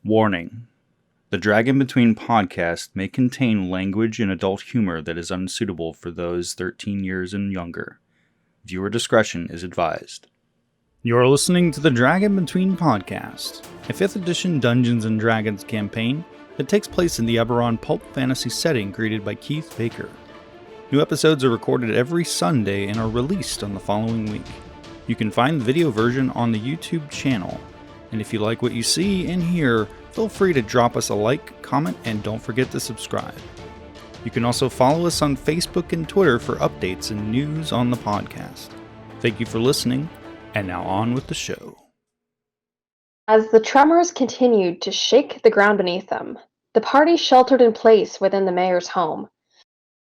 Warning. The Dragon Between podcast may contain language and adult humor that is unsuitable for those 13 years and younger. Viewer discretion is advised. You're listening to the Dragon Between podcast, a 5th edition Dungeons & Dragons campaign that takes place in the Eberron pulp fantasy setting created by Keith Baker. New episodes are recorded every Sunday and are released on the following week. You can find the video version on the YouTube channel. And if you like what you see and hear, feel free to drop us a like, comment, and don't forget to subscribe. You can also follow us on Facebook and Twitter for updates and news on the podcast. Thank you for listening, and now on with the show. As the tremors continued to shake the ground beneath them, the party sheltered in place within the mayor's home.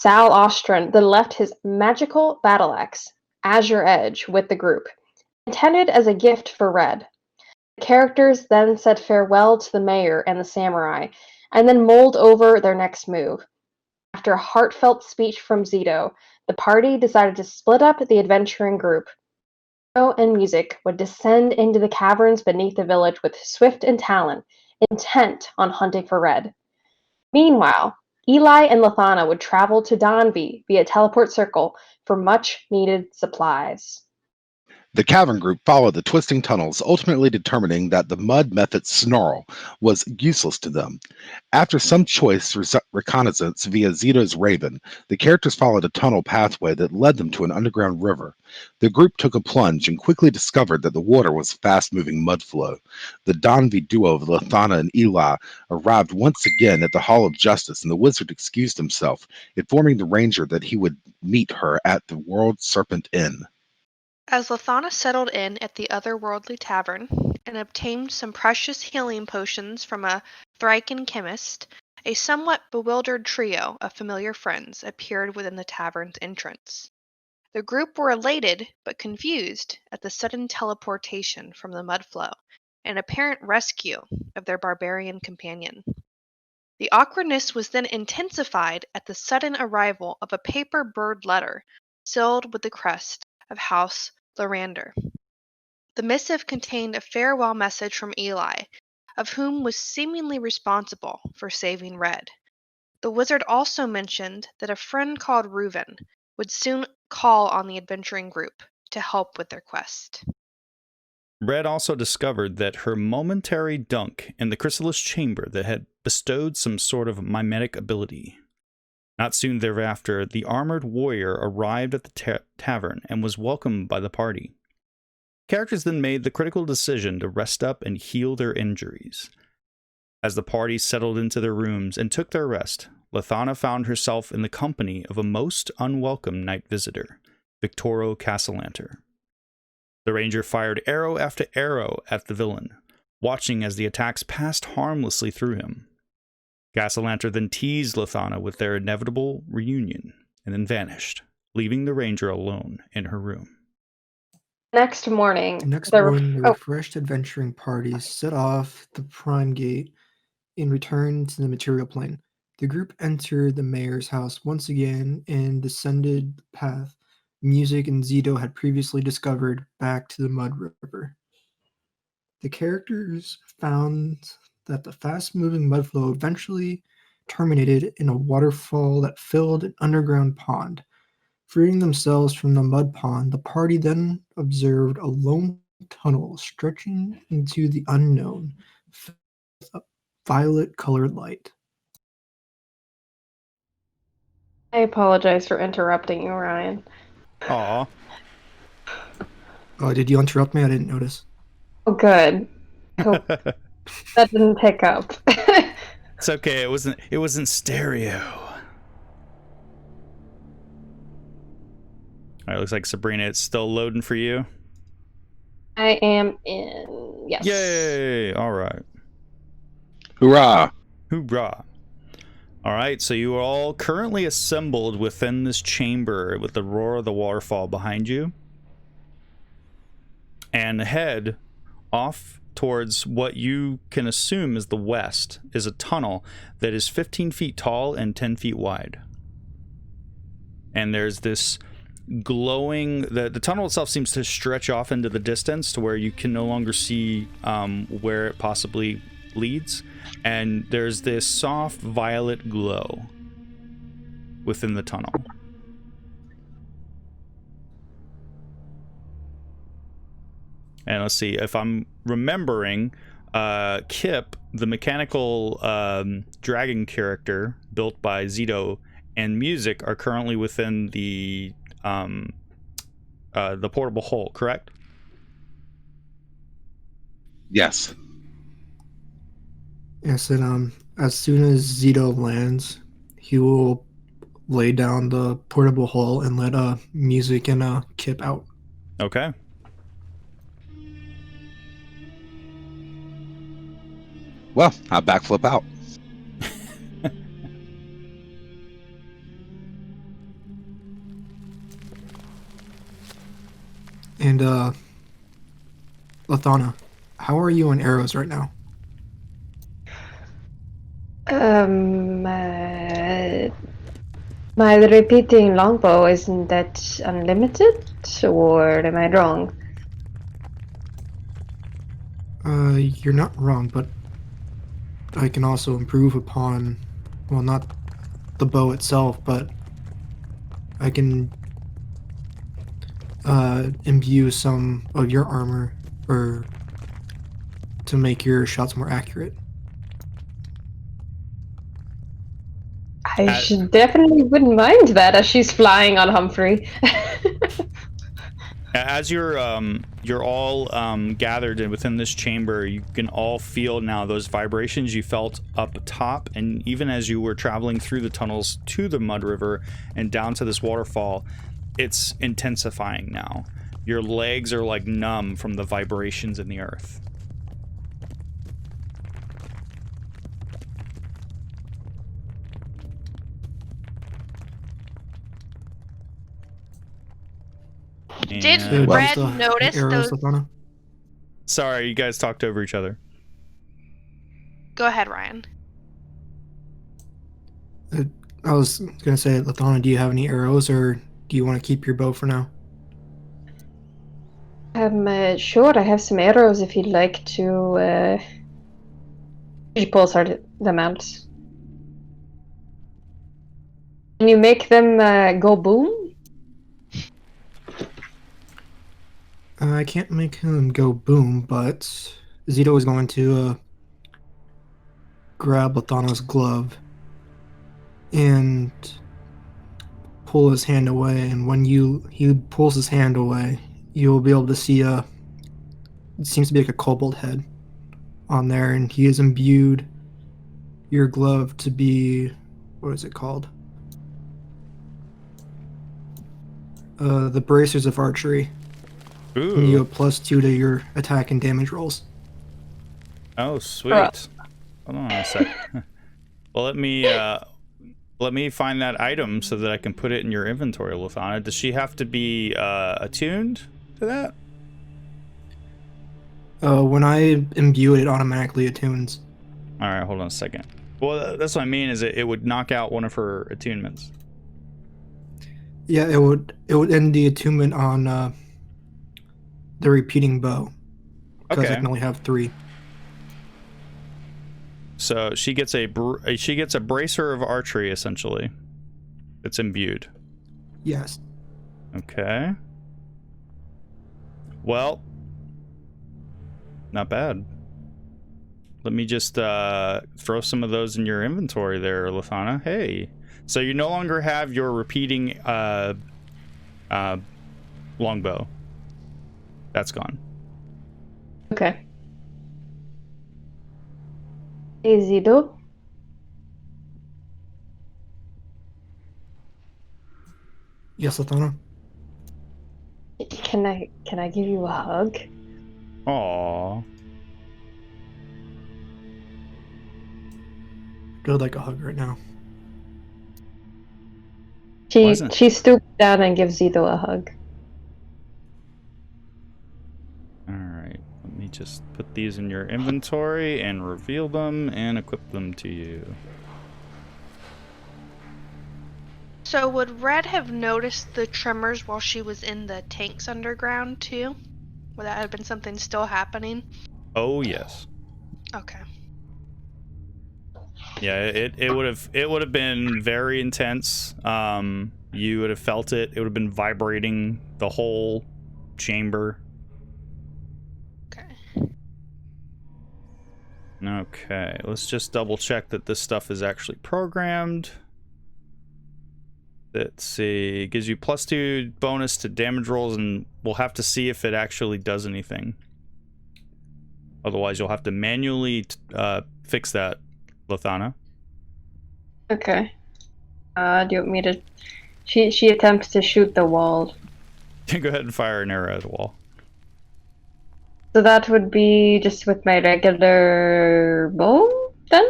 Sal Ostron then left his magical battle axe, Azure Edge, with the group, intended as a gift for Red. The characters then said farewell to the mayor and the samurai, and then mulled over their next move. After a heartfelt speech from Zito, the party decided to split up the adventuring group. Zito and Music would descend into the caverns beneath the village with Swift and Talon, intent on hunting for Red. Meanwhile, Eli and Lathana would travel to Donby via teleport circle for much-needed supplies. The cavern group followed the twisting tunnels, ultimately determining that the mud method snarl was useless to them. After some choice reconnaissance via Zito's Raven, the characters followed a tunnel pathway that led them to an underground river. The group took a plunge and quickly discovered that the water was a fast-moving mud flow. The Donby duo of Lathana and Eli arrived once again at the Hall of Justice, and the wizard excused himself, informing the ranger that he would meet her at the World Serpent Inn. As Lathana settled in at the otherworldly tavern and obtained some precious healing potions from a Thryken chemist, a somewhat bewildered trio of familiar friends appeared within the tavern's entrance. The group were elated but confused at the sudden teleportation from the mudflow and apparent rescue of their barbarian companion. The awkwardness was then intensified at the sudden arrival of a paper bird letter sealed with the crest of House Lorander. The missive contained a farewell message from Eli, of whom was seemingly responsible for saving Red. The wizard also mentioned that a friend called Reuven would soon call on the adventuring group to help with their quest. Red also discovered that her momentary dunk in the chrysalis chamber that had bestowed some sort of mimetic ability. Not soon thereafter, the armored warrior arrived at the tavern and was welcomed by the party. Characters then made the critical decision to rest up and heal their injuries. As the party settled into their rooms and took their rest, Lathana found herself in the company of a most unwelcome night visitor, Victoro Castellanter. The ranger fired arrow after arrow at the villain, watching as the attacks passed harmlessly through him. Castellanter then teased Lathana with their inevitable reunion, and then vanished, leaving the ranger alone in her room. Next morning, the refreshed adventuring party set off the Prime Gate and returned to the material plane. The group entered the mayor's house once again and descended the path Music and Zito had previously discovered back to the Mud River. The characters found that the fast-moving mudflow eventually terminated in a waterfall that filled an underground pond. Freeing themselves from the mud pond, the party then observed a lone tunnel stretching into the unknown with a violet-colored light. I apologize for interrupting you, Ryan. Aw. Oh, did you interrupt me? I didn't notice. Oh, good. Hope that didn't pick up. It's okay. It wasn't stereo. All right, looks like Sabrina, it's still loading for you. I am in. Yes. Yay! All right. Hoorah! Hoorah! All right, so you are all currently assembled within this chamber with the roar of the waterfall behind you, and head off towards what you can assume is the west, is a tunnel that is 15 feet tall and 10 feet wide. And there's this glowing, the tunnel itself seems to stretch off into the distance to where you can no longer see where it possibly leads, and there's this soft violet glow within the tunnel. And let's see if I'm remembering. Kip, the mechanical dragon character built by Zito, and Music are currently within the portable hole, correct? Yes. Yes, and as soon as Zito lands, he will lay down the portable hull and let Music and Kip out. Okay. Well, I backflip out. And Lathana, how are you on arrows right now? My repeating longbow, isn't that unlimited, or am I wrong? You're not wrong, but I can also improve upon, well, not the bow itself, but I can imbue some of your armor or to make your shots more accurate. I definitely wouldn't mind that as she's flying on Humphrey. As you're all gathered within this chamber, you can all feel now those vibrations you felt up top, and even as you were traveling through the tunnels to the Mud River and down to this waterfall, it's intensifying now. Your legs are like numb from the vibrations in the earth. Did And- Red the notice arrows, those? Lathana? Sorry, you guys talked over each other. Go ahead, Ryan. I was gonna say, Lathana, do you have any arrows, or do you want to keep your bow for now? Sure, I have some arrows if you'd like to. She pulls them out. Can you make them go boom? I can't make him go boom, but Zito is going to grab Lathana's glove and pull his hand away. And when he pulls his hand away, you'll be able to see it seems to be like a kobold head on there, and he has imbued your glove to be, what is it called? The bracers of archery. Ooh. And you have +2 to your attack and damage rolls. Oh, sweet. Hold on a sec. Well, let me find that item so that I can put it in your inventory, Lathana. Does she have to be attuned to that? When I imbue it, it automatically attunes. All right, hold on a second. Well, that's what I mean. Is it would knock out one of her attunements? Yeah, it would end the attunement on the repeating bow, because I Okay. can only have 3. So she gets a bracer of archery essentially. It's imbued. Yes. Okay. Well, not bad. Let me just throw some of those in your inventory there, Lathana. Hey. So you no longer have your repeating longbow. That's gone. Okay. Easy though. Yes, Lathana? Can I give you a hug? Aww. I would like a hug right now. She stoops down and gives Zito a hug. Alright. Let me just put these in your inventory and reveal them and equip them to you. So would Red have noticed the tremors while she was in the tanks underground too? Would that have been something still happening? Oh, yes. Okay. Yeah, it would have been very intense. You would have felt it. It would have been vibrating the whole chamber. Okay. Okay, let's just double check that this stuff is actually programmed. Let's see, it gives you +2 bonus to damage rolls, and we'll have to see if it actually does anything. Otherwise, you'll have to manually fix that, Lathana. Okay. Do you want me to... She attempts to shoot the wall. Go ahead and fire an arrow at the wall. So that would be just with my regular bow, then?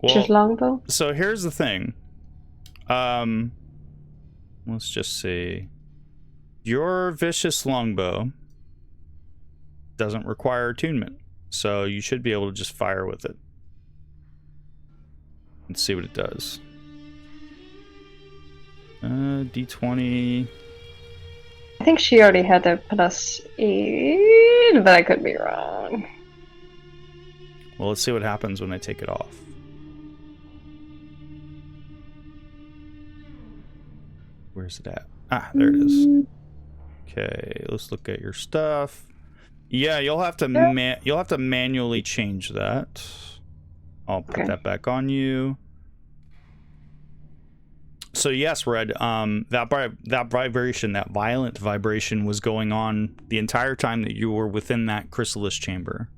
Well, Just longbow? so here's the thing. Let's just see. Your vicious longbow doesn't require attunement, so you should be able to just fire with it and see what it does. D20. I think she already had a +8, but I could be wrong. Well, let's see what happens when I take it off. Where's it at? Ah, there it is. Okay, let's look at your stuff. Yeah, you'll have to manually change that. I'll put that back on you. So yes, Red, that vibration, that violent vibration was going on the entire time that you were within that chrysalis chamber.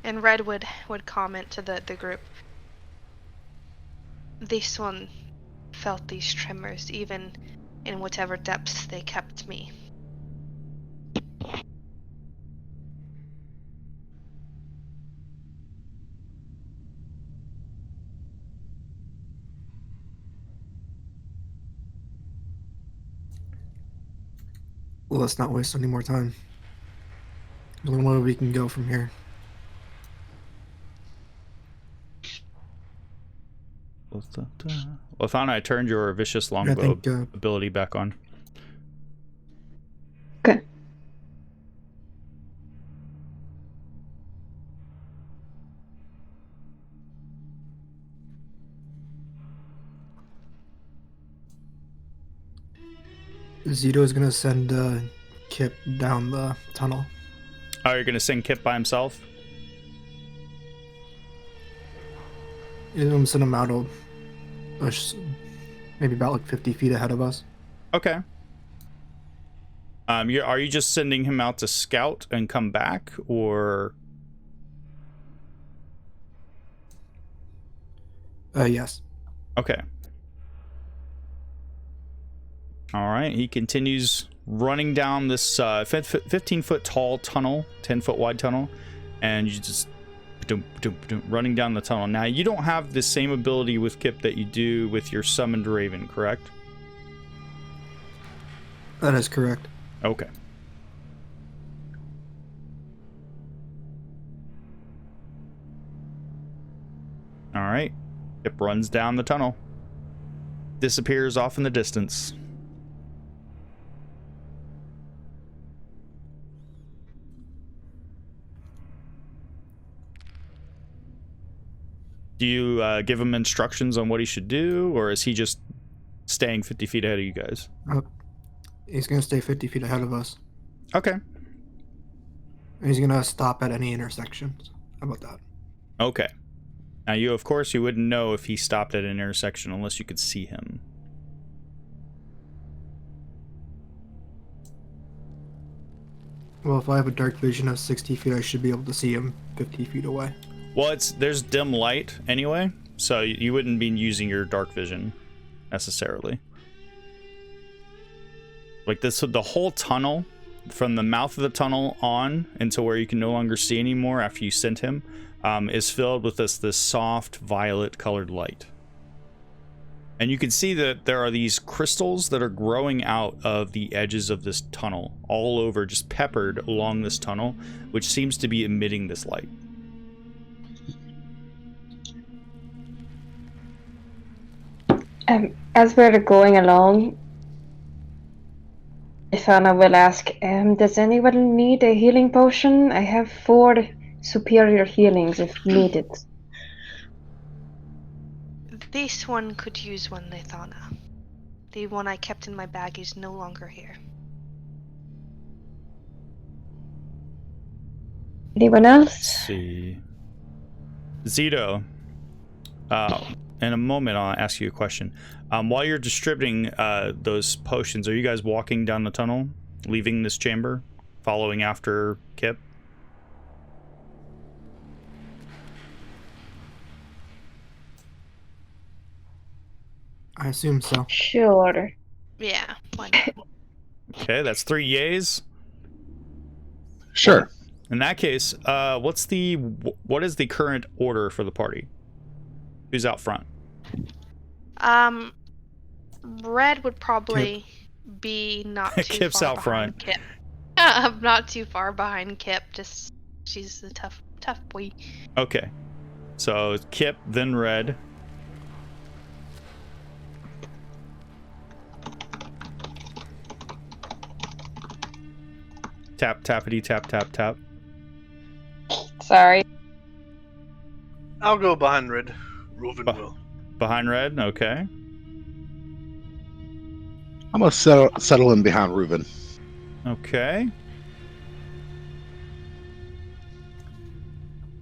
And Red would comment to the group. This one felt these tremors even in whatever depths they kept me. Well, let's not waste any more time. The only way we can go from here. Lathana, I turned your vicious longbow ability back on. Okay. Zito is gonna send Kip down the tunnel. Oh, you're gonna send Kip by himself? He's gonna send him out a push, maybe about like 50 feet ahead of us. Okay. Are you just sending him out to scout and come back, or? Yes. Okay. All right. He continues running down this 15-foot tall tunnel, 10-foot wide tunnel, and you just running down the tunnel. Now, you don't have the same ability with Kip that you do with your summoned raven, correct? That is correct. Okay. All right. Kip runs down the tunnel. Disappears off in the distance. Do you give him instructions on what he should do, or is he just staying 50 feet ahead of you guys? He's going to stay 50 feet ahead of us. Okay. He's going to stop at any intersections. How about that? Okay. Now, you wouldn't know if he stopped at an intersection unless you could see him. Well, if I have a dark vision of 60 feet, I should be able to see him 50 feet away. Well, there's dim light anyway, so you wouldn't be using your dark vision necessarily. Like the whole tunnel, from the mouth of the tunnel on until where you can no longer see anymore after you sent him, is filled with this soft violet colored light. And you can see that there are these crystals that are growing out of the edges of this tunnel, all over, just peppered along this tunnel, which seems to be emitting this light. As we're going along, Ithana will ask, does anyone need a healing potion? I have 4 superior healings if needed. This one could use one, Lithana. The one I kept in my bag is no longer here. Anyone Let's else? see. Zito, in a moment I'll ask you a question. While you're distributing those potions, are you guys walking down the tunnel, leaving this chamber, following after Kip? I assume so. Sure. Yeah, why not? Okay, that's 3 yays. Sure. In that case, what is the current order for the party? Who's out front? Red would probably be not too Kip's far out behind front. Kip. Not too far behind Kip. Just she's the tough boy. Okay, so Kip, then Red. Tap, tappity, tap, tap, tap. Sorry. I'll go behind Red. Reuven will. Behind Red, okay. I'm going to settle in behind Reuben. Okay.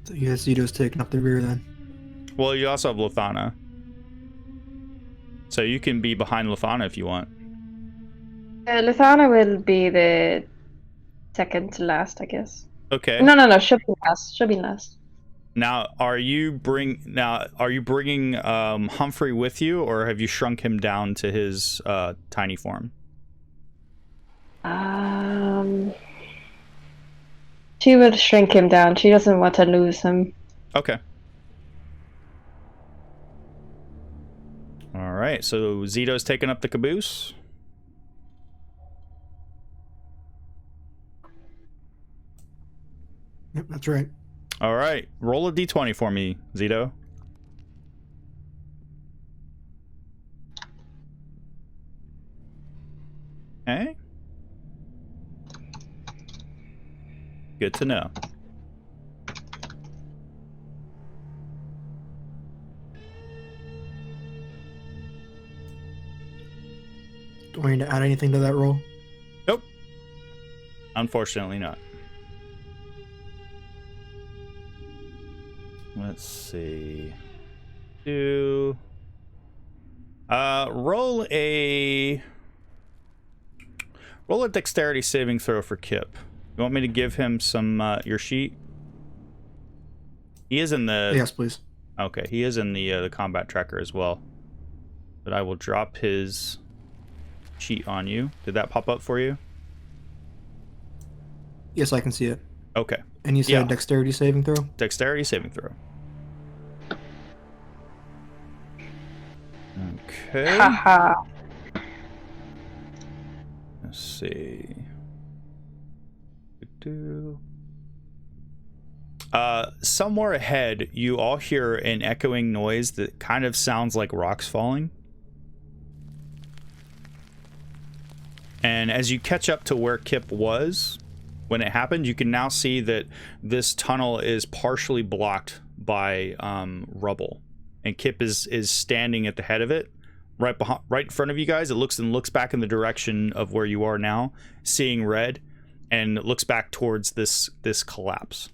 So you guys Zito's taking up the rear then. Well, you also have Lithana. So you can be behind Lithana if you want. Lithana will be the second to last, I guess. Okay. No, she'll be last. She'll be last. Now, are you bringing Humphrey with you, or have you shrunk him down to his tiny form? She will shrink him down. She doesn't want to lose him. Okay. All right. So Zito's taking up the caboose. Yep, that's right. All right. Roll a d20 for me, Zito. Okay. Good to know. Do I need to add anything to that roll? Nope. Unfortunately not. Let's see. Roll a dexterity saving throw for Kip. You want me to give him some your sheet? He is in the Yes, please. Okay, he is in the combat tracker as well. But I will drop his sheet on you. Did that pop up for you? Yes, I can see it. Okay. And you said Yeah. dexterity saving throw? Dexterity saving throw. Okay. Haha. Let's see. Somewhere ahead, you all hear an echoing noise that kind of sounds like rocks falling. And as you catch up to where Kip was when it happened, you can now see that this tunnel is partially blocked by rubble. And Kip is standing at the head of it, right in front of you guys. It looks back in the direction of where you are now, seeing red, and it looks back towards this collapse.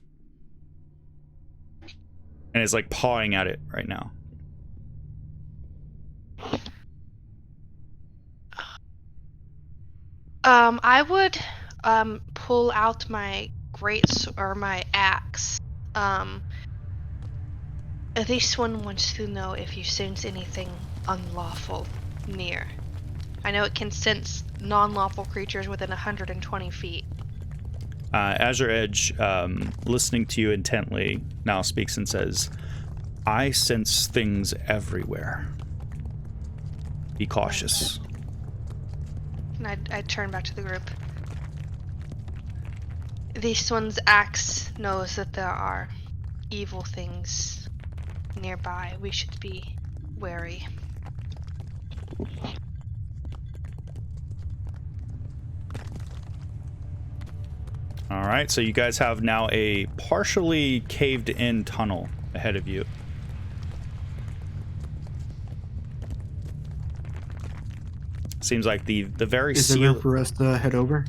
And it's like pawing at it right now. I would pull out my my axe. This one wants to know if you sense anything unlawful near. I know it can sense non-lawful creatures within 120 feet. Azure Edge, listening to you intently, now speaks and says, I sense things everywhere. Be cautious. And I turn back to the group. This one's axe knows that there are evil things nearby. We should be wary. All right, so you guys have now a partially caved-in tunnel ahead of you. Seems like the very Is there room for us to head over?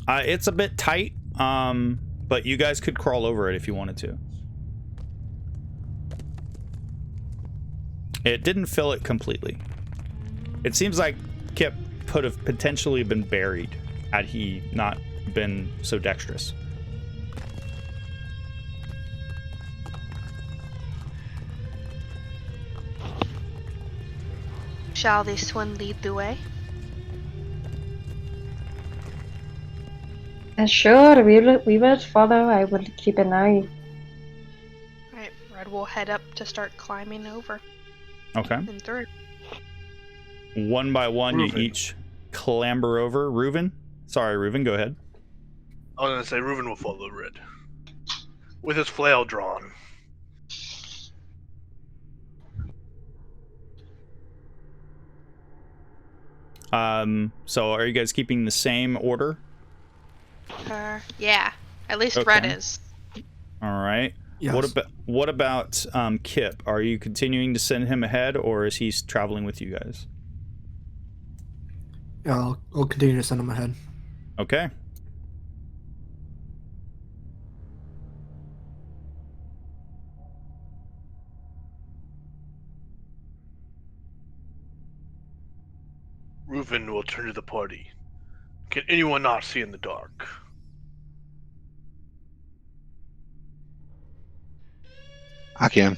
it's a bit tight, but you guys could crawl over it if you wanted to. It didn't fill it completely. It seems like Kip could have potentially been buried had he not been so dexterous. Shall this one lead the way? Sure, we will follow. I will keep an eye. Alright, Red will head up to start climbing over Okay. and through. One by one, Reuven. you each clamber over. Reuven? Sorry, Reuven, go ahead. I was gonna say Reuven will follow Red. With his flail drawn. So are you guys keeping the same order? Yeah, at least Okay. Red is. All right. Yes. What about Kip? Are you continuing to send him ahead, or is he traveling with you guys? Yeah, I'll continue to send them ahead. Okay. Reuven will turn to the party. Can anyone not see in the dark? I can.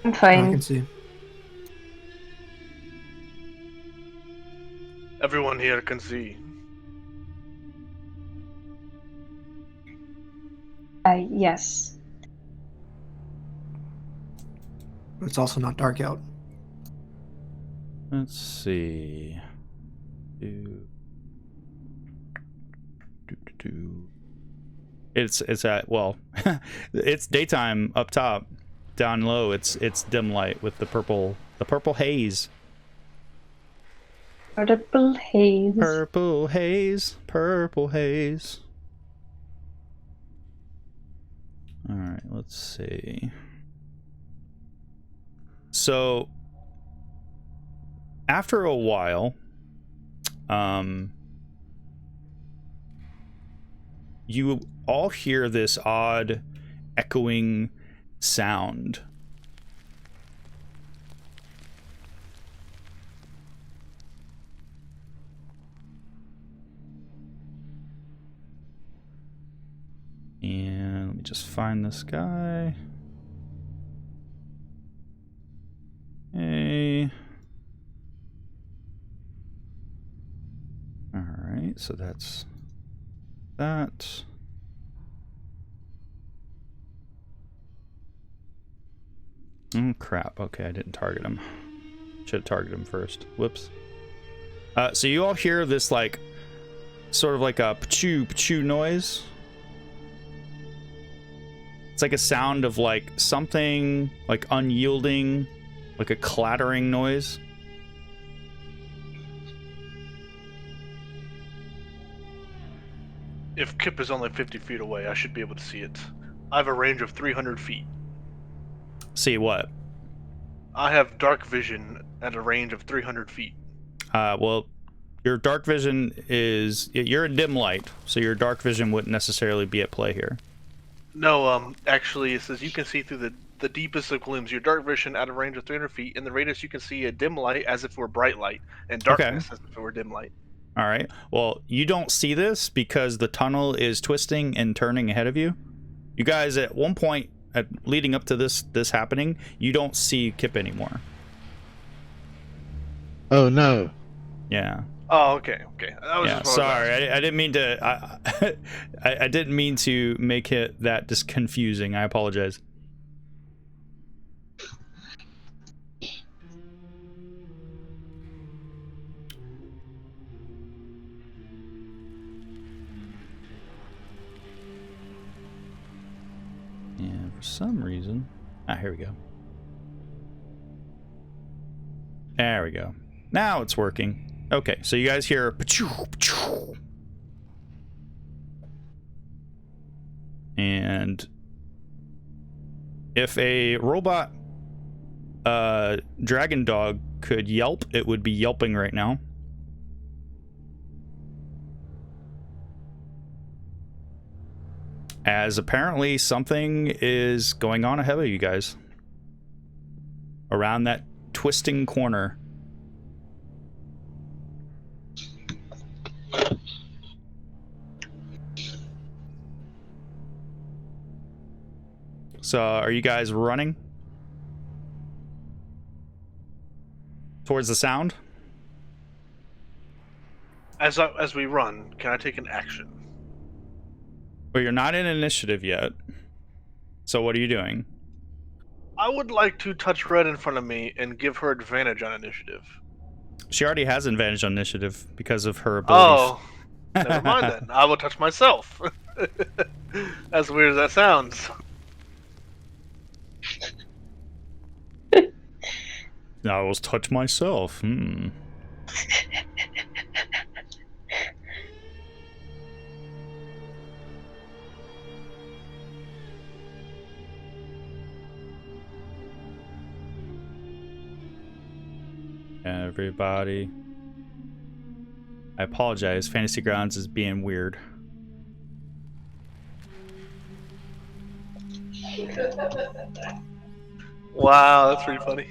I'm I fine. can see. Everyone here can see. Yes. But it's also not dark out. Let's see. It's at, well, it's daytime up top. Down low, it's dim light with the purple haze. Purple haze. Purple haze, purple haze. All right, let's see. So after a while, you all hear this odd echoing sound. And let me just find this guy. Hey. All right, so that's that. Oh, crap. Okay, I didn't target him. Should have targeted him first. Whoops. So you all hear this, like, sort of like a pachoo noise. It's like a sound of, like, something, like, unyielding, like a clattering noise. If Kip is only 50 feet away, I should be able to see it. I have a range of 300 feet. See what? I have dark vision at a range of 300 feet. Well, your dark vision is... You're in dim light, so your dark vision wouldn't necessarily be at play here. No, actually, it says you can see through the deepest of glooms. Your dark vision at a range of 300 feet. In the radius, you can see a dim light as if it were bright light, and darkness as if it were dim light. All right. Well, you don't see this because the tunnel is twisting and turning ahead of you. You guys, at one point, leading up to this happening, you don't see Kip anymore. Oh no. Yeah. Oh, okay. That was Yeah. just what I was Sorry, asking. I didn't mean to. I didn't mean to make it that just confusing. I apologize. And for some reason, here we go. There we go. Now it's working. Okay, so you guys hear pachoo, pachoo, And if a robot dragon dog could yelp, it would be yelping right now. As apparently something is going on ahead of you guys. Around that twisting corner. So, are you guys running towards the sound? As we run, can I take an action? Well, you're not in initiative yet. So what are you doing? I would like to touch Red in front of me and give her advantage on initiative. She already has advantage on initiative because of her abilities. Oh, never mind then. I will touch myself. As weird as that sounds. I will touch myself. Everybody. I apologize. Fantasy Grounds is being weird. Wow, that's pretty funny.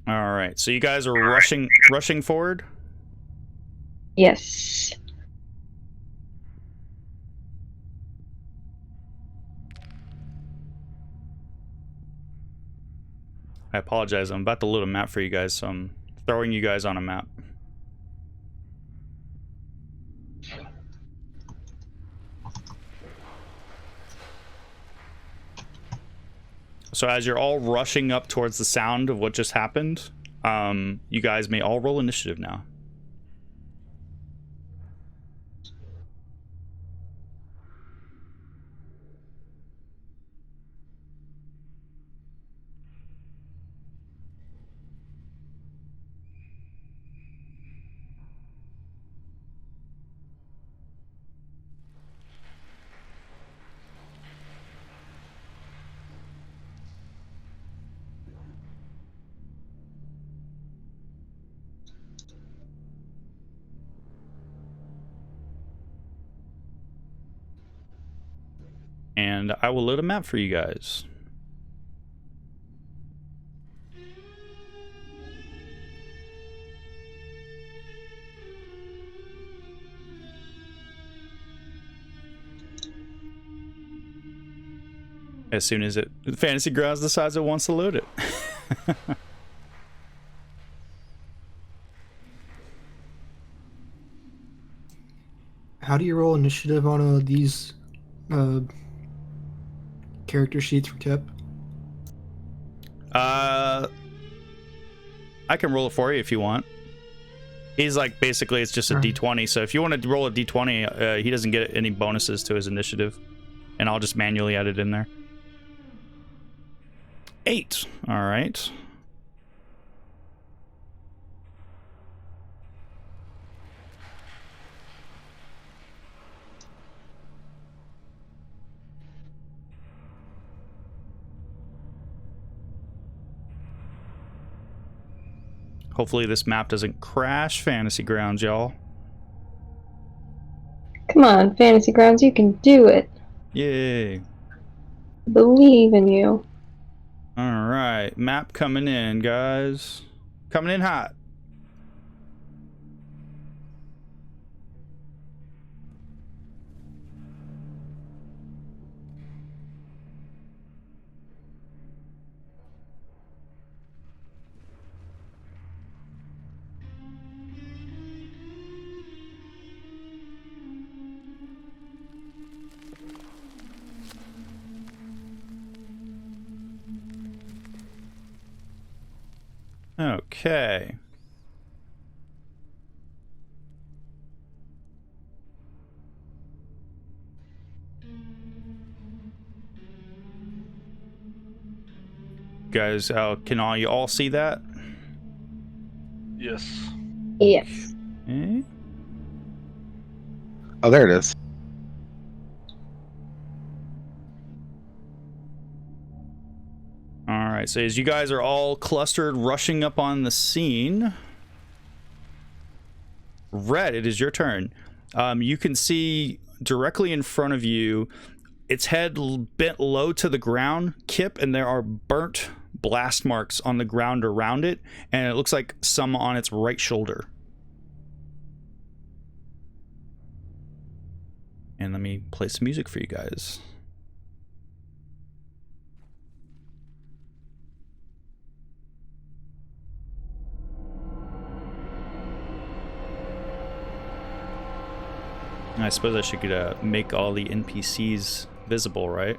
All right. So you guys are rushing forward? Yes. I apologize. I'm about to load a map for you guys, so I'm throwing you guys on a map. So as you're all rushing up towards the sound of what just happened, you guys may all roll initiative now. And I will load a map for you guys. As soon as Fantasy Grounds decides it wants to load it. How do you roll initiative on these character sheets for Kip? I can roll it for you if you want. He's like, basically it's just a d20, so if you want to roll a d20, he doesn't get any bonuses to his initiative. And I'll just manually add it in there. 8. All right. Hopefully this map doesn't crash Fantasy Grounds, y'all. Come on, Fantasy Grounds, you can do it. Yay. Believe in you. All right, map coming in, guys. Coming in hot. Okay. Guys, can you all see that? Yes. Yes. Okay. Oh, there it is. All right, so as you guys are all clustered, rushing up on the scene, Red, it is your turn. You can see directly in front of you, its head bent low to the ground, Kip, and there are burnt blast marks on the ground around it, and it looks like some on its right shoulder. And let me play some music for you guys. I suppose I should make all the NPCs visible, right?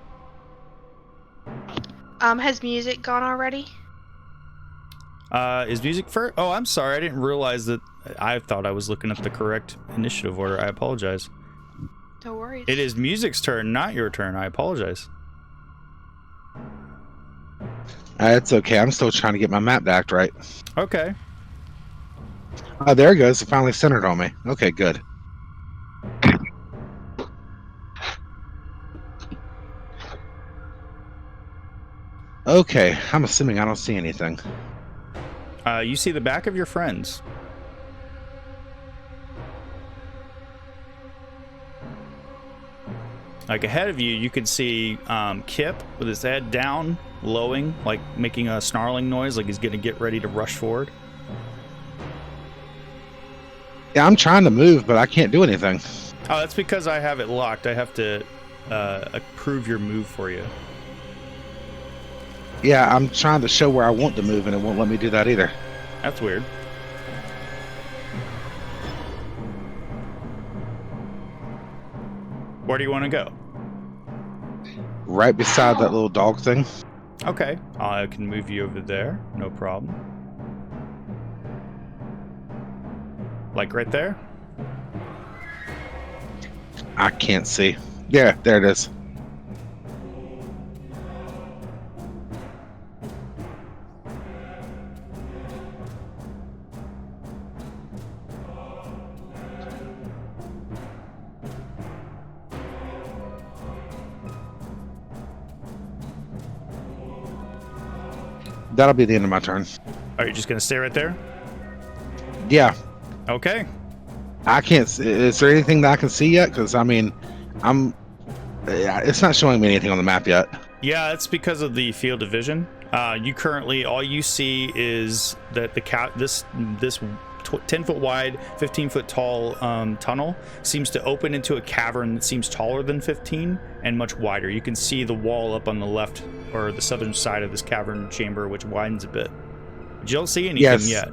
Has music gone already? Is music first? Oh, I'm sorry. I didn't realize that. I thought I was looking at the correct initiative order. I apologize. No worries. It is music's turn, not your turn. I apologize. It's okay. I'm still trying to get my map to act right. Okay. There it goes. It finally centered on me. Okay, good. Okay, I'm assuming I don't see anything. You see the back of your friends. Like ahead of you, you can see Kip with his head down, lowing, like making a snarling noise, like he's going to get ready to rush forward. Yeah, I'm trying to move, but I can't do anything. Oh, that's because I have it locked. I have to approve your move for you. Yeah, I'm trying to show where I want to move, and it won't let me do that either. That's weird. Where do you want to go? Right beside that little dog thing. Okay, I can move you over there. No problem. Like right there? I can't see. Yeah, there it is. That'll be the end of my turn. Are you just going to stay right there? Yeah. Okay. I can't see. Is there anything that I can see yet? Because, I mean, it's not showing me anything on the map yet. Yeah, it's because of the field of vision. You currently, all you see is that this 10-foot wide, 15-foot tall tunnel seems to open into a cavern that seems taller than 15 and much wider. You can see the wall up on the left or the southern side of this cavern chamber, which widens a bit. But you don't see anything yet.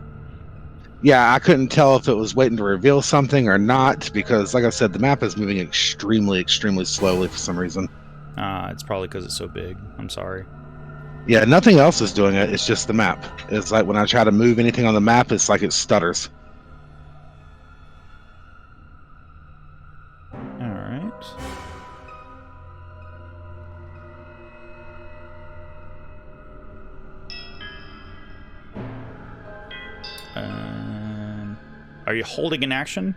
Yeah, I couldn't tell if it was waiting to reveal something or not because, like I said, the map is moving extremely, extremely slowly for some reason. It's probably because it's so big. I'm sorry. Yeah, nothing else is doing it. It's just the map. It's like when I try to move anything on the map, it's like it stutters. All right. Are you holding an action?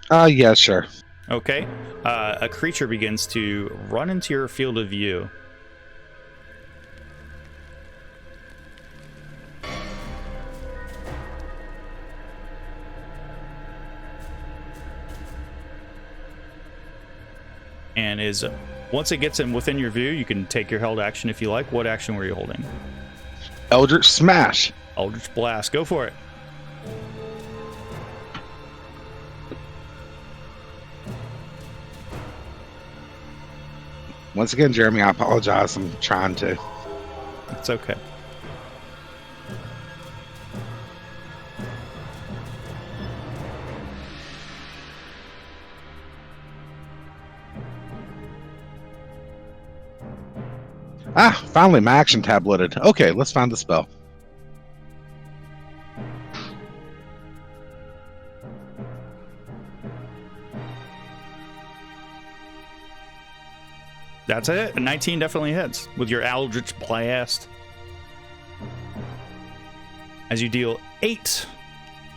Yeah, sure. Okay. A creature begins to run into your field of view. And once it gets in within your view, you can take your held action if you like. What action were you holding? Eldritch Smash. Eldritch Blast. Go for it. Once again, Jeremy, I apologize. I'm trying to. It's okay. Finally, my action tab loaded. Okay, let's find the spell. That's it. A 19 definitely hits with your Eldritch Blast. As you deal 8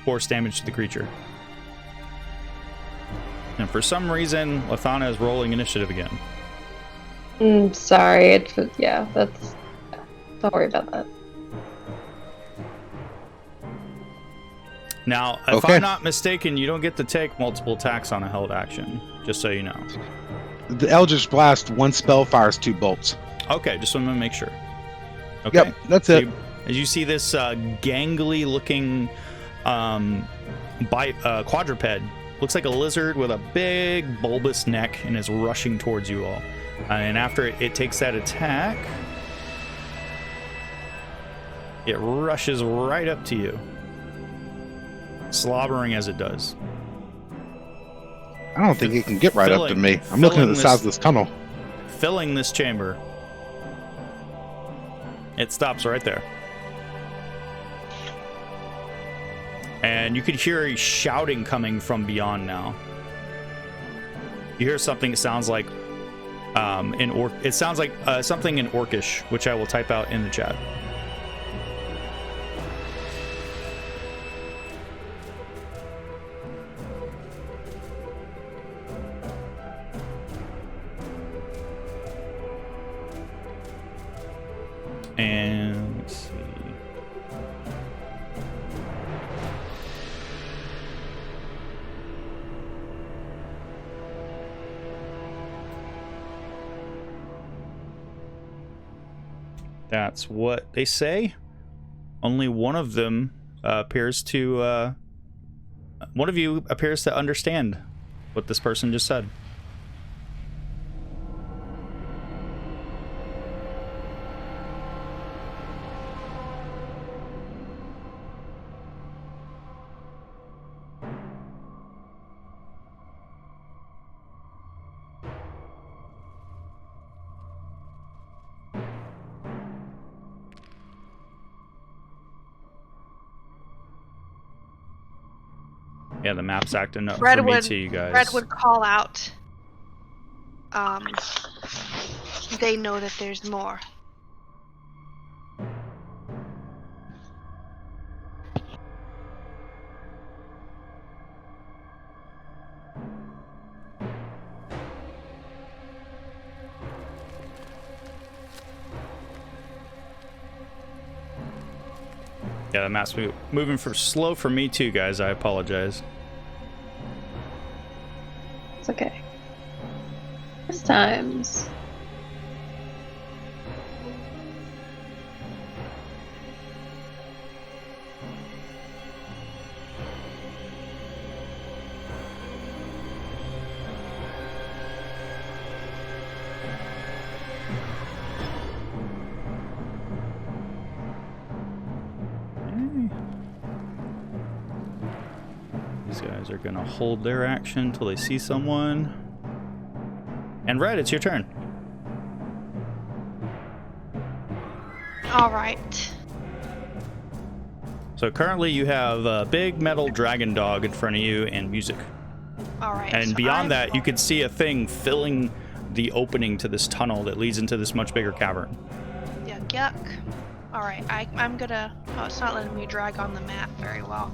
force damage to the creature. And for some reason, Lathana is rolling initiative again. Sorry. Don't worry about that. Now, if I'm not mistaken, you don't get to take multiple attacks on a held action, just so you know. The Eldritch Blast, one spell fires 2 bolts. Okay, just want to make sure. Okay. Yep, that's it. As you see this gangly-looking quadruped, looks like a lizard with a big bulbous neck and is rushing towards you all. And after it takes that attack, it rushes right up to you, slobbering as it does. I don't think it can get right up to me. I'm looking at the size of this tunnel. Filling this chamber. It stops right there. And you could hear shouting coming from beyond now. You hear something that sounds like it sounds like something in Orcish, which I will type out in the chat. And let's see. That's what they say. Only one of them appears to one of you appears to understand what this person just said. Yeah, the map's acting up for me too, you guys. Red would call out. They know that there's more. Yeah, the map's moving slow for me too, guys. I apologize. It's okay. First times. These guys are gonna hold their action until they see someone. And Red, it's your turn. All right. So currently you have a big metal dragon dog in front of you and music. All right. And so beyond that, you can see a thing filling the opening to this tunnel that leads into this much bigger cavern. Yuck, yuck. All right. I'm gonna. Oh, it's not letting me drag on the map very well.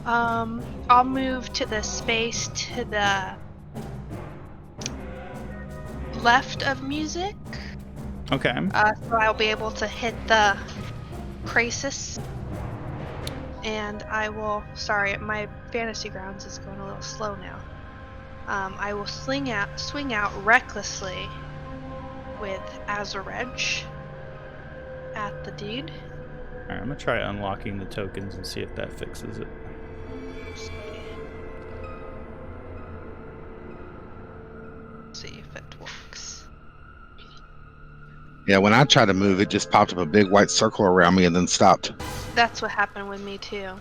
I'll move to the space to the left of music. Okay. So I'll be able to hit the crisis. And I will. Sorry, my fantasy grounds is going a little slow now. I will swing out recklessly with Azarej at the dude. All right, I'm gonna try unlocking the tokens and see if that fixes it. See if it works. Yeah, when I tried to move, it just popped up a big white circle around me and then stopped. That's what happened with me too.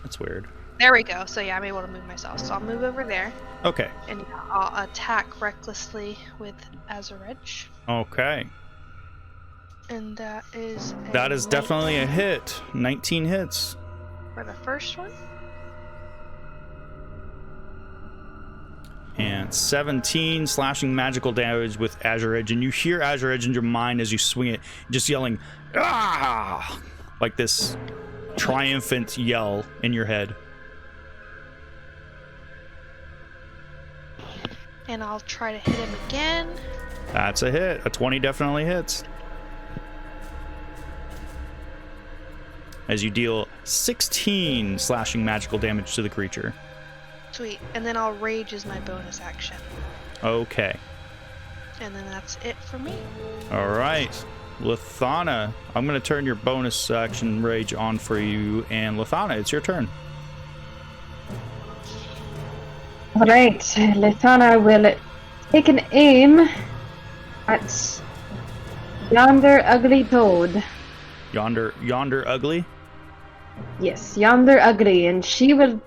That's weird. There we go. So yeah, I'm able to move myself. So I'll move over there. Okay. And I'll attack recklessly with Azarej. Okay. And that is definitely a hit. 19 hits. For the first one. And 17 slashing magical damage with Azure Edge. And you hear Azure Edge in your mind as you swing it, just yelling, ah! Like this triumphant yell in your head. And I'll try to hit him again. That's a hit. A 20 definitely hits. As you deal 16 slashing magical damage to the creature. Sweet. And then I'll rage as my bonus action. Okay. And then that's it for me. All right. Lithana, I'm going to turn your bonus action rage on for you. And Lithana, it's your turn. Alright, Lithana will take an aim at yonder ugly toad. Yonder ugly? Yes, yonder ugly, and she will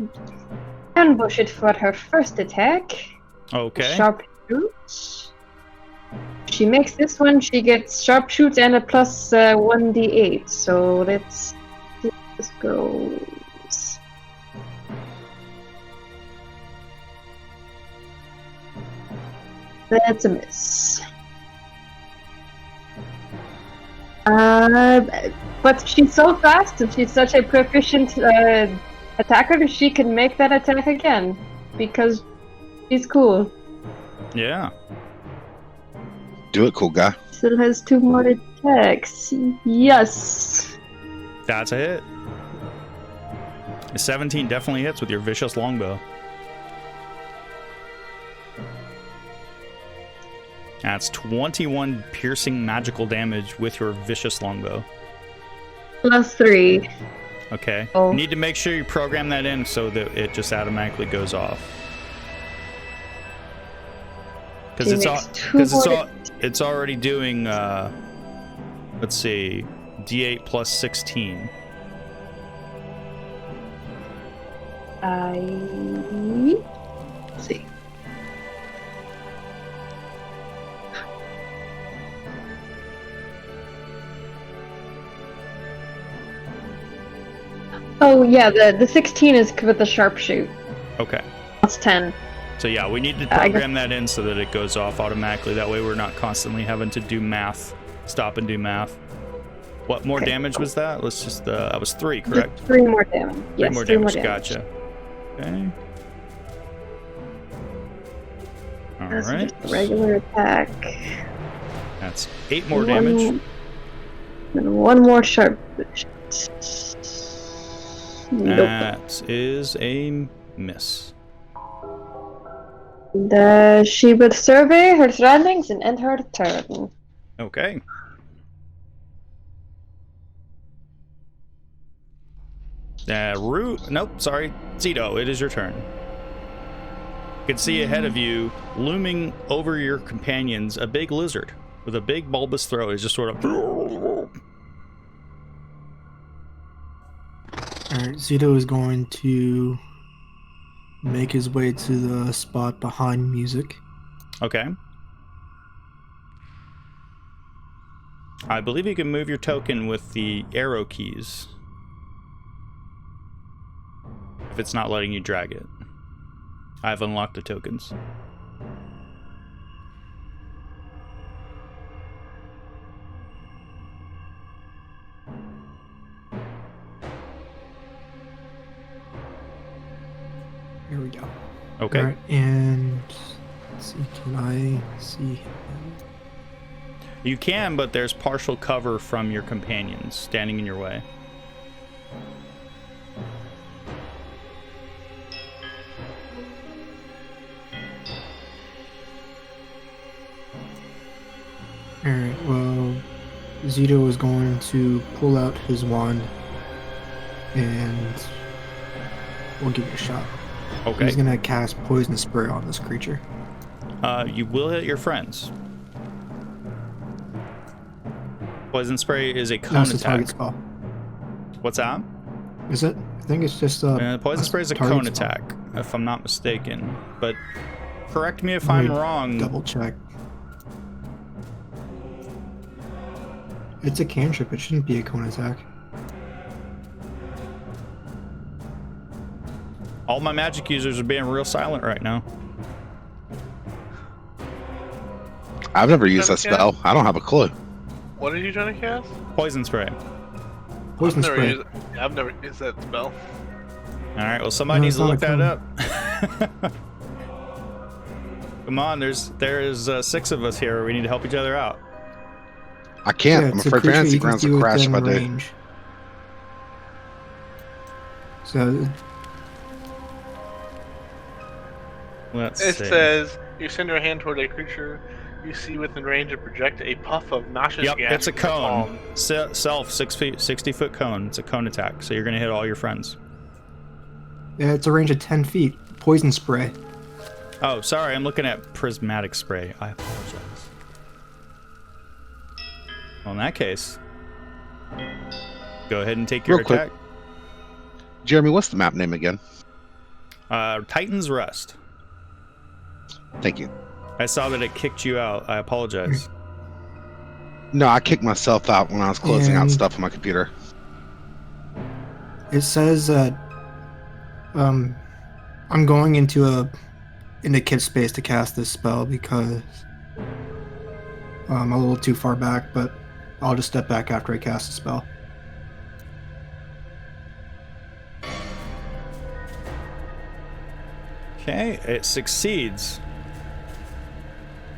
ambush it for her first attack. Okay. Sharpshoots. She makes this one, she gets sharpshoots and a plus 1d8. So let's see how this goes. That's a miss. But she's so fast and she's such a proficient attacker, she can make that attack again because she's cool. Yeah. Do it, cool guy. Still has 2 more attacks. Yes. That's a hit. A 17 definitely hits with your vicious longbow. That's 21 piercing magical damage with your vicious longbow. Plus 3. Okay. Oh. You need to make sure you program that in so that it just automatically goes off. Because it's already doing let's see, D8 plus 16. Let's see. Oh yeah, the 16 is with the sharpshoot. Okay. Plus 10. So yeah, we need to program that in so that it goes off automatically. That way we're not constantly having to do math. Stop and do math. What more damage was that? Let's just, that was 3, correct? Just 3 more damage. Yes, 3 more damage. Gotcha. Okay. That's Alright. just a regular attack. That's 8 more damage. And 1 more sharp. Nope. That is a miss. And, she will survey her surroundings and end her turn. Okay. Nope, sorry. Zito, it is your turn. You can see ahead of you, looming over your companions, a big lizard with a big bulbous throat. It's just sort of... Alright, Zito is going to make his way to the spot behind music. Okay. I believe you can move your token with the arrow keys. If it's not letting you drag it. I've unlocked the tokens. Here we go. Okay. Alright, and let's see, can I see him? You can, but there's partial cover from your companions standing in your way. Alright, well, Zito is going to pull out his wand and we'll give it a shot. Okay. He's gonna cast poison spray on this creature. You will hit your friends. Poison spray is a cone That's the attack. target spell. What's that? Is it? I think it's just Poison spray is a target cone spell. attack, if I'm not mistaken. But correct me if Let I'm me wrong. Double check. It's a cantrip. It shouldn't be a cone attack. All my magic users are being real silent right now. I've never used that spell. I don't have a clue. What are you trying to cast? Poison spray. Poison spray. I've never used that spell. All right. Well, somebody No, needs it's to not look a that up. Come on, there's 6 of us here. We need to help each other out. I can't. Yeah, I'm it's a afraid creature Fantasy you can Grounds see will crash if I within do. range. So Let's It see. says you send your hand toward a creature you see within range and project a puff of noxious Yep, gas. it's a from your cone. palm. Self 60-foot cone. It's a cone attack, so you're gonna hit all your friends. yeah, it's a range of 10 feet. Poison spray. Oh, sorry, I'm looking at prismatic spray. I apologize. Well, in that case, go ahead and take your Real quick. attack. Jeremy, what's the map name again? Titan's Rest. Thank you. I saw that it kicked you out. I apologize. No, I kicked myself out when I was closing out And- stuff on my computer. It says that I'm going into kit space to cast this spell because I'm a little too far back, but I'll just step back after I cast the spell. Okay, it succeeds.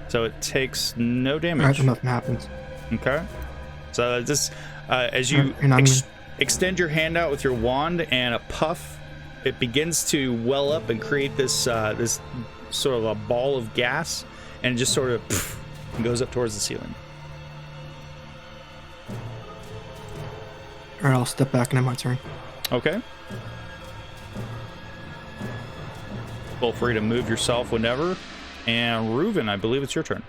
So it takes no Alright, damage. so nothing happens. Okay. So this, as you And I'm extend your hand out with your wand and a puff, it begins to well up and create this this sort of a ball of gas, and it just sort of goes up towards the ceiling. Alright, I'll step back and have my turn. Okay. Feel free to move yourself whenever. And Reuven, I believe it's your turn.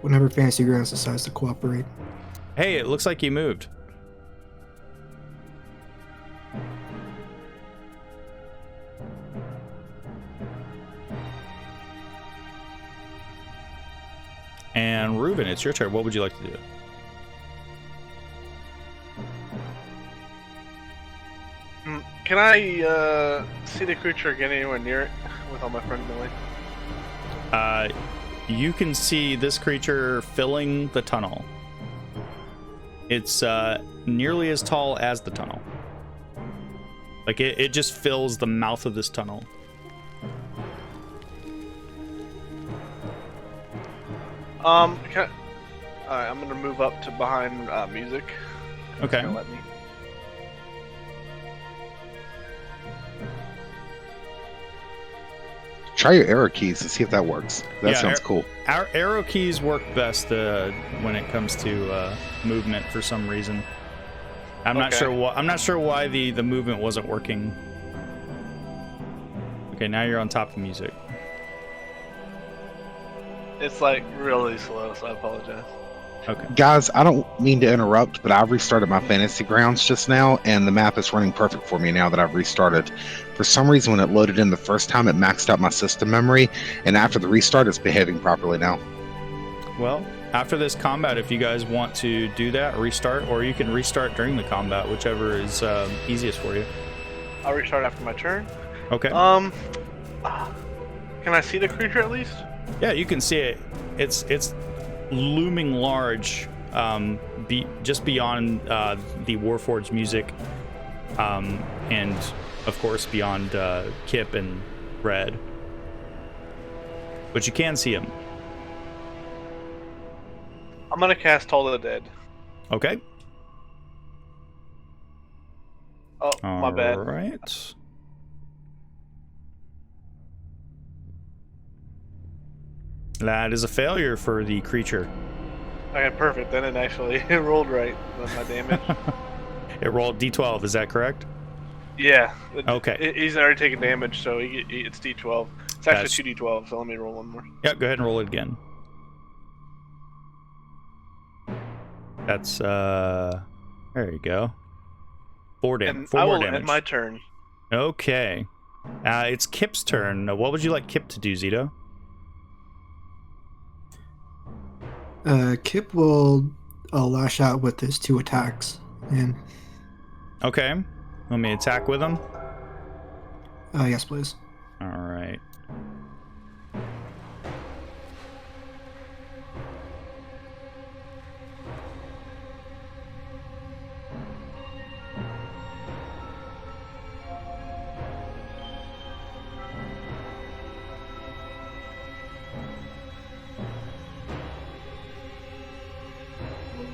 Whenever Fantasy Grounds decides to cooperate. Hey, it looks like you moved. And Reuven, it's your turn. What would you like to do? Can I see the creature again anywhere near it with all my friends milling? You can see this creature filling the tunnel. It's nearly as tall as the tunnel. Like it just fills the mouth of this tunnel. Alright, I'm gonna move up to behind music. Okay. Gonna let me. Try your arrow keys to see if that works. That Yeah, sounds cool. Our arrow keys work best when it comes to movement for some reason. I'm not Okay. sure why. I'm not sure why the movement wasn't working. Okay, now you're on top of music. It's like really slow, so I apologize. Okay. Guys, I don't mean to interrupt, but I've restarted my Fantasy Grounds just now, and the map is running perfect for me now that I've restarted. For some reason, when it loaded in the first time, it maxed out my system memory, and after the restart, it's behaving properly now. Well, after this combat, if you guys want to do that, restart, or you can restart during the combat, whichever is easiest for you. I'll restart after my turn. Okay. Can I see the creature at least? Yeah, you can see it. It's looming large, just beyond the Warforged music, and of course beyond Kip and Red. But you can see him. I'm gonna cast Toll of the Dead. Okay. Oh, my bad. All right. That is a failure for the creature. Okay, perfect. Then it actually it rolled right with my damage. It rolled D12, is that correct? Yeah. Okay. He's already taken damage, so it's D12. It's actually 2D12, so let me roll one more. Yep, go ahead and roll it again. That's, there you go. 4 And more I will damage. end my turn. Okay. It's Kip's turn. What would you like Kip to do, Zito? Kip will lash out with his 2 attacks. And Okay. Let me attack with him. yes, please. All right.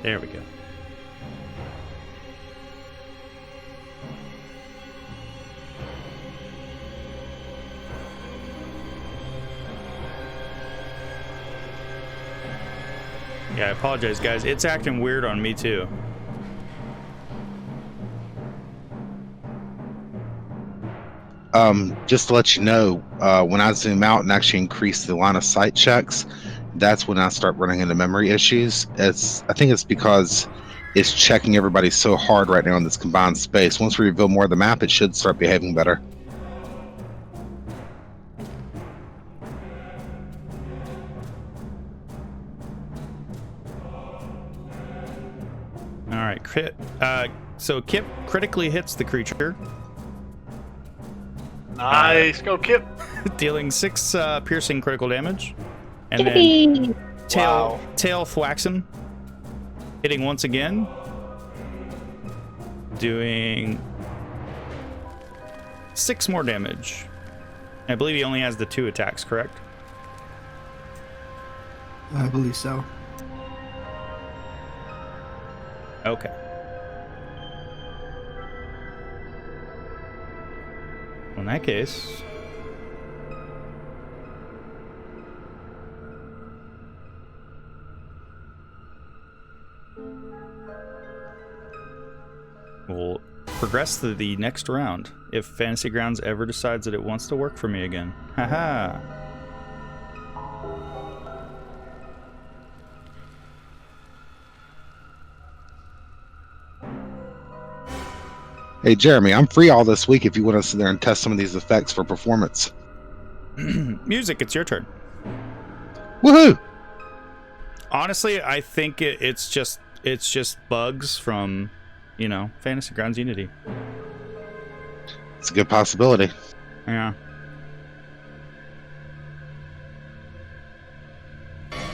There we go. Yeah, I apologize, guys. It's acting weird on me, too. Just to let you know, when I zoom out and actually increase the line of sight checks, that's when I start running into memory issues. I think it's because it's checking everybody so hard right now in this combined space. Once we reveal more of the map, it should start behaving better. All right, so Kip critically hits the creature. Nice, go Kip. Dealing 6 piercing critical damage. And Yippee! then tail thwacks him. Hitting once again. Doing 6 more damage. I believe he only has the 2 attacks, correct? I believe so. Okay. In that case, we'll progress to the next round if Fantasy Grounds ever decides that it wants to work for me again. Haha. Hey, Jeremy, I'm free all this week if you want to sit there and test some of these effects for performance. Music, it's your turn. Woohoo! Honestly, I think it's just bugs from, Fantasy Grounds Unity. It's a good possibility. Yeah.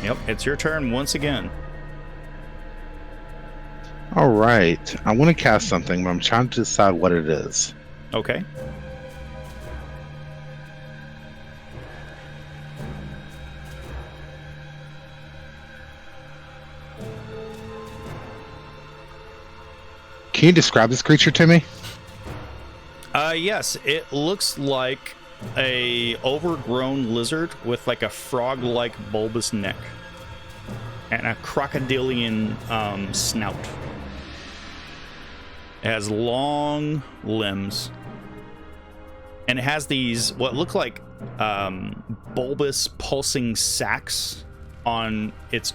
Yep, it's your turn once again. All right. I want to cast something, but I'm trying to decide what it is. Okay. Can you describe this creature to me? Yes, it looks like a overgrown lizard with like a frog-like bulbous neck and a crocodilian snout. It has long limbs, and it has these what look like bulbous pulsing sacs on its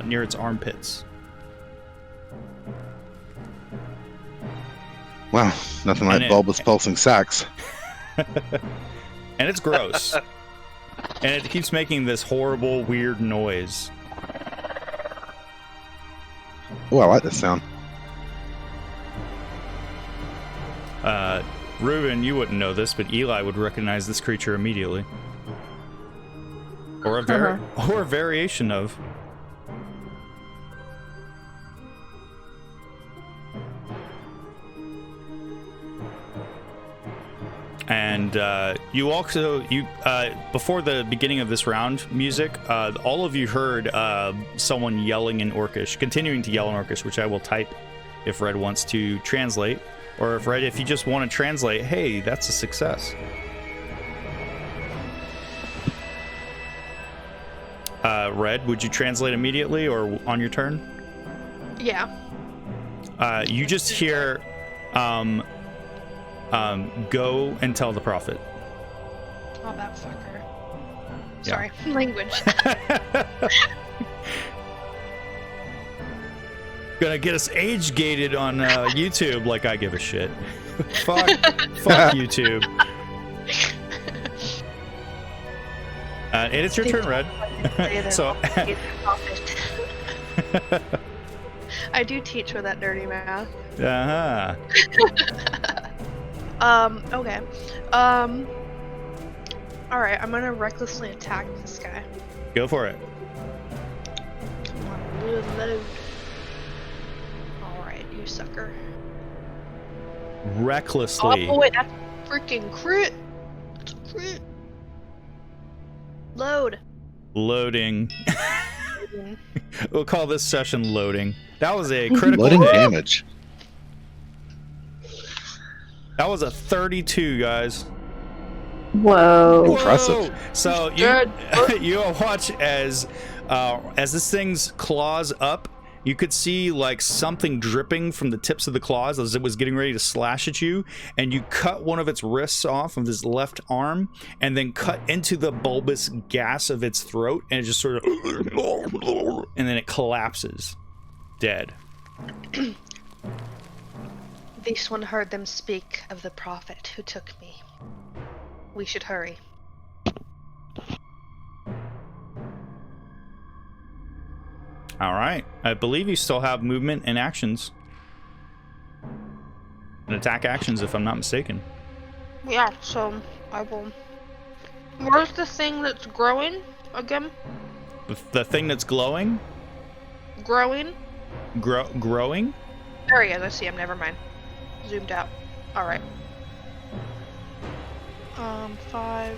near its armpits. Wow, nothing like bulbous pulsing sacs. And it's gross. And it keeps making this horrible, weird noise. Oh, I like this sound. Ruben, you wouldn't know this, but Eli would recognize this creature immediately. Or a variation of. And you also before the beginning of this round music, all of you heard someone yelling in Orcish, continuing to yell in Orcish, which I will type if Red wants to translate, or if you just want to translate, hey, that's a success. Red, would you translate immediately or on your turn? Yeah. You just hear go and tell the prophet. Oh, that fucker. Sorry, language. Gonna get us age gated on YouTube like I give a shit. fuck YouTube. And it's your turn, Red. So I do teach with that dirty mouth. Uh-huh. Okay. Alright, I'm gonna recklessly attack this guy. Go for it. Come on, load. Alright, you sucker. Recklessly. Oh, wait, that's freaking crit! It's a crit! Load. Loading. We'll call this session loading. That was a critical Loading hit. damage. That was a 32, guys. Whoa. Impressive. So you watch as this thing's claws up. You could see like something dripping from the tips of the claws as it was getting ready to slash at you, and you cut one of its wrists off of his left arm, and then cut into the bulbous gas of its throat, and it just sort of, and then it collapses, dead. This one heard them speak of the prophet who took me. We should hurry. All right. I believe you still have movement and actions. And attack actions, if I'm not mistaken. Yeah, so I will... Where's the thing that's growing again? The thing that's glowing? Growing? Growing? There he is, I see him, never mind. Zoomed out. Alright. 5,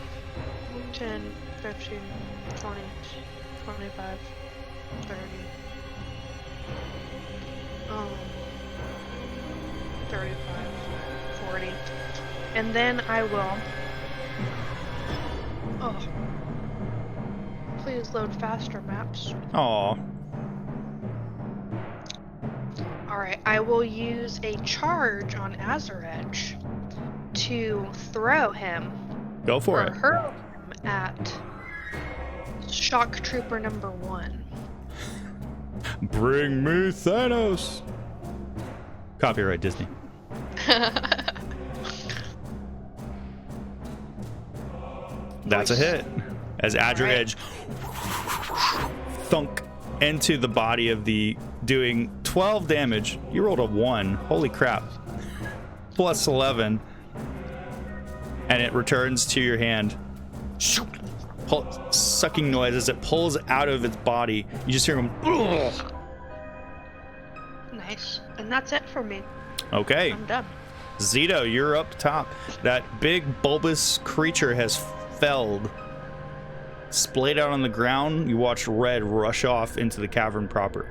10, 15, 20, 25, 30, 35, 40. And then I will... Oh. Please load faster, maps. Aw. Alright, I will use a charge on Azaredge to throw him. Go for or it. hurl him at Shock Trooper number 1. Bring me Thanos. Copyright Disney. That's a hit. As Azaredge thunk into the body of the, doing 12 damage. You rolled a 1. Holy crap. Plus 11. And it returns to your hand. Sucking noise as it pulls out of its body. You just hear him. Nice. And that's it for me. Okay. I'm done. Zito, you're up top. That big bulbous creature has felled. Splayed out on the ground. You watch Red rush off into the cavern proper.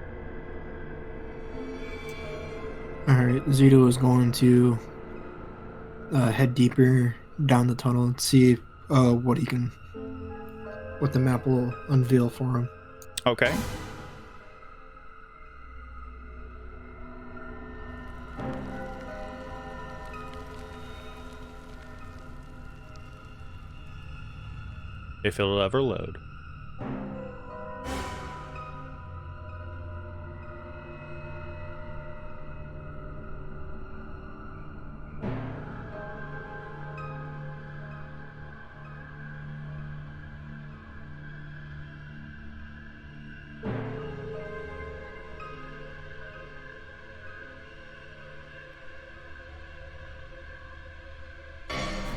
Alright, Zito is going to head deeper down the tunnel and see what the map will unveil for him. Okay. If it'll ever load.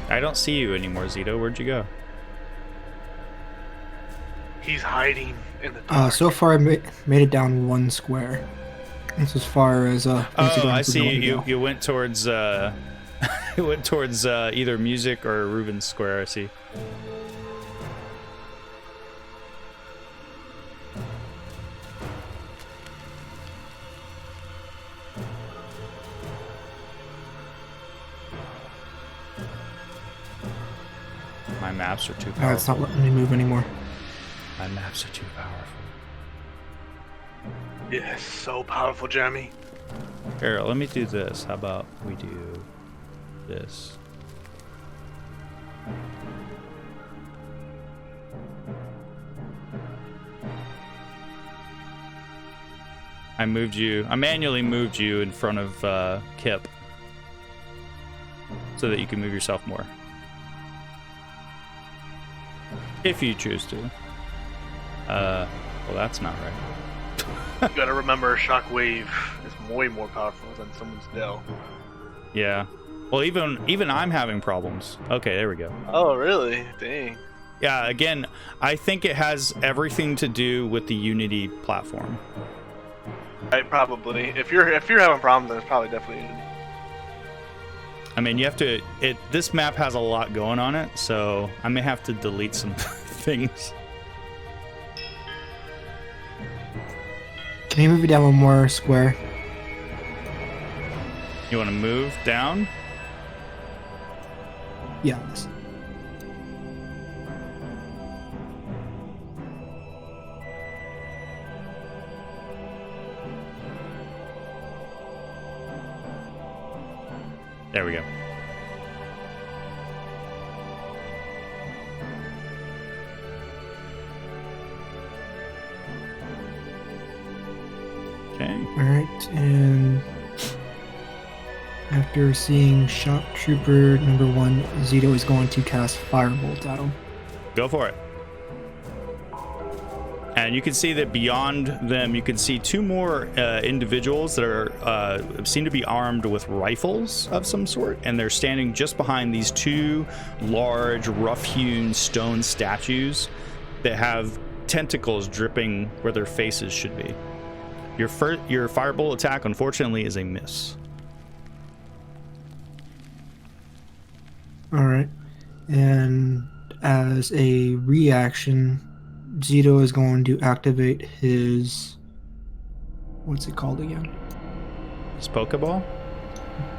I don't see you anymore, Zito. Where'd you go? He's hiding in the dark. So far I made it down 1 square. That's as far as Oh, I see. You went towards you went towards either music or Reuben's square. I see. My maps are too powerful. It's not letting me move anymore. My maps are too powerful. Yes, so powerful, Jamie. Here, let me do this. How about we do this? I manually moved you in front of Kip so that you can move yourself more. If you choose to. Well, that's not right. You gotta remember, Shockwave is way more powerful than someone's Dell. Yeah. Well, even I'm having problems. Okay, there we go. Oh, really? Dang. Yeah, again, I think it has everything to do with the Unity platform. Right, probably. If you're having problems, then it's probably definitely Unity. I mean, you have to. This map has a lot going on it, so I may have to delete some things. Can you move it down one more square? You want to move down? Yeah. This. There we go. Okay. Alright, and after seeing Shock Trooper number 1, Zito is going to cast Firebolt at him. Go for it. And you can see that beyond them, you can see two more individuals that are seem to be armed with rifles of some sort, and they're standing just behind these two large, rough-hewn stone statues that have tentacles dripping where their faces should be. Your firebolt attack, unfortunately, is a miss. Alright, and as a reaction, Zito is going to activate his... what's it called again? His Pokeball?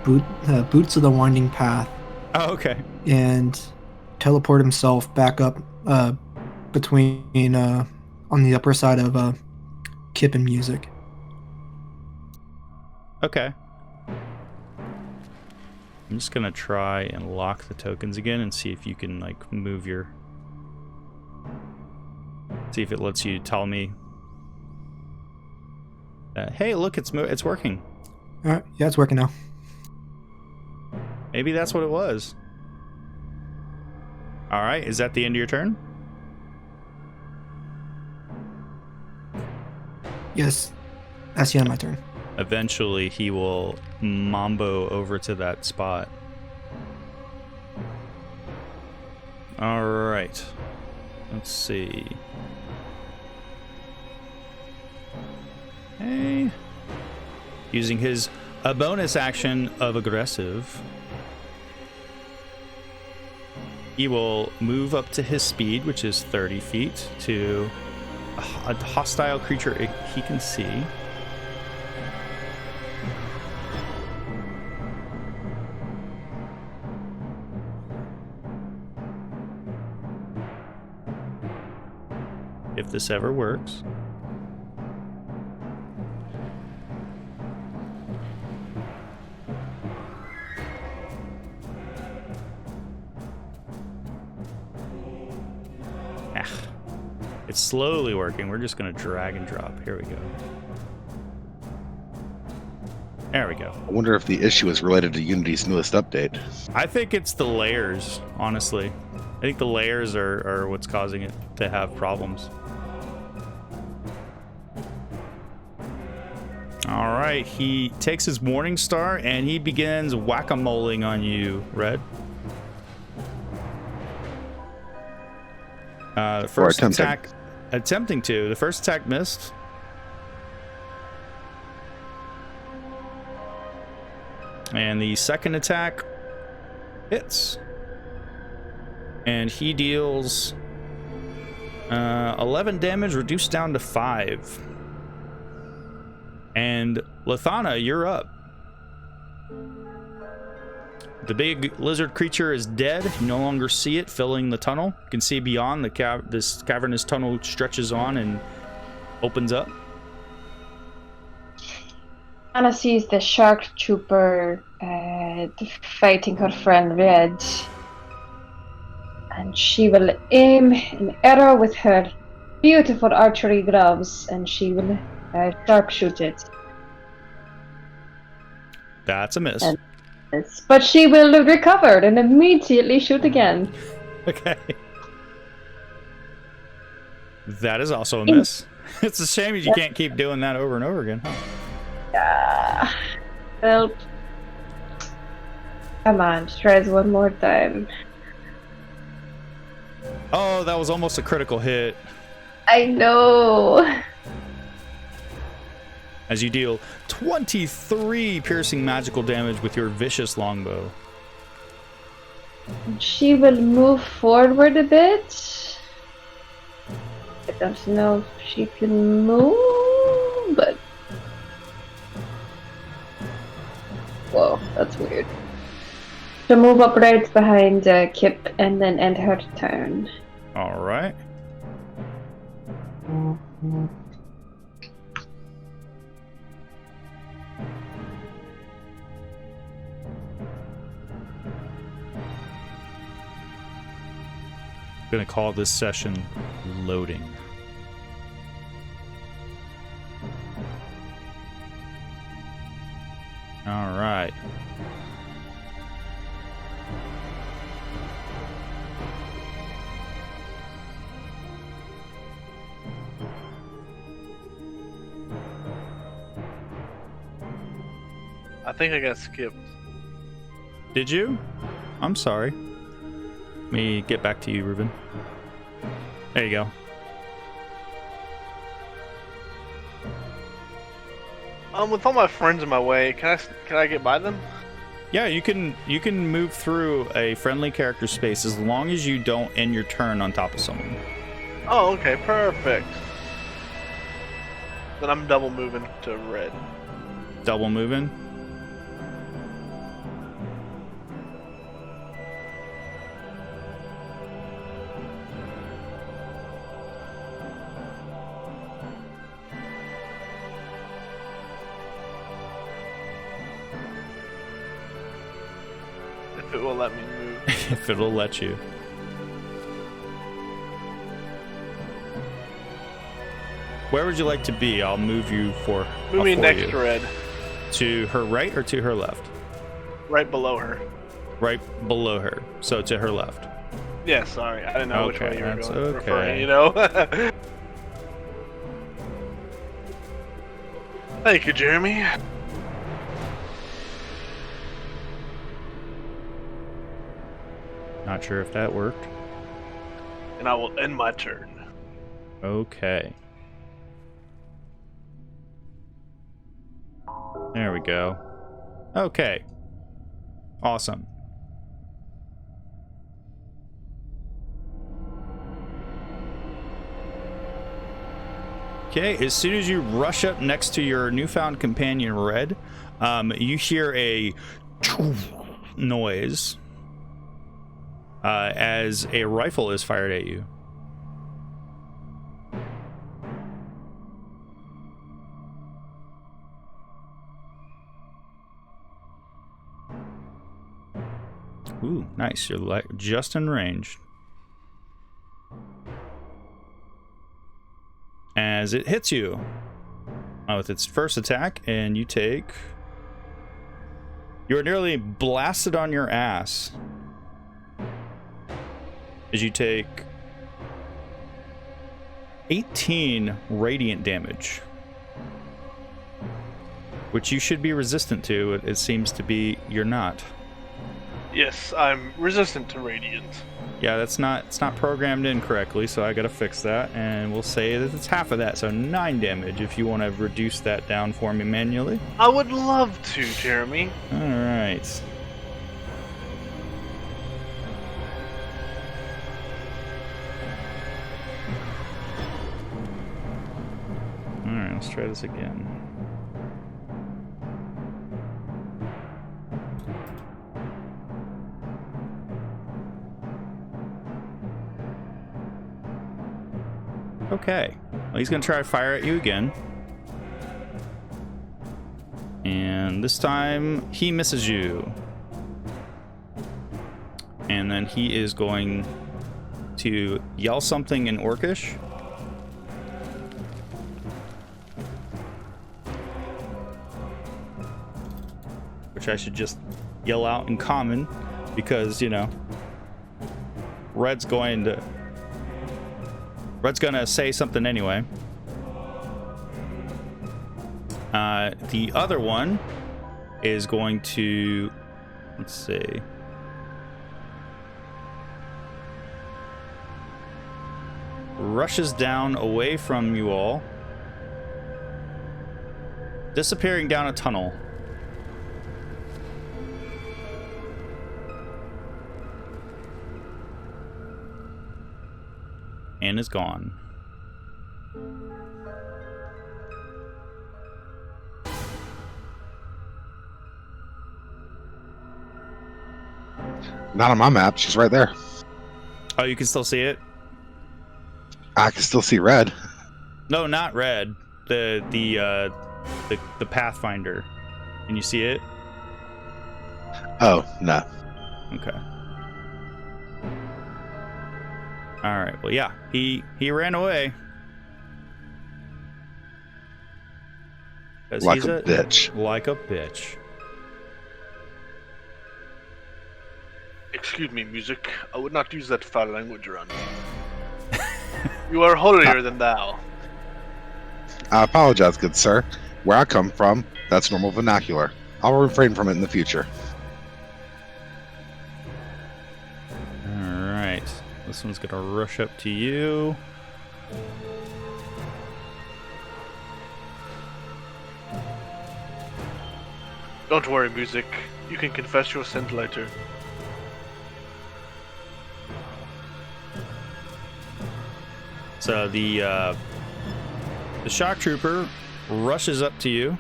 Boots of the Winding Path. Oh, okay. And teleport himself back up between on the upper side of Kip and Music. Okay. I'm just gonna try and lock the tokens again and see if you can like move your... See if it lets you tell me. Hey, look, it's working. Alright, yeah, it's working now. Maybe that's what it was. Alright, is that the end of your turn? Yes, that's the end of my turn. Eventually, he will mambo over to that spot. Alright. Let's see. Okay. Using his bonus action of aggressive, he will move up to his speed, which is 30 feet, to a hostile creature he can see. If this ever works. It's slowly working. We're just going to drag and drop. Here we go. There we go. I wonder if the issue is related to Unity's newest update. I think it's the layers, honestly. I think the layers are what's causing it to have problems. All right, he takes his Morning Star and he begins whack-a-moling on you, Red. The first attack, attempting to. The first attack missed. And the second attack hits. And he deals 11 damage, reduced down to 5. And Lathana, you're up. The big lizard creature is dead. You no longer see it filling the tunnel. You can see beyond the this cavernous tunnel stretches on and opens up. Anna sees the shark trooper fighting her friend Red. And she will aim an arrow with her beautiful archery gloves, and she will sharpshoot it. That's a miss. But she will recover and immediately shoot again. Okay. That is also a miss. It's a shame you can't keep doing that over and over again, huh? Yeah. Well, come on, try it one more time. Oh, that was almost a critical hit. I know. As you deal 23 piercing magical damage with your vicious longbow. She will move forward a bit. I don't know if she can move, but Whoa, that's weird. So move up right behind Kip and then end her turn. All right. Gonna call this session loading. All right. I think I got skipped. Did you? I'm sorry. Let me get back to you, Ruben. There you go. With all my friends in my way, can I get by them? Yeah, you can move through a friendly character space as long as you don't end your turn on top of someone. Oh, okay, perfect. Then I'm double moving to red. Double moving. If it will let me move. If it'll let you. Where would you like to be? I'll move you for. Move me for next you. to red. To her right or to her left? Right below her. Right below her. So to her left. Yeah, sorry. I didn't know which way you were that's going. okay. Referring, you know? Thank you, Jeremy. Not sure if that worked. And I will end my turn. Okay. There we go. Okay. Awesome. Okay, as soon as you rush up next to your newfound companion, Red, you hear a noise as a rifle is fired at you. Ooh, nice. You're just in range. As it hits you with its first attack, and you take... You're nearly blasted on your ass. As you take 18 radiant damage, which you should be resistant to. It seems to be you're not. Yes, I'm resistant to radiant. Yeah, it's not programmed in correctly, so I gotta fix that, and we'll say that it's half of that, so 9 damage if you want to reduce that down for me manually. I would love to, Jeremy. Alright. Alright, let's try this again. Okay. Well, he's going to try to fire at you again. And this time, he misses you. And then he is going to yell something in Orcish. Which I should just yell out in Common, because, you know, Red's gonna say something anyway. The other one is going to, let's see. Rushes down away from you all, disappearing down a tunnel. And is gone. Not on my map. She's right there. Oh, you can still see it? I can still see red. No, not red. The Pathfinder. Can you see it? Oh, no. Okay. All right. Well, yeah. He ran away. Like a bitch. Like a bitch. Excuse me, music. I would not use that foul language around you. You are holier than thou. I apologize, good sir. Where I come from, that's normal vernacular. I'll refrain from it in the future. Alright. This one's gonna rush up to you. Don't worry, music. You can confess your sins later. So the shock trooper rushes up to you,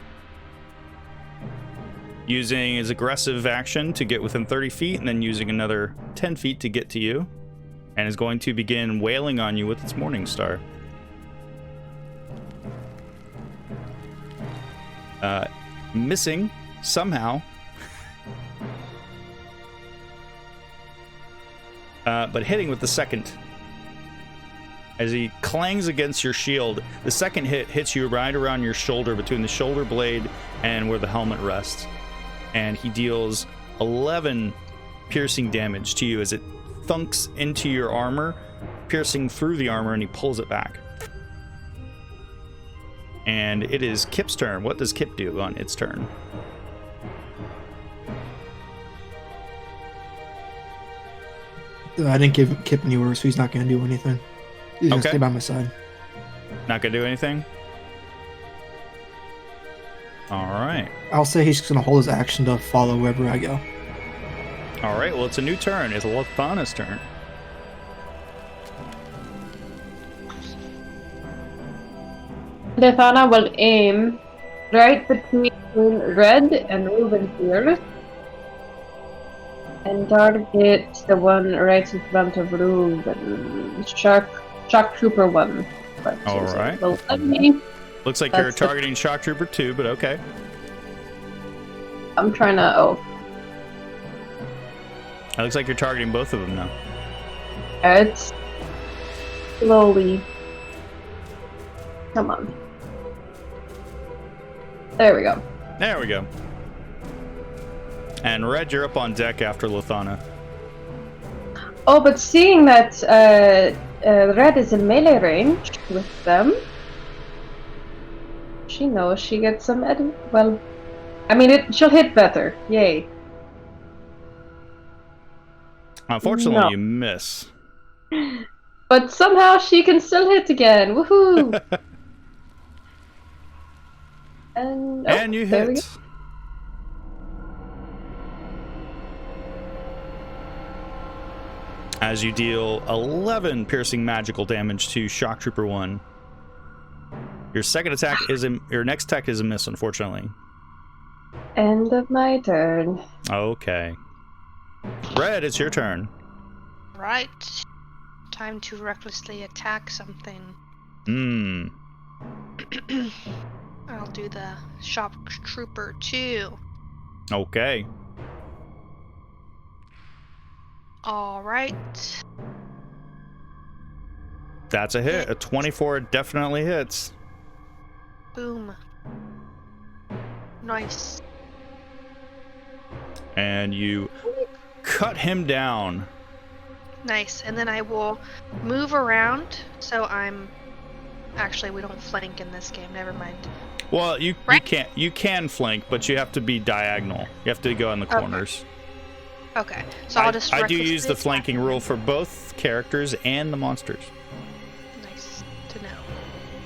using his aggressive action to get within 30 feet, and then using another 10 feet to get to you, and is going to begin wailing on you with its Morning Star. Missing somehow. But hitting with the second. As he clangs against your shield, the second hit hits you right around your shoulder, between the shoulder blade and where the helmet rests. And he deals 11 piercing damage to you as it thunks into your armor, piercing through the armor, and he pulls it back. And it is Kip's turn. What does Kip do on its turn? I didn't give Kip any orders, so he's not going to do anything. He's going to stay by my side. Not going to do anything? All right. I'll say he's going to hold his action to follow wherever I go. All right, well, it's a new turn. It's Lathana's turn. Lathana will aim right between Red and Reuben's ears and target the one right in front of Reuben. Shock Trooper 1. All right. Looks like you're targeting Shock Trooper 2, but okay. I'm trying to... Oh. It looks like you're targeting both of them now. It's... slowly... Come on. There we go. There we go. And Red, you're up on deck after Lathana. Oh, but seeing that Red is in melee range with them, she knows she gets some well, I mean, she'll hit better. Yay. Unfortunately, No. you miss. But somehow she can still hit again. Woohoo! And you there we hit. go. As you deal 11 piercing magical damage to Shock Trooper 1. Your second attack is your next attack is a miss, unfortunately. End of my turn. Okay. Red, it's your turn. Right. Time to recklessly attack something. I'll do the Shock Trooper 2. Okay. Alright. That's a hit. A 24 definitely hits. Boom. Nice. And you cut him down. Nice. And then I will move around so I'm... Actually, we don't flank in this game. Never mind. Well, you can flank, but you have to be diagonal. You have to go in the corners. Okay. So I'll just I do use the attack flanking him. rule for both characters and the monsters. Nice to know.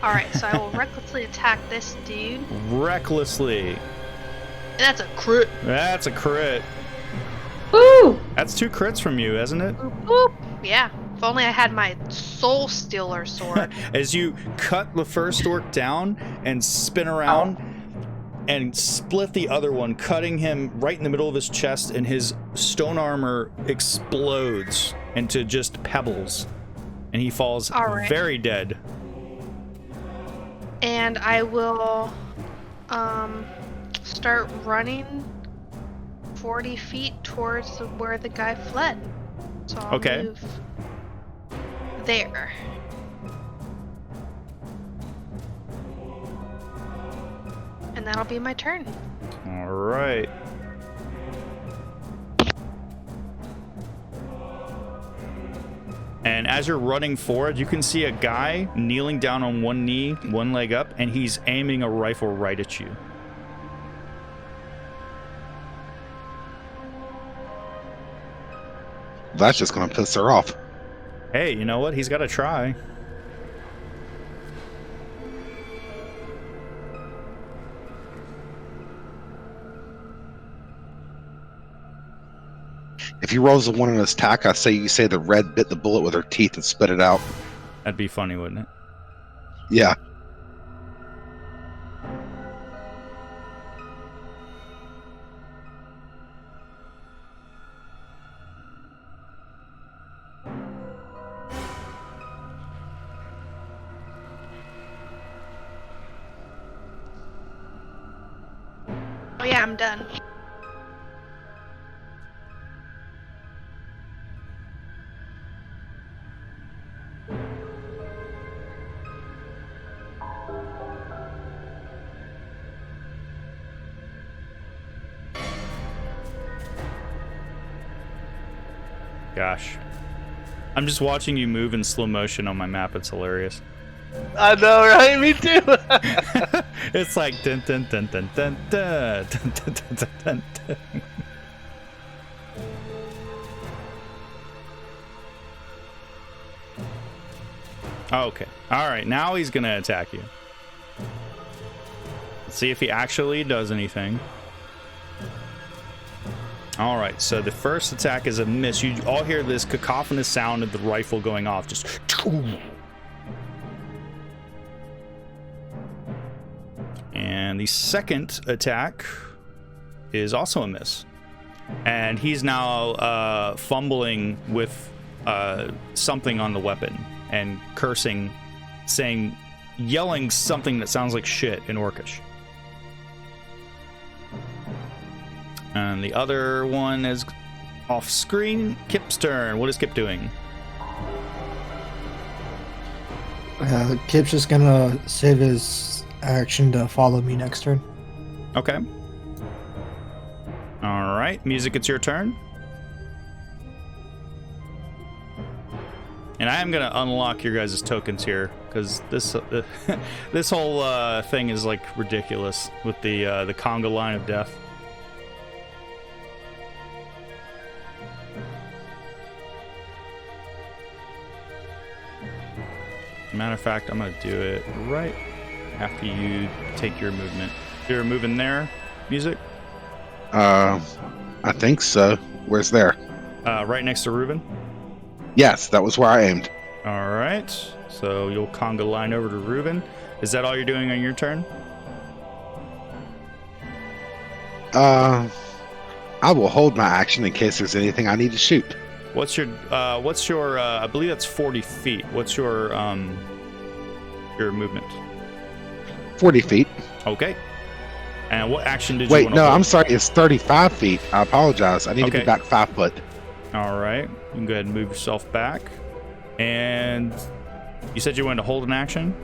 Alright, so I will recklessly attack this dude. Recklessly. And that's a crit. That's a crit. Woo! That's 2 crits from you, isn't it? Boop, boop. Yeah. If only I had my Soul Stealer sword. As you cut the first orc down and spin around, and split the other one, cutting him right in the middle of his chest, and his stone armor explodes into just pebbles, and he falls very dead. And I will start running 40 feet towards where the guy fled. So I'll move there. And that'll be my turn. All right. And as you're running forward, you can see a guy kneeling down on one knee, one leg up, and he's aiming a rifle right at you. That's just going to piss her off. Hey, you know what? He's got to try. If he rolls a 1 on his attack, you say the red bit the bullet with her teeth and spit it out. That'd be funny, wouldn't it? Yeah. Oh yeah, I'm done. Gosh. I'm just watching you move in slow motion on my map. It's hilarious. I know, right? Me too. It's like dun dun dun dun dun dun dun dun dun dun dun. Okay. All right. Now he's gonna attack you. Let's see if he actually does anything. All right. So the first attack is a miss. You all hear this cacophonous sound of the rifle going off. Just. And the second attack is also a miss. And he's now fumbling with something on the weapon and cursing, yelling something that sounds like shit in Orcish. And the other one is off screen. Kip's turn. What is Kip doing? Kip's just gonna save his action to follow me next turn. Okay. All right, music, it's your turn. And I am gonna unlock your guys' tokens here because this this whole thing is like ridiculous with the conga line of death. Matter of fact, I'm gonna do it right after you take your movement. You're moving there, music? I think so. Where's there? Right next to Reuben. Yes, that was where I aimed. All right. So you'll conga line over to Reuben. Is that all you're doing on your turn? I will hold my action in case there's anything I need to shoot. What's your I believe that's 40 feet. What's your movement? 40 feet. Okay. And what action did you Wait, want no, to hold? I'm sorry. It's 35 feet. I apologize. I need to be back 5 foot. All right. You can go ahead and move yourself back. And you said you wanted to hold an action?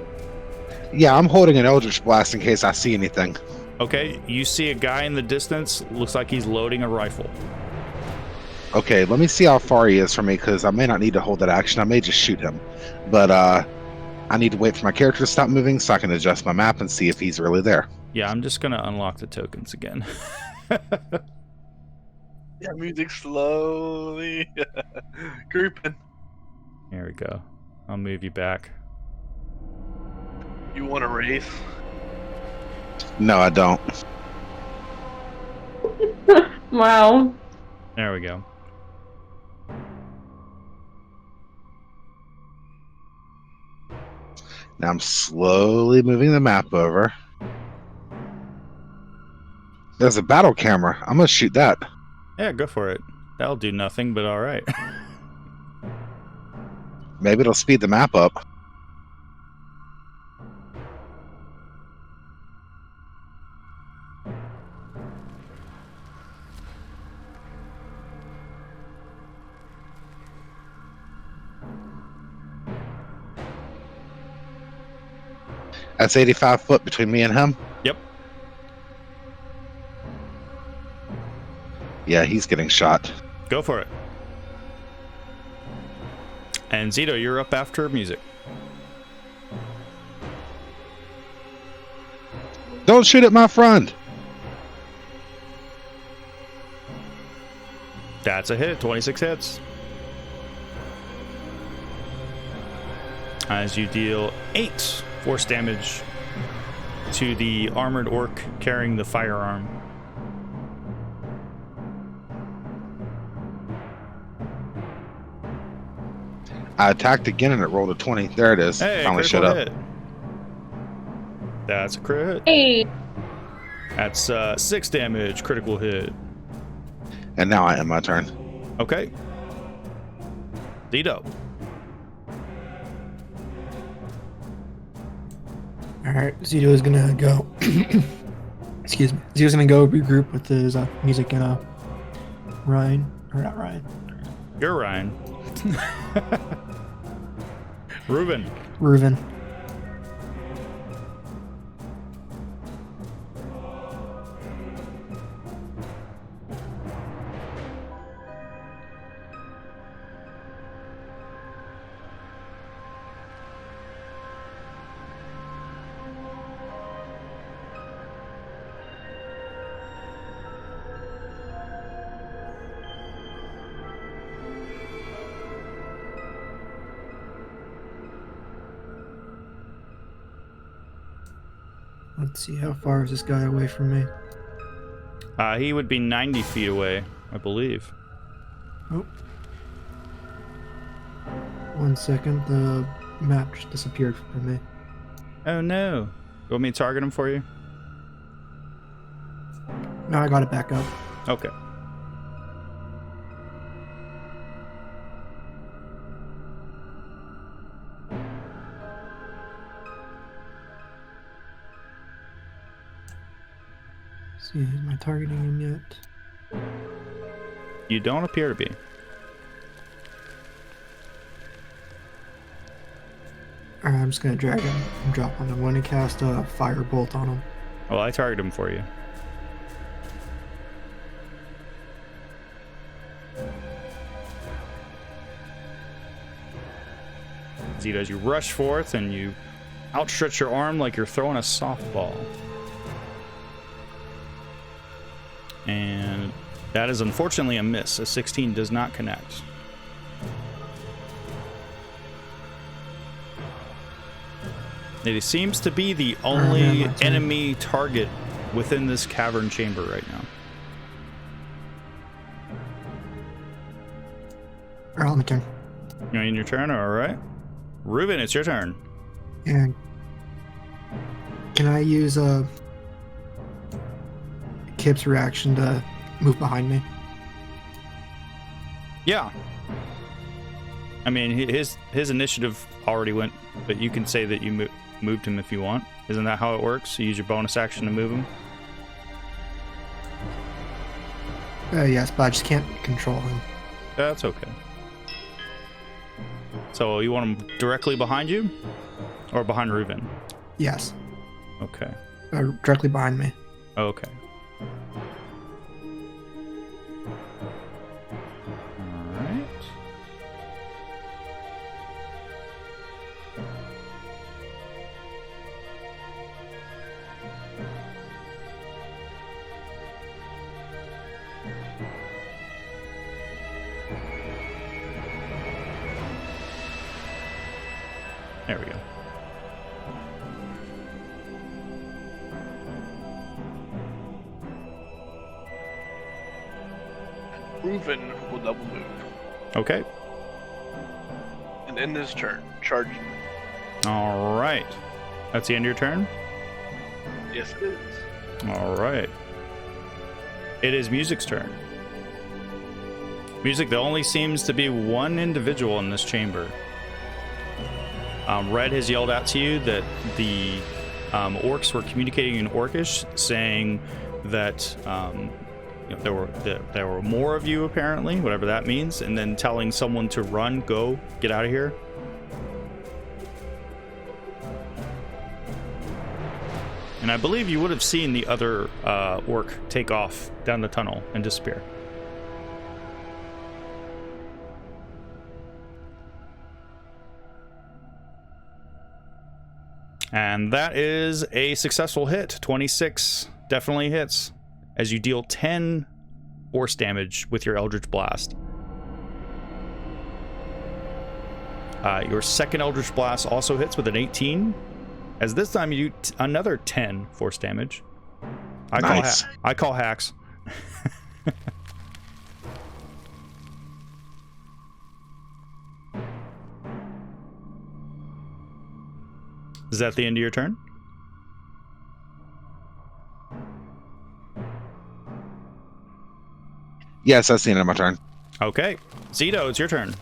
Yeah, I'm holding an Eldritch Blast in case I see anything. Okay. You see a guy in the distance. Looks like he's loading a rifle. Okay, let me see how far he is from me, because I may not need to hold that action. I may just shoot him. But I need to wait for my character to stop moving so I can adjust my map and see if he's really there. Yeah, I'm just going to unlock the tokens again. Yeah, music slowly creeping. Here we go. I'll move you back. You want to race? No, I don't. Wow. There we go. Now I'm slowly moving the map over. There's a battle camera. I'm gonna shoot that. Yeah, go for it. That'll do nothing, but all right. Maybe it'll speed the map up. That's 85 foot between me and him. Yep. Yeah, he's getting shot. Go for it. And Zito, you're up after music. Don't shoot at my friend. That's a hit. 26 hits. As you deal 8 force damage to the armored orc carrying the firearm. I attacked again and it rolled a 20. There it is. Hey, Finally shut critical up. hit. That's a crit hit. Hey, That's 6 damage, critical hit. And now I end my turn. Okay. Zito. Alright, Zito is gonna go. Excuse me. Zito's gonna go regroup with his music and Ryan. Or not Ryan. You're Ryan. Reuben. Reuven. Let's see, how far is this guy away from me? He would be 90 feet away, I believe. Oh. 1 second, the map just disappeared from me. Oh no. You want me to target him for you? No, I got it back up. Okay. See, am I targeting him yet? You don't appear to be. Alright, I'm just gonna drag him and drop on him. I'm gonna cast a fire bolt on him. Well, I target him for you. Zito, as you rush forth and you outstretch your arm like you're throwing a softball. And that is unfortunately a miss. A 16 does not connect. It seems to be the only enemy target within this cavern chamber right now. Alright, my turn. You in your turn? All right. Reuben, it's your turn. And can I use Kip's reaction to move behind me? Yeah. I mean, his initiative already went, but you can say that you moved him if you want. Isn't that how it works? You use your bonus action to move him? Yes, but I just can't control him. That's okay. So you want him directly behind you? Or behind Reuben? Yes. Okay. Directly behind me. Okay. Alright. There we go. Reuven will double move Okay. and end his turn. Charge. All right. That's the end of your turn? Yes, it is. All right. It is Music's turn. Music, there only seems to be one individual in this chamber. Red has yelled out to you that the orcs were communicating in Orcish, saying that there were more of you, apparently, whatever that means, and then telling someone to run, go, get out of here. And I believe you would have seen the other orc take off down the tunnel and disappear. And that is a successful hit. 26 definitely hits as you deal 10 force damage with your Eldritch Blast. Your second Eldritch Blast also hits with an 18, as this time you do another 10 force damage. I call hacks. Is that the end of your turn? Yes, that's the end of my turn. Okay. Zito, it's your turn.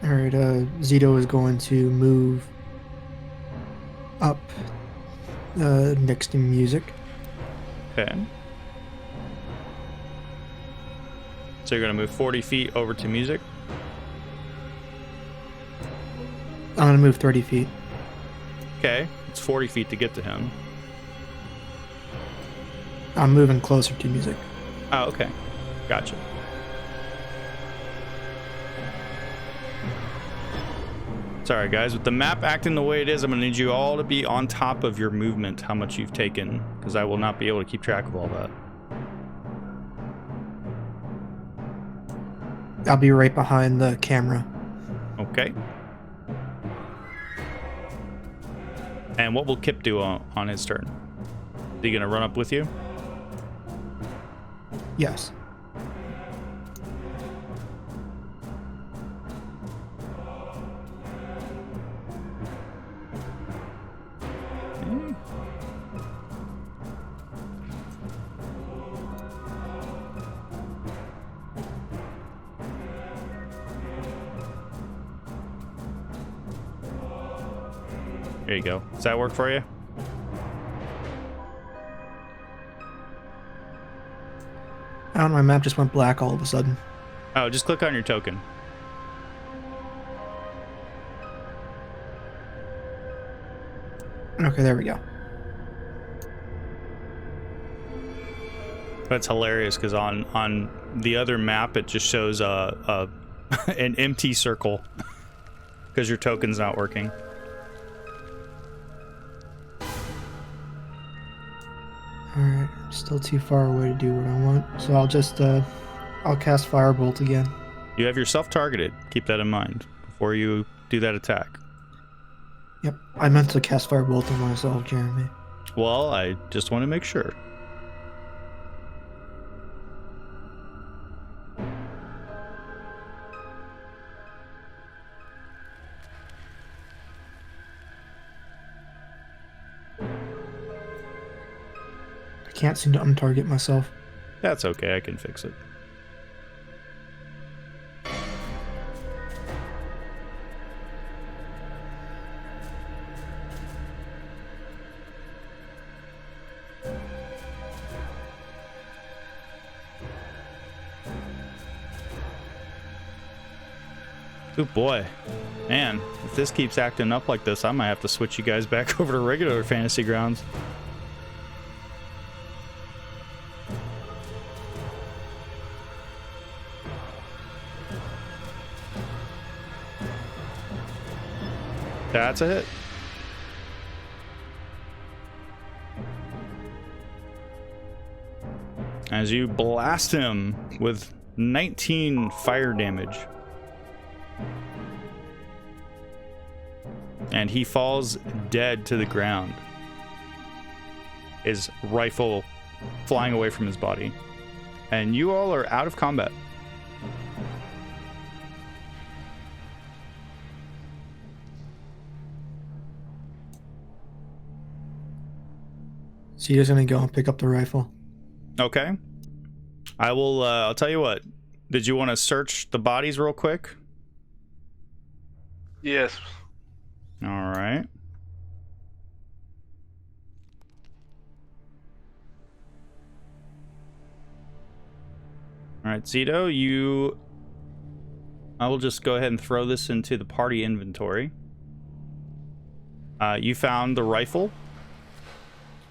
Alright, Zito is going to move up next to Music. Okay. So you're going to move 40 feet over to Music? I'm going to move 30 feet. Okay. It's 40 feet to get to him. I'm moving closer to Music. Oh, okay. Gotcha. Sorry, guys. With the map acting the way it is, I'm going to need you all to be on top of your movement, how much you've taken, because I will not be able to keep track of all that. I'll be right behind the camera. Okay. And what will Kip do on his turn? Is he going to run up with you? Yes. There you go. Does that work for you? I don't know, my map just went black all of a sudden. Oh, just click on your token. Okay, there we go. That's hilarious because on the other map it just shows an empty circle because your token's not working. Alright, still too far away to do what I want. So I'll just, I'll cast Firebolt again. You have yourself targeted. Keep that in mind before you do that attack. Yep, I meant to cast Firebolt on myself, Jeremy. Well, I just want to make sure. I can't seem to untarget myself. That's okay, I can fix it. Oh boy. Man, if this keeps acting up like this, I might have to switch you guys back over to regular Fantasy Grounds. That's a hit. As you blast him with 19 fire damage. And he falls dead to the ground. His rifle flying away from his body. And you all are out of combat. Zito's gonna go and pick up the rifle. Okay. I will, I'll tell you what. Did you want to search the bodies real quick? Yes. All right. All right, Zito, I will just go ahead and throw this into the party inventory. You found the rifle.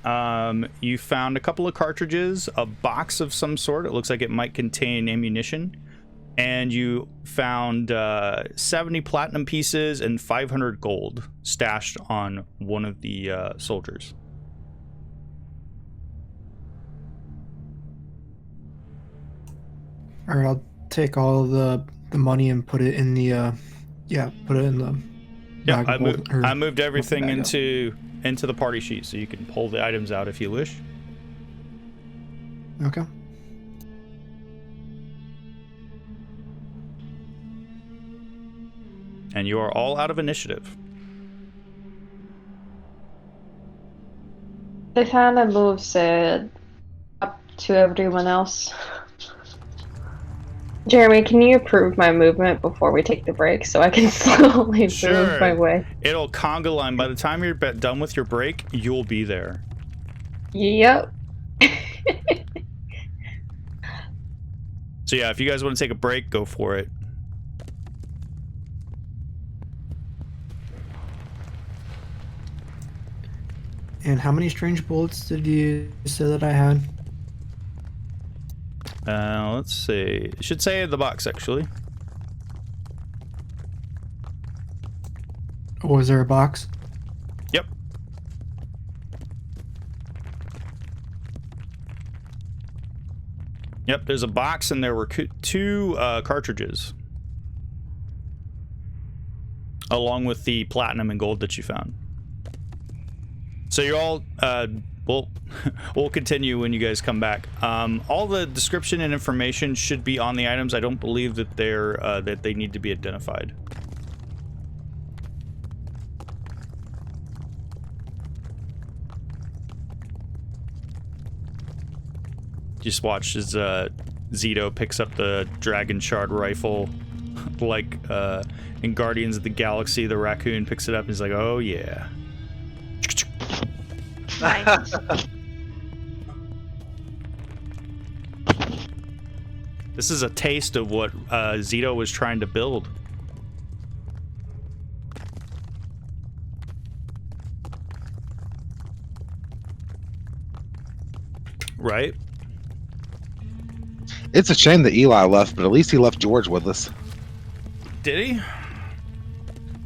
You found a couple of cartridges, a box of some sort. It looks like it might contain ammunition. And you found 70 platinum pieces and 500 gold stashed on one of the soldiers. All right, I'll take all the money and put it in the put it in the Yeah, bag I moved everything bag into the party sheet, so you can pull the items out if you wish. Okay. And you are all out of initiative. They kind of moves it up to everyone else. Jeremy, can you approve my movement before we take the break so I can slowly move my way? It'll conga line. By the time you're done with your break, you'll be there. Yep. So yeah, if you guys want to take a break, go for it. And how many strange bullets did you say that I had? Let's see. It should say in the box, actually. Oh, is there a box? Yep. Yep, there's a box and there were two cartridges. Along with the platinum and gold that you found. So you're all, we'll continue when you guys come back. All the description and information should be on the items. I don't believe that that they need to be identified. Just watch as Zito picks up the Dragon Shard rifle, like in Guardians of the Galaxy. The raccoon picks it up and he's like, "Oh yeah." Nice. This is a taste of what Zito was trying to build. Right? It's a shame that Eli left, but at least he left George with us. Did he?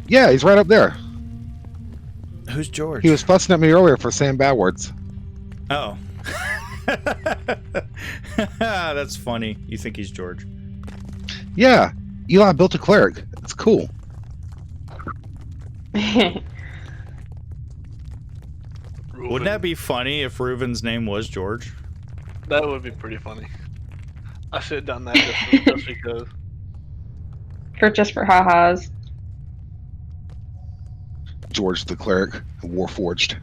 Yeah, he's right up there. Who's George? He was fussing at me earlier for saying bad words. Oh. That's funny. You think he's George? Yeah, Eli built a cleric. It's cool. Wouldn't that be funny if Reuven's name was George? That would be pretty funny. I should have done that just because. Just for ha-has. George the cleric, Warforged.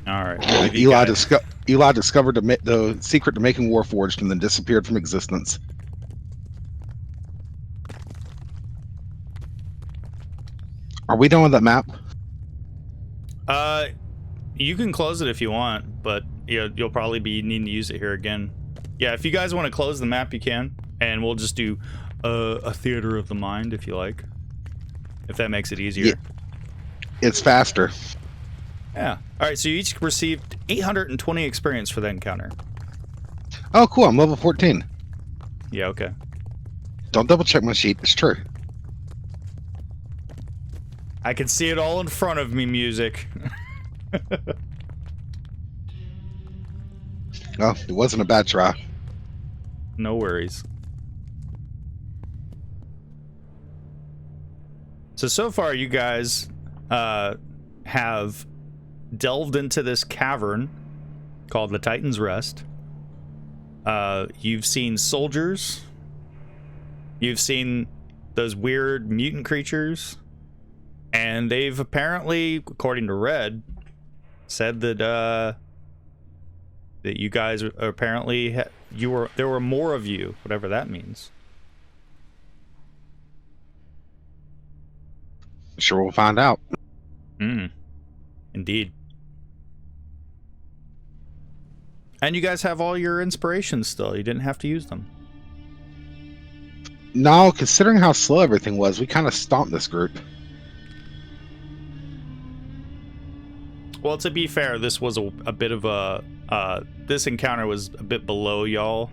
All right. Eli discovered the secret to making Warforged and then disappeared from existence. Are we done with that map? You can close it if you want, but you'll probably be needing to use it here again. Yeah, if you guys want to close the map, you can, and we'll just do a theater of the mind if you like, if that makes it easier. Yeah. It's faster. Yeah. All right, so you each received 820 experience for that encounter. Oh, cool. I'm level 14. Yeah, okay. Don't double check my sheet. It's true. I can see it all in front of me, music. Oh, it wasn't a bad try. No worries. So far you guys have delved into this cavern called the Titan's Rest. You've seen soldiers. You've seen those weird mutant creatures. And they've apparently, according to Red, said that that you guys are apparently there were more of you, whatever that means. Sure, we'll find out. Indeed. And you guys have all your inspirations still. You didn't have to use them. No, considering how slow everything was, we kind of stomped this group. Well, to be fair, this was a bit of a... this encounter was a bit below y'all.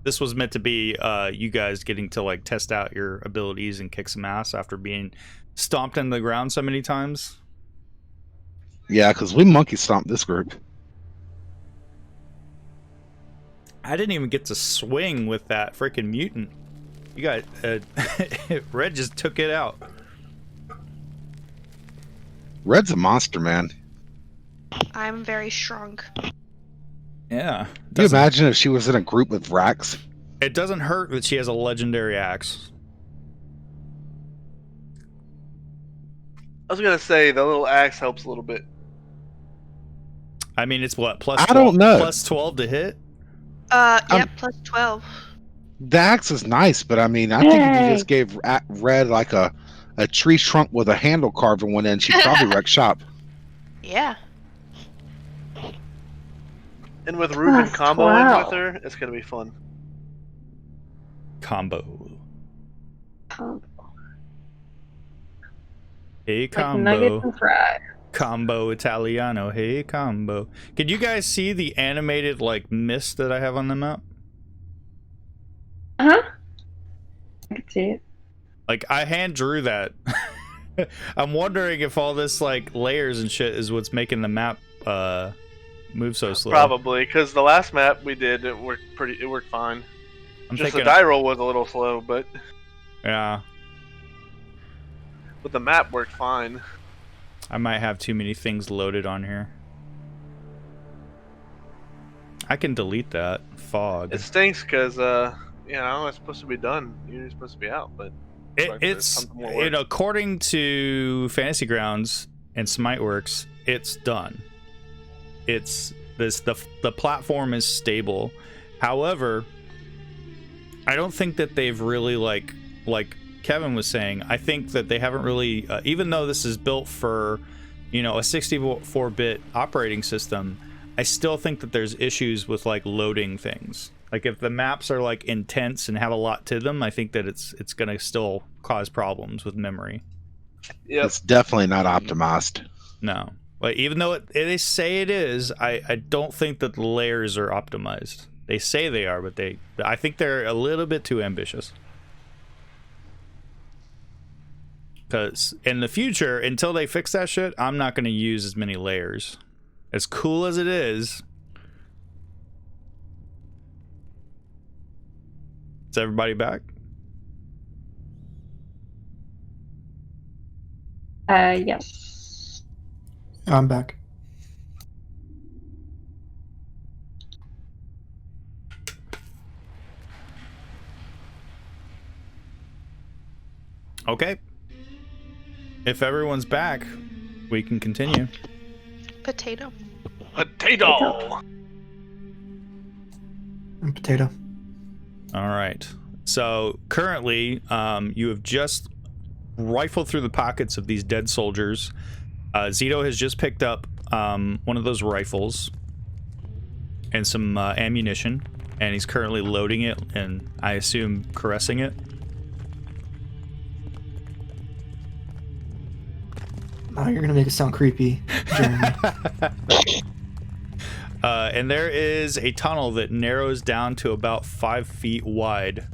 This was meant to be you guys getting to, like, test out your abilities and kick some ass after being stomped into the ground so many times. Yeah, because we monkey stomped this group. I didn't even get to swing with that freaking mutant. You guys... Red just took it out. Red's a monster, man. I'm very strong. Yeah. Can you imagine if she was in a group with Rax? It doesn't hurt that she has a legendary axe. I was gonna say the little axe helps a little bit. I mean, it's what, plus 12, I don't know. Plus 12 to hit? Yep, plus 12. The axe is nice, but I mean, I think if you just gave Red like a tree trunk with a handle carved in one end, she'd probably wreck shop. Yeah. And with Ruben comboing with her, it's gonna be fun. Combo. Hey, Like combo. nuggets and fries. Combo Italiano. Hey, combo. Can you guys see the animated, like, mist that I have on the map? Uh-huh. I can see it. Like, I hand drew that. I'm wondering if all this, like, layers and shit is what's making the map move so slow. Probably, because the last map we did, it worked fine. I'm Just thinking, the die roll was a little slow, but yeah, the map worked fine. I might have too many things loaded on here. I can delete that. Fog. It stinks because, you know, it's supposed to be done. You're supposed to be out, but It's, you know, according to Fantasy Grounds and Smiteworks, it's done. It's this the platform is stable. However, I don't think that they've really like Kevin was saying. I think that they haven't really, even though this is built for, you know, a 64-bit operating system, I still think that there's issues with like loading things. Like if the maps are like intense and have a lot to them, I think that it's gonna still cause problems with memory. Yeah, it's definitely not optimized. No, like even though they say it is, I don't think that the layers are optimized. They say they are, but I think they're a little bit too ambitious. Because in the future, until they fix that shit, I'm not going to use as many layers. As cool as it is everybody back? Yes. I'm back. Okay. If everyone's back, we can continue. Potato. Potato! And potato. All right. So currently, you have just rifled through the pockets of these dead soldiers. Zito has just picked up one of those rifles and some ammunition, and he's currently loading it and I assume caressing it. Oh, you're gonna make it sound creepy, Jeremy. And there is a tunnel that narrows down to about 5 feet wide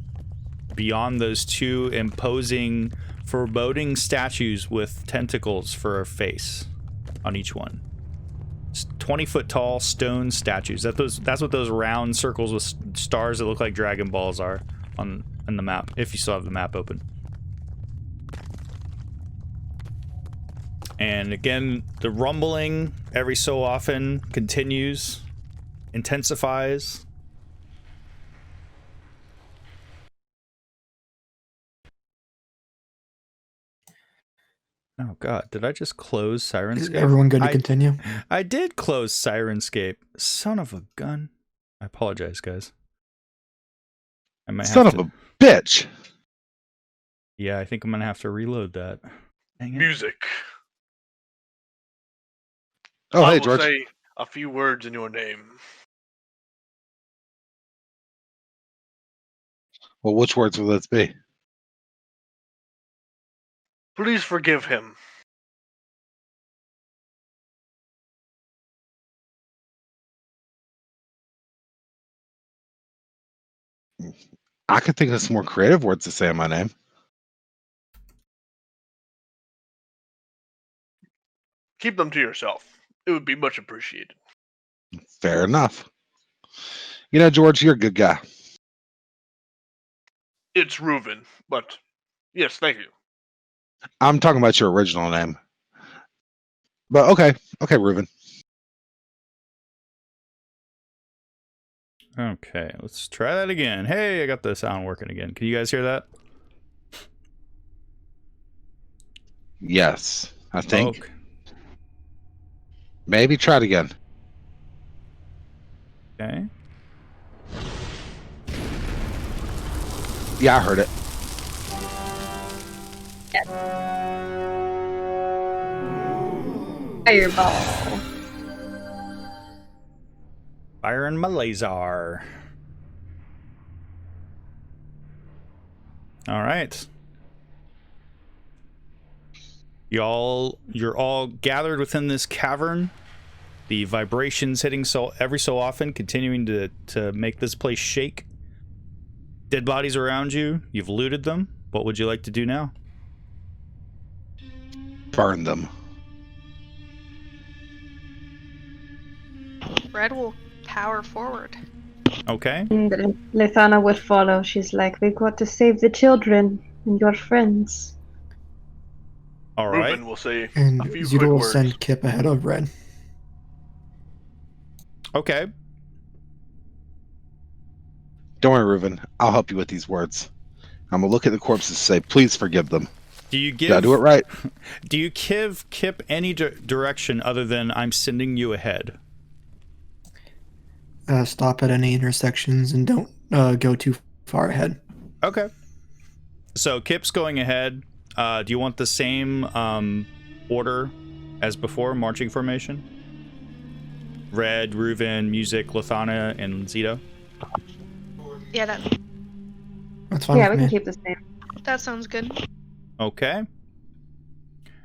beyond those two imposing, foreboding statues with tentacles for a face on each one. 20-foot tall stone statues. That's what those round circles with stars that look like Dragon Balls are on the map, if you still have the map open. And again, the rumbling every so often continues, intensifies, Oh god, did I just close Is Syrinscape? everyone good to continue? I did close Syrinscape. Son of a gun. I apologize, guys. I might Son have of to... a bitch. Yeah, I think I'm gonna have to reload that. Dang it. Music. Oh, I hey, will George. say a few words in your name. Well, which words will those be? Please forgive him. I could think of some more creative words to say in my name. Keep them to yourself. It would be much appreciated. Fair enough. You know, George, you're a good guy. It's Reuven, but yes, thank you. I'm talking about your original name. But okay, Reuven. Okay, let's try that again. Hey, I got the sound working again. Can you guys hear that? Yes, I think. Okay. Maybe try it again. Okay. Yeah, I heard it. Fireball. Firing my laser. All right. You're all gathered within this cavern. The vibrations hitting every so often, continuing to make this place shake. Dead bodies around you. You've looted them. What would you like to do now? Burn them. Red will power forward. Okay. And Lithana would follow. She's like, we've got to save the children and your friends. All right. Reuven will say And a few Zudo quick will words. send Kip ahead of Red. Okay. Don't worry, Reuven. I'll help you with these words. I'm gonna look at the corpses and say, "Please forgive them." Do you Did I do it right? Do you give Kip any direction other than I'm sending you ahead? Stop at any intersections and don't go too far ahead. Okay. So Kip's going ahead. Do you want the same order as before, marching formation? Red, Reuven, Music, Lithana, and Zito? Yeah, That's fine Yeah, with we me. can keep the same. that sounds good. Okay.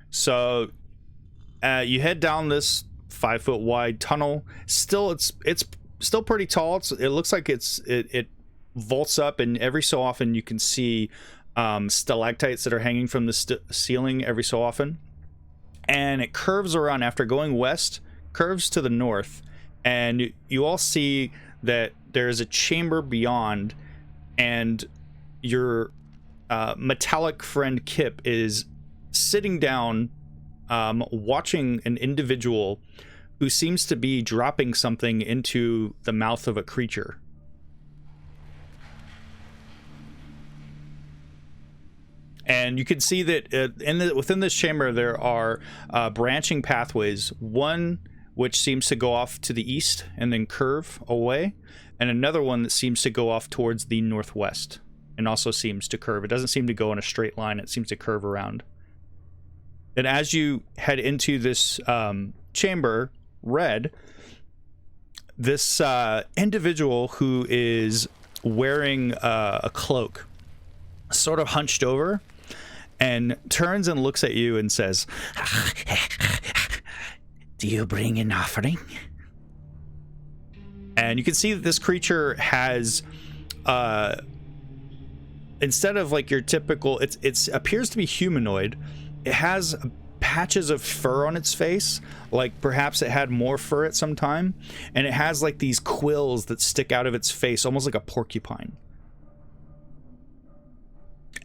So you head down this 5-foot wide tunnel. Still, it's still pretty tall. It looks like it vaults up, and every so often you can see stalactites that are hanging from the ceiling every so often. And it curves around after going west, curves to the north, and you all see that there is a chamber beyond, and your metallic friend Kip is sitting down, watching an individual who seems to be dropping something into the mouth of a creature. And you can see that within this chamber there are branching pathways, one which seems to go off to the east and then curve away, and another one that seems to go off towards the northwest and also seems to curve. It doesn't seem to go in a straight line, it seems to curve around. And as you head into this chamber, Red, this individual who is wearing a cloak, sort of hunched over, and turns and looks at you and says, "Do you bring an offering?" And you can see that this creature has, instead of like your typical, it appears to be humanoid. It has patches of fur on its face, like perhaps it had more fur at some time, and it has like these quills that stick out of its face, almost like a porcupine.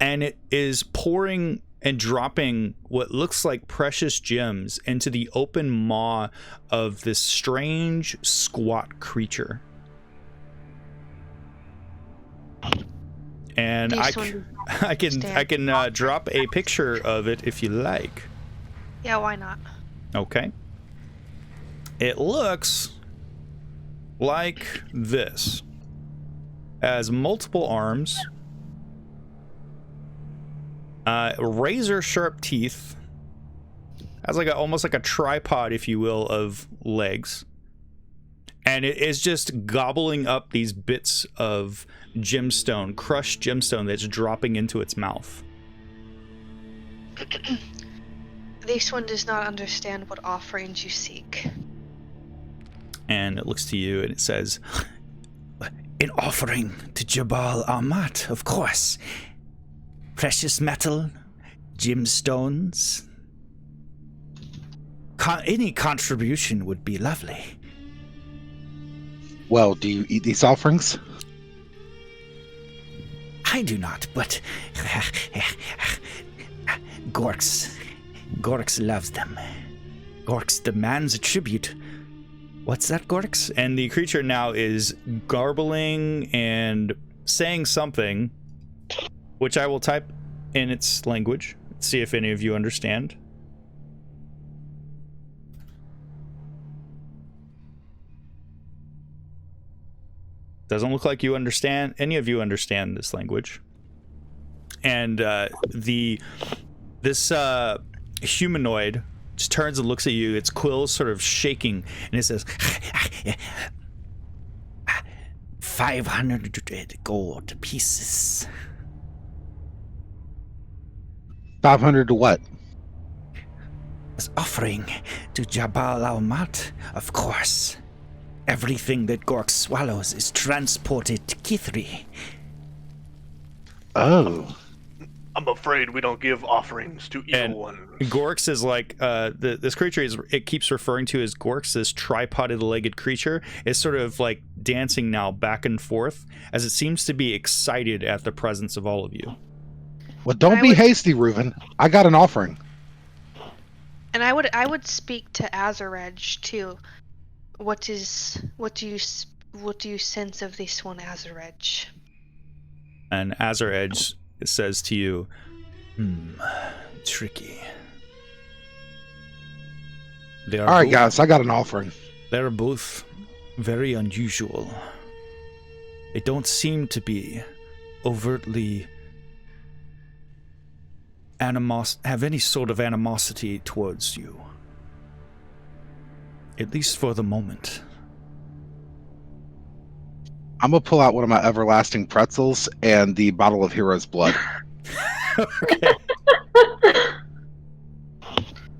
And it is pouring and dropping what looks like precious gems into the open maw of this strange, squat creature. And I can drop a picture of it if you like. Yeah, why not? Okay. It looks like this. Has multiple arms, razor sharp teeth, has like almost like a tripod, if you will, of legs, and it is just gobbling up these bits of gemstone, crushed gemstone that's dropping into its mouth. This one does not understand what offerings you seek. And it looks to you and it says, "An offering to Jabal Ahmat, of course. Precious metal, gemstones. Any contribution would be lovely." Well, do you eat these offerings? I do not, but Gorks loves them. Gorks demands a tribute. What's that, Gorks? And the creature now is garbling and saying something, which I will type in its language. See if any of you understand. Doesn't look like you understand. Any of you understand this language. And this humanoid just turns and looks at you, its quills sort of shaking, and it says, 500 gold pieces. 500 to what? As offering to Jabal Ahmat, of course. Everything that Gork swallows is transported to Kithri. Oh. I'm afraid we don't give offerings to evil And ones. Gorks is like this creature it keeps referring to as Gorks, this tripoded legged creature, is sort of like dancing now back and forth as it seems to be excited at the presence of all of you. Well, don't be hasty, Reuven. I got an offering. And I would speak to Azarej too. What do you sense of this one, Azarej? And Azarej says to you, tricky. All right, guys, I got an offering. They're both very unusual. They don't seem to be overtly have any sort of animosity towards you. At least for the moment. I'm going to pull out one of my everlasting pretzels and the bottle of hero's blood. Okay.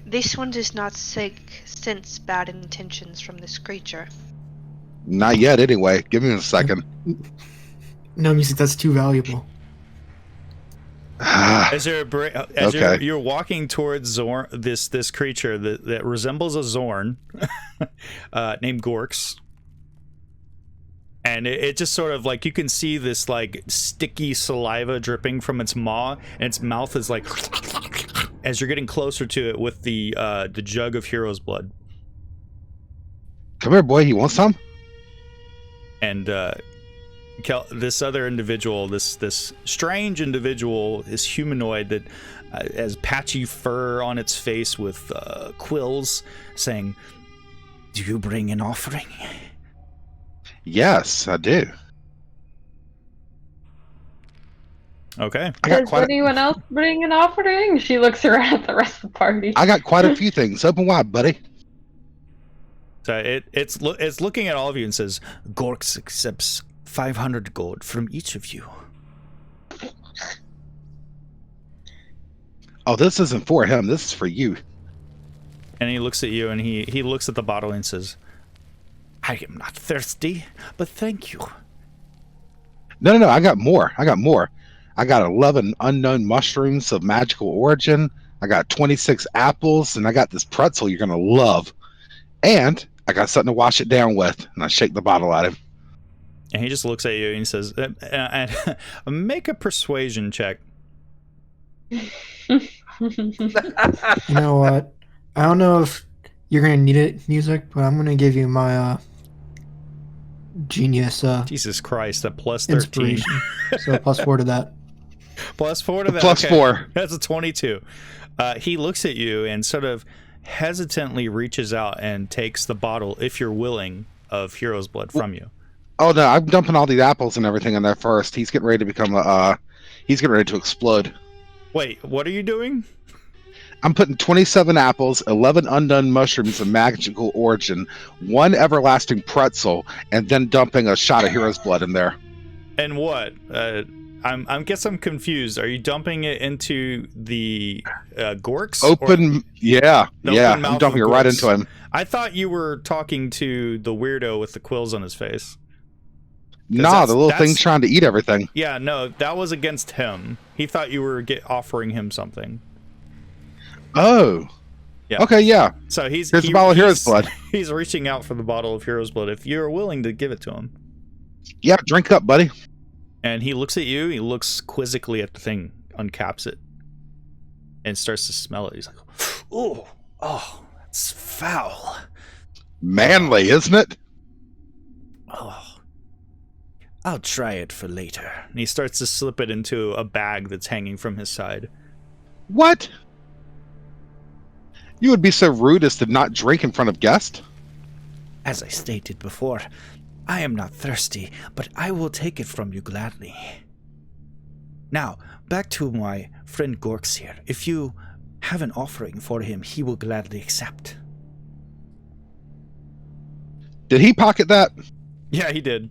This one does not sense bad intentions from this creature. Not yet, anyway. Give me a second. No, music, that's too valuable. As Okay. you're walking towards Zorn, this creature that resembles a Zorn, named Gorks, and it just sort of like you can see this like sticky saliva dripping from its maw, and its mouth is like as you're getting closer to it with the jug of hero's blood. Come here, boy. You want some? And this other individual, this strange individual, this humanoid that has patchy fur on its face with quills, saying, "Do you bring an offering?" Yes, I do. Okay. Does anyone else bring an offering? She looks around at the rest of the party. I got quite a few things. Open wide, buddy. So it's looking at all of you and says, "Gorks accepts 500 gold from each of you." Oh, this isn't for him. This is for you. And he looks at you and he looks at the bottle and says, "I am not thirsty, but thank you." No. I got more. I got 11 unknown mushrooms of magical origin. I got 26 apples, and I got this pretzel you're going to love. And I got something to wash it down with. And I shake the bottle at him. And he just looks at you and he says, "Make a persuasion check." You know what? I don't know if you're gonna need it, music, but I'm gonna give you my genius Jesus Christ, a plus 13. inspiration. So +4 to that. Plus 4 to that. Plus okay. 4. That's a 22. He looks at you and sort of hesitantly reaches out and takes the bottle, if you're willing, of Hero's Blood from you. Oh no, I'm dumping all these apples and everything in there first. He's getting ready to become he's getting ready to explode. Wait, what are you doing? I'm putting 27 apples, 11 undone mushrooms of magical origin, 1 everlasting pretzel, and then dumping a shot of Hero's Blood in there. And what? I guess I'm confused. Are you dumping it into the Gorks? Yeah. Open I'm dumping it right Gorks? into him. I thought you were talking to the weirdo with the quills on his face. Nah, the little thing trying to eat everything. Yeah, no, that was against him. He thought you were offering him something. Oh. Yeah. Okay, yeah. So here's the bottle of Hero's Blood. He's reaching out for the bottle of Hero's Blood if you're willing to give it to him. Yeah, drink up, buddy. And he looks at you, he looks quizzically at the thing, uncaps it, and starts to smell it. He's like, oh, that's foul. Manly, isn't it? Oh, I'll try it for later. And he starts to slip it into a bag that's hanging from his side. What? You would be so rude as to not drink in front of guests? As I stated before, I am not thirsty, but I will take it from you gladly. Now, back to my friend Gorks here. If you have an offering for him, he will gladly accept. Did he pocket that? Yeah, he did.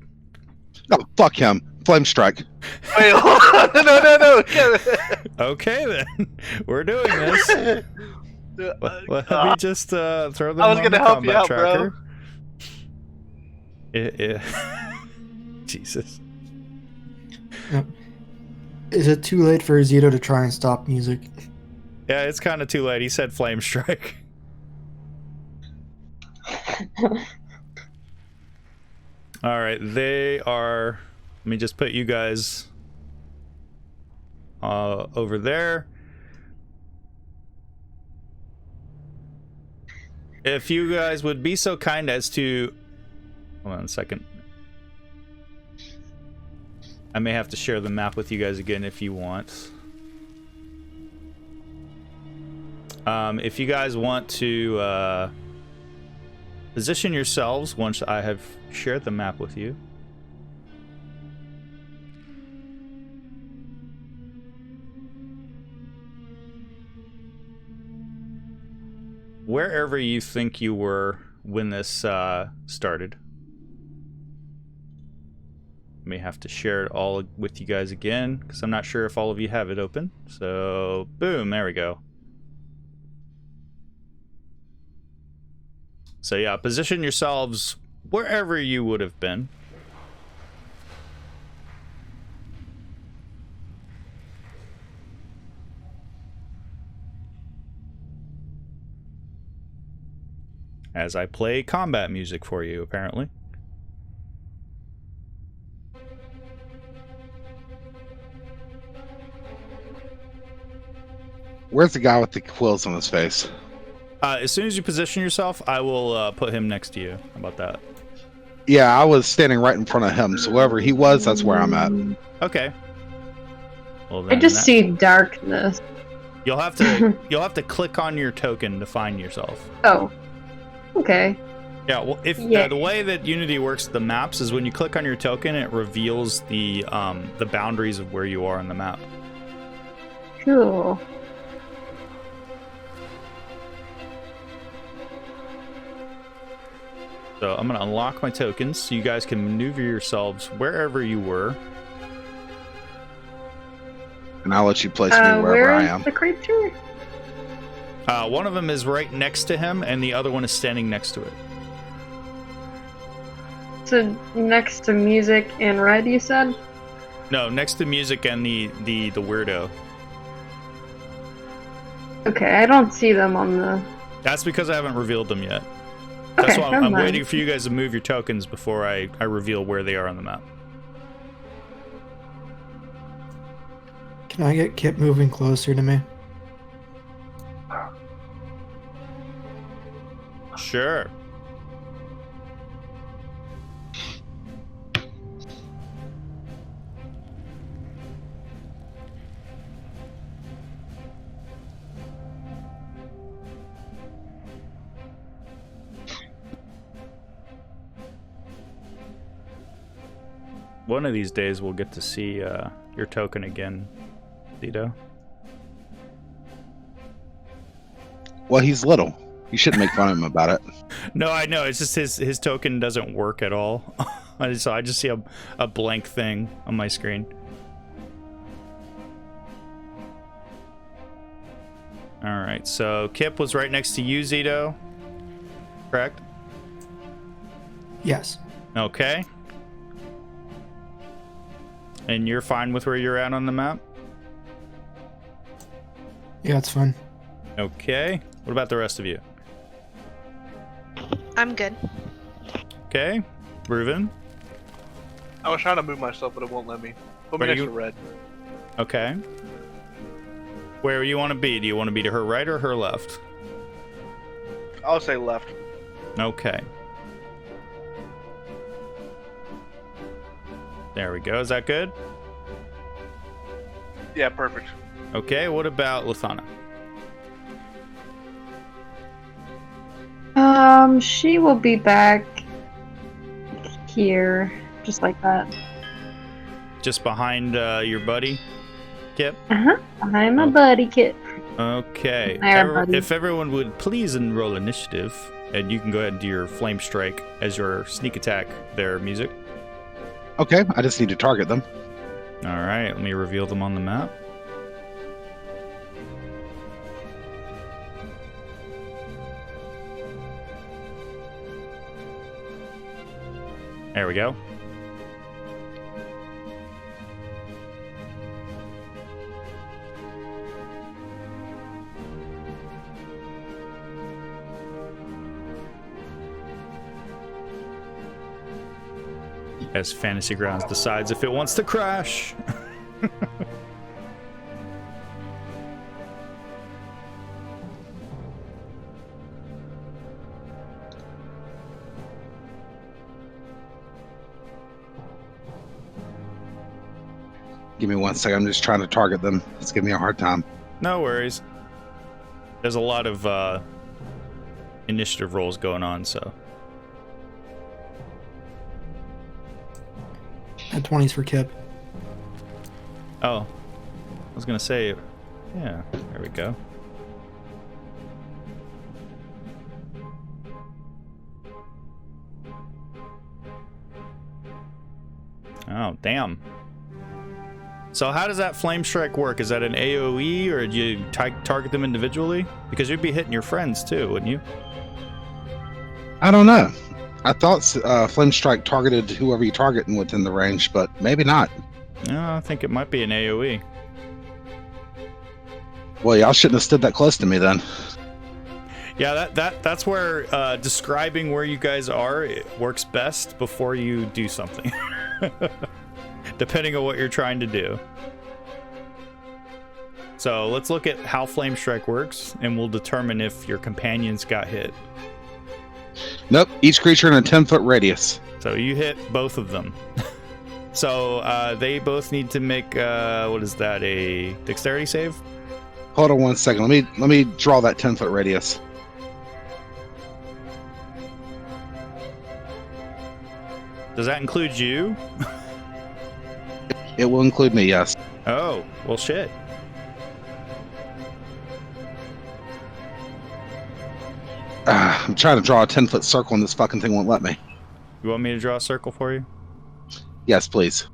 Oh, fuck him. Flame strike. Wait, hold on. No. Okay, then. We're doing this. Let me just throw them I was on gonna the help you combat out, tracker. bro. Jesus. Is it too late for Zito to try and stop music? Yeah, it's kind of too late. He said flame strike. All right, they are... Let me just put you guys over there. If you guys would be so kind as to... Hold on a second. I may have to share the map with you guys again if you want. If you guys want to position yourselves once I have shared the map with you. Wherever you think you were when this started. May have to share it all with you guys again because I'm not sure if all of you have it open. So, boom, there we go. So yeah, position yourselves wherever you would have been. As I play combat music for you, apparently. Where's the guy with the quills on his face? As soon as you position yourself, I will put him next to you. How about that? Yeah, I was standing right in front of him, so wherever he was, that's where I'm at. Okay. Well, I then just see darkness. You'll have to click on your token to find yourself. Oh. Okay. Yeah, well, if Yeah. the way that Unity works with the maps is when you click on your token, it reveals the boundaries of where you are on the map. Cool. So I'm gonna unlock my tokens so you guys can maneuver yourselves wherever you were. And I'll let you place me wherever where I is am. the creature? One of them is right next to him, and the other one is standing next to it. So next to music and red, you said? No, next to music and the weirdo. Okay, I don't see them on the... That's because I haven't revealed them yet. That's Okay, why never I'm mind. waiting for you guys to move your tokens before I reveal where they are on the map. Can I get Kip moving closer to me? Sure. One of these days we'll get to see your token again, Zito. Well, he's little. You shouldn't make fun of him about it. No, I know. It's just his token doesn't work at all. So I just see a blank thing on my screen. All right, so Kip was right next to you, Zito. Correct? Yes. Okay. And you're fine with where you're at on the map? Yeah, it's fine. Okay. What about the rest of you? I'm good. Okay. Reuven? I was trying to move myself, but it won't let me. Put me Where next you- to red. Okay. Where you want to be? Do you want to be to her right or her left? I'll say left. Okay. There we go. Is that good? Yeah, perfect. Okay. What about Lathana? She will be back here, just like that. Just behind your buddy, Kip? I'm my buddy Kit. Okay. There, buddy. If everyone would please enroll initiative, and you can go ahead and do your flame strike as your sneak attack there, music. Okay, I just need to target them. All right, let me reveal them on the map. There we go. As Fantasy Grounds decides if it wants to crash. Give me 1 second. I'm just trying to target them. It's giving me a hard time. No worries. There's a lot of initiative rolls going on, so. At 20s for Kip. Oh. I was gonna say, yeah, there we go. Oh, damn. So how does that flame strike work? Is that an AoE, or do you target them individually? Because you'd be hitting your friends too, wouldn't you? I don't know. I thought Flame Strike targeted whoever you target within the range, but maybe not. No, I think it might be an AoE. Well, y'all shouldn't have stood that close to me then. Yeah, that's where describing where you guys are, it works best before you do something. Depending on what you're trying to do. So let's look at how Flame Strike works, and we'll determine if your companions got hit. Nope. Each creature in a 10-foot radius. So you hit both of them. So they both need to make what is that? A dexterity save? Hold on 1 second. Let me draw that 10-foot radius. Does that include you? It will include me, yes. Oh, well, shit. I'm trying to draw a 10-foot circle and this fucking thing won't let me. You want me to draw a circle for you? Yes, please.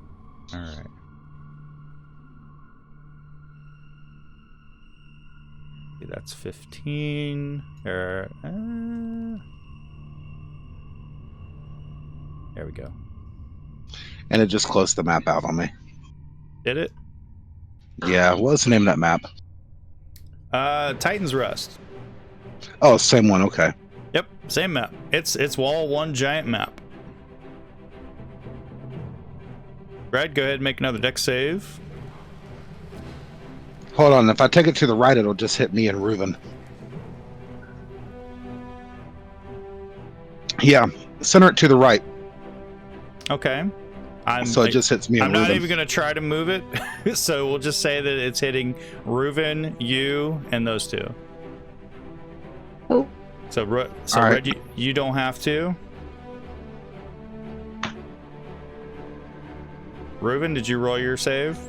All right. Okay, that's 15. There we go. And it just closed the map out on me. Did it? Yeah, what's the name of that map? Titan's Rest. Oh, same one, okay. Yep, same map. It's wall one giant map. Brad, go ahead and make another dex save. Hold on, if I take it to the right, it'll just hit me and Reuven. Yeah, center it to the right. Okay. So it just hits me and I'm Reuven. not even going to try to move it. So we'll just say that it's hitting Reuven, you, and those two. Oh. So All right. Red, you don't have to. Reuben, did you roll your save?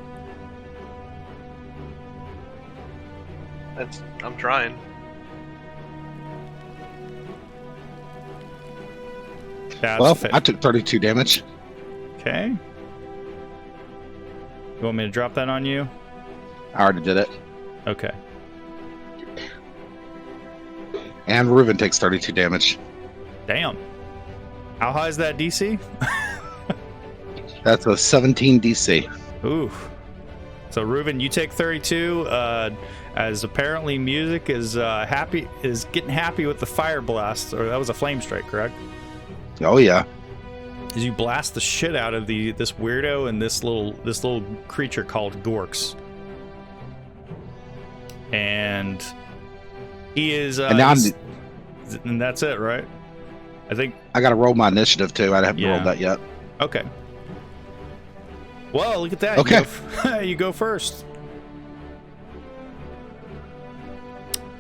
I'm trying. That's I took 32 damage. Okay. You want me to drop that on you? I already did it. Okay. And Reuben takes 32 damage. Damn. How high is that DC? That's a 17 DC. Ooh. So Reuben, you take 32. As apparently music is getting happy with the fire blast, or that was a flame strike, correct? Oh yeah. As you blast the shit out of this weirdo and this little creature called Gorks, and he is. And now and that's it, right? I think I got to roll my initiative too. I haven't rolled that yet. Okay. Well, look at that. Okay. You go first.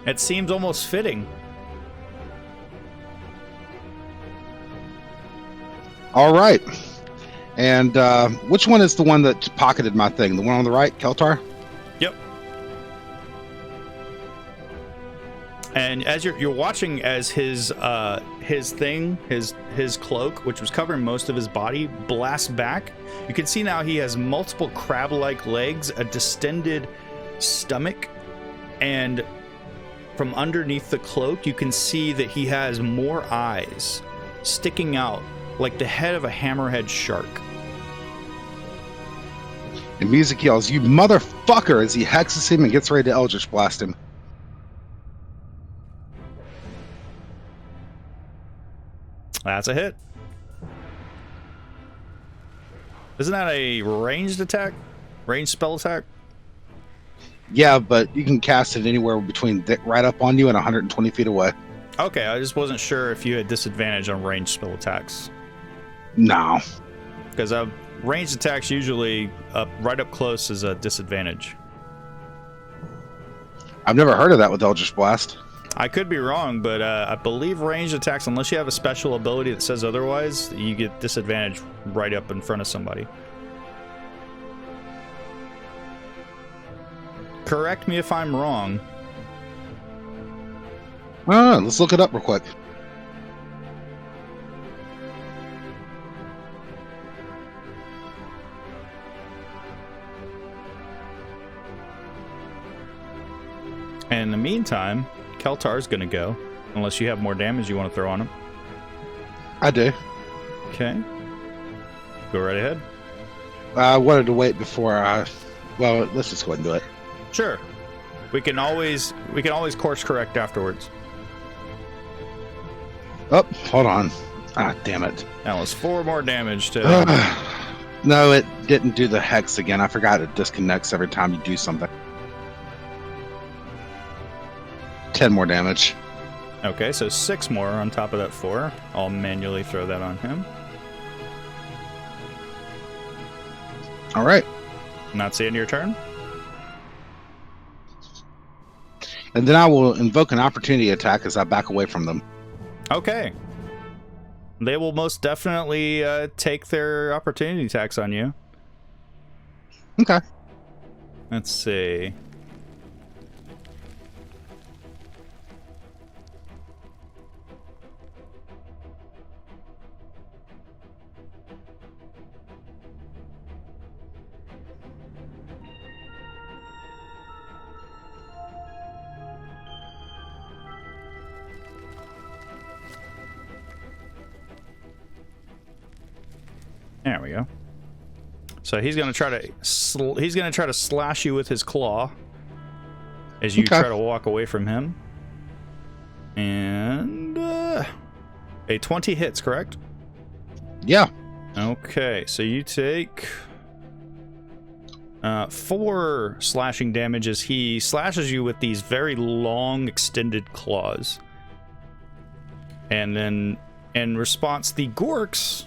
It seems almost fitting. All right. And which one is the one that pocketed my thing? The one on the right, Keltar? Yep. And as you're watching as his cloak, which was covering most of his body, blasts back, you can see now he has multiple crab-like legs, a distended stomach, and from underneath the cloak, you can see that he has more eyes sticking out like the head of a hammerhead shark. And music yells, "You motherfucker!" as he hexes him and gets ready to Eldritch Blast him. That's a hit. Isn't that a ranged attack? Ranged spell attack? Yeah, but you can cast it anywhere between right up on you and 120 feet away. Okay, I just wasn't sure if you had disadvantage on ranged spell attacks. No. Because ranged attacks usually right up close is a disadvantage. I've never heard of that with Eldritch Blast. I could be wrong, but I believe ranged attacks, unless you have a special ability that says otherwise, you get disadvantage right up in front of somebody. Correct me if I'm wrong. Let's look it up real quick. And in the meantime, Keltar's gonna go, unless you have more damage you want to throw on him. I do. Okay. Go right ahead. I wanted to wait before I... Well, let's just go ahead and do it. Sure. We can always course correct afterwards. Oh, hold on. Ah, damn it. That was 4 more damage to... No, it didn't do the hex again. I forgot it disconnects every time you do something. 10 more damage. Okay, so 6 more on top of that 4. I'll manually throw that on him. All right. And that's the end of your turn? And then I will invoke an opportunity attack as I back away from them. Okay. They will most definitely take their opportunity attacks on you. Okay. Let's see. There we go. So he's gonna try to slash you with his claw as you try to walk away from him. And a 20 hits, correct? Yeah. Okay, so you take 4 slashing damage as he slashes you with these very long, extended claws. And then, in response, the Gorks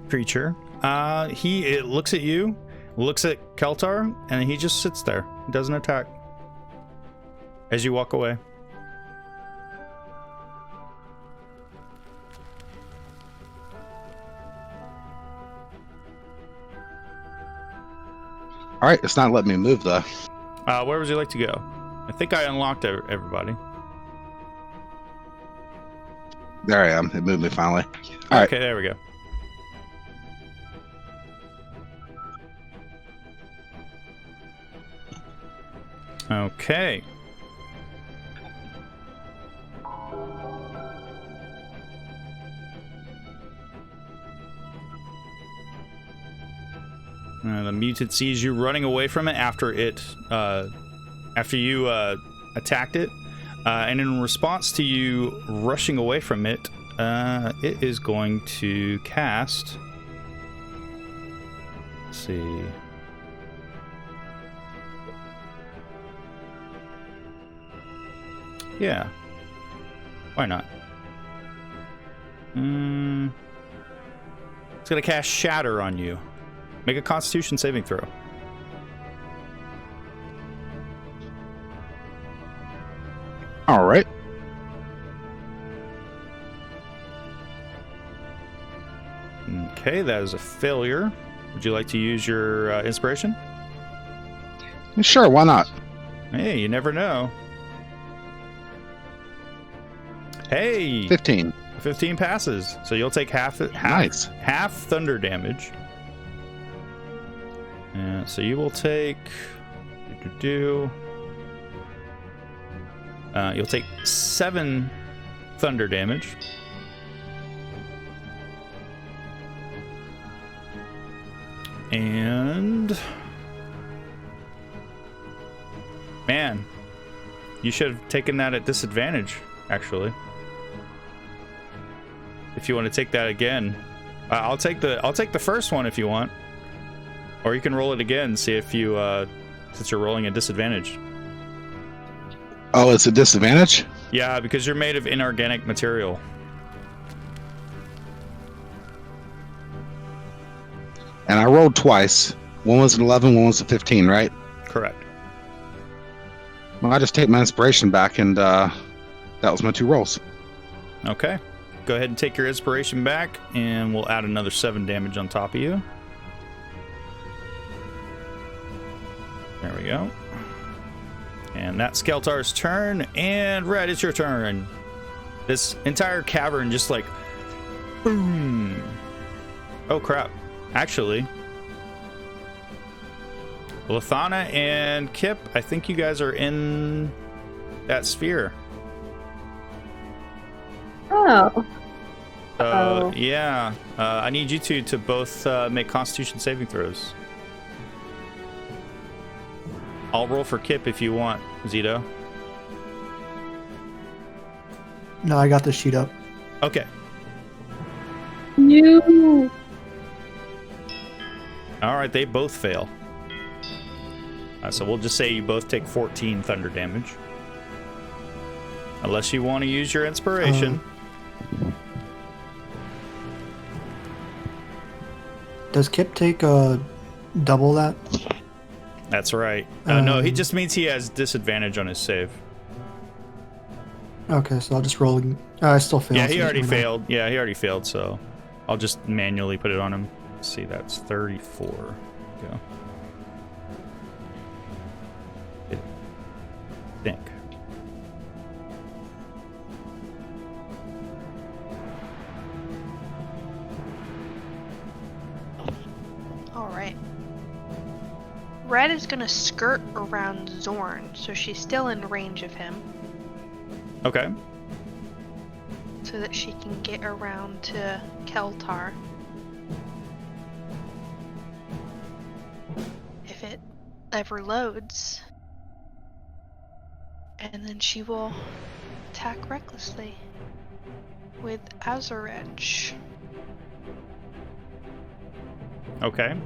creature, it looks at you, looks at Keltar, and he just sits there. He doesn't attack as you walk away. All right, it's not letting me move though. Where would you like to go? I think I unlocked everybody. There I am. It moved me finally. All Okay, there we go. Okay. The mutant sees you running away from it after you attacked it, and in response to you rushing away from it, it is going to cast. Let's see. Yeah. Why not? It's gonna cast Shatter on you. Make a Constitution saving throw. All right. Okay, that is a failure. Would you like to use your inspiration? Sure, why not? Hey, you never know. Hey! 15. 15 passes. So you'll take half thunder damage. So you will take... you'll take 7 thunder damage. And... man, you should have taken that at disadvantage, actually. If you want to take that again. I'll take the first one if you want. Or you can roll it again, see if you, since you're rolling a disadvantage. Oh, it's a disadvantage? Yeah, because you're made of inorganic material. And I rolled twice. One was an 11, one was a 15, right? Correct. Well, I just take my inspiration back, and that was my 2 rolls. Okay. Go ahead and take your inspiration back, and we'll add another 7 damage on top of you. There we go. And that's Keltar's turn, and Red, it's your turn. This entire cavern just like boom. Oh crap. Actually, Lathana and Kip, I think you guys are in that sphere. Oh. Yeah. I need you two to both make Constitution saving throws. I'll roll for Kip if you want, Zito. No, I got the sheet up. Okay. No. All right, they both fail. So we'll just say you both take 14 thunder damage. Unless you want to use your inspiration. Does Kip take double that? That's right. No, he just means he has disadvantage on his save. Okay, so I'll just roll. I still failed. Yeah, he already failed. Yeah, he already failed, so I'll just manually put it on him. Let's see, that's 34. Go. I think. All right. Red is gonna skirt around Zorn, so she's still in range of him. Okay. So that she can get around to Keltar. If it ever loads. And then she will attack recklessly with Azure Edge. Okay.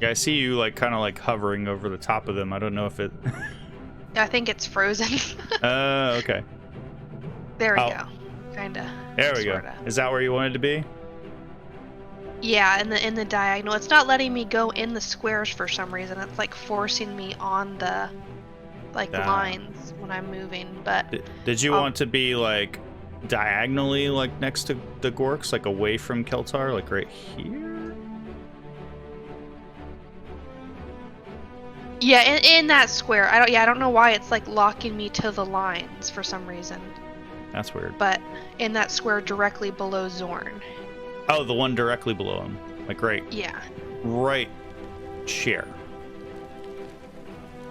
Yeah, I see you like kind of like hovering over the top of them. I don't know if it... I think it's frozen. Okay. There we go. Kinda. There we sorta. go. Is that where you wanted to be? Yeah, in the diagonal. It's not letting me go in the squares for some reason. It's like forcing me on the lines when I'm moving. But did you want to be like diagonally, like next to the Gorks, like away from Keltar, like right here? Yeah, in that square. I don't know why it's like locking me to the lines for some reason. That's weird. But in that square directly below Zorn. Oh, the one directly below him. Like Yeah. right chair.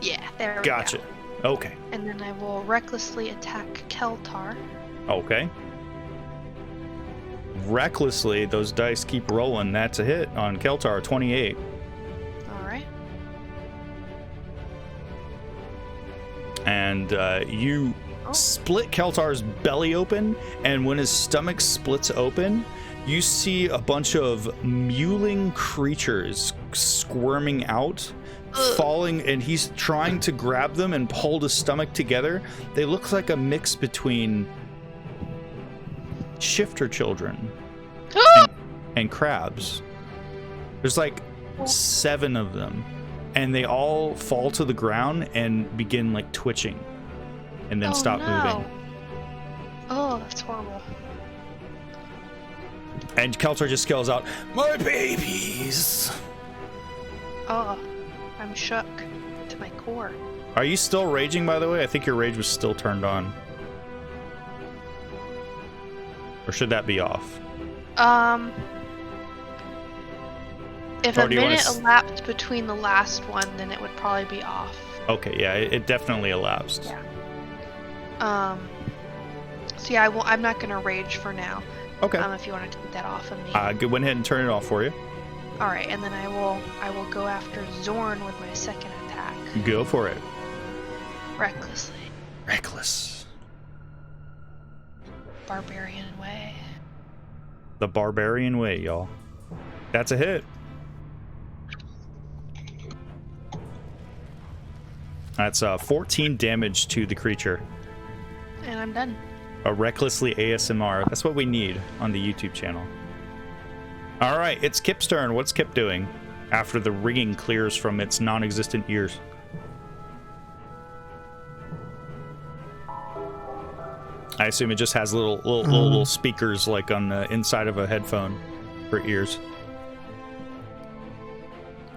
Yeah, there we Gotcha. go. Okay. And then I will recklessly attack Keltar. Okay. Recklessly, those dice keep rolling. That's a hit on Keltar, 28. Alright. And you split Keltar's belly open, and when his stomach splits open, you see a bunch of mewling creatures squirming out, falling, and he's trying to grab them and hold his stomach together. They look like a mix between shifter children and crabs. There's like 7 of them, and they all fall to the ground and begin like twitching and then stop moving. Oh, that's horrible. And Keltar just yells out, "My babies!" Oh, I'm shook to my core. Are you still raging, by the way? I think your rage was still turned on. Or should that be off? If a minute elapsed between the last one, then it would probably be off. Okay, yeah, it definitely elapsed. Yeah. So yeah, I'm not gonna rage for now. Okay. If you want to take that off of me. Go ahead and turn it off for you. All right, and then I will go after Zorn with my second attack. Go for it. Recklessly. Reckless. Barbarian way. The barbarian way, y'all. That's a hit. That's 14 damage to the creature. And I'm done. A recklessly ASMR. That's what we need on the YouTube channel. All right, it's Kip's turn. What's Kip doing after the ringing clears from its non-existent ears? I assume it just has little speakers like on the inside of a headphone for ears.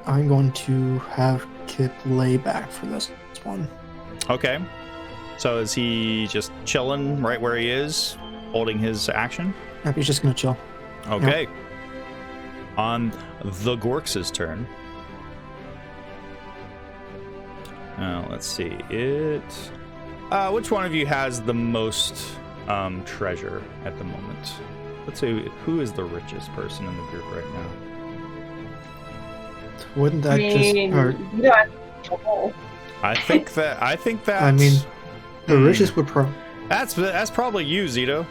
I'm going to have Kip lay back for this one. Okay. So is he just chilling right where he is, holding his action? Yep, he's just gonna chill. Okay. Yep. On the Gorks' turn. Let's see. Which one of you has the most treasure at the moment? Let's see. Who is the richest person in the group right now? Wouldn't that I think that. I mean, the richest would probably. That's probably you, Zito.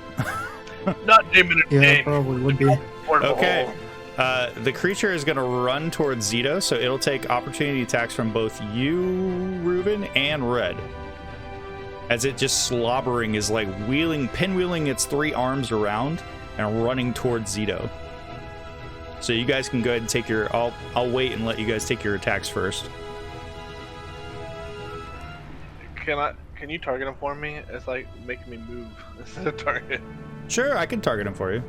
Not naming a name. Yeah, probably would be. Okay. The creature is going to run towards Zito, so it'll take opportunity attacks from both you, Reuben, and Red. As it just slobbering is like pinwheeling its 3 arms around and running towards Zito. So you guys can go ahead and take your... I'll wait and let you guys take your attacks first. Can you target him for me? It's like making me move instead of target. Sure, I can target him for you.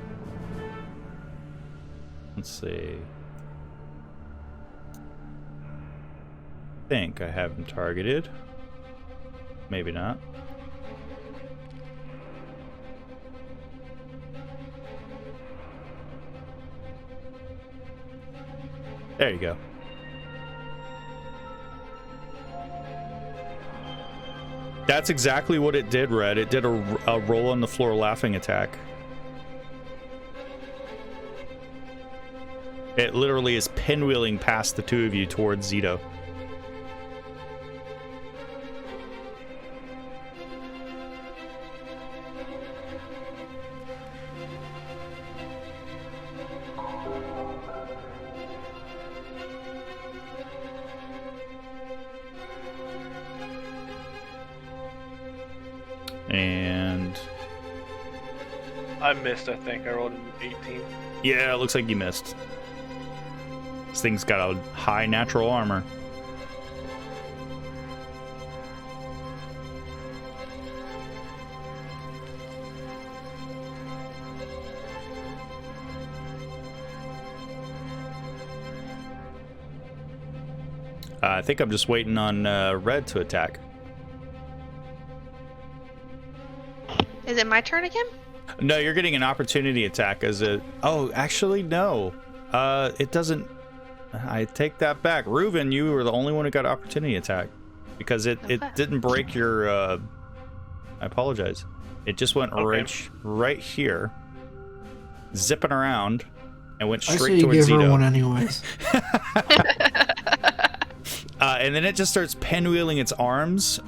Let's see. I think I have him targeted. Maybe not. There you go. That's exactly what it did, Red. It did a roll on the floor laughing attack. It literally is pinwheeling past the 2 of you towards Zito. And I missed, I think. I rolled an 18. Yeah, it looks like you missed. This thing's got a high natural armor. I think I'm just waiting on Red to attack. Is it my turn again? No, you're getting an opportunity attack as a... Oh, actually, no. It doesn't... I take that back. Reuven, you were the only one who got opportunity attack. Because it didn't break your... I apologize. It just went right here. Zipping around. And went straight towards Zito. I say you give her one anyways. And then it just starts pinwheeling its arms.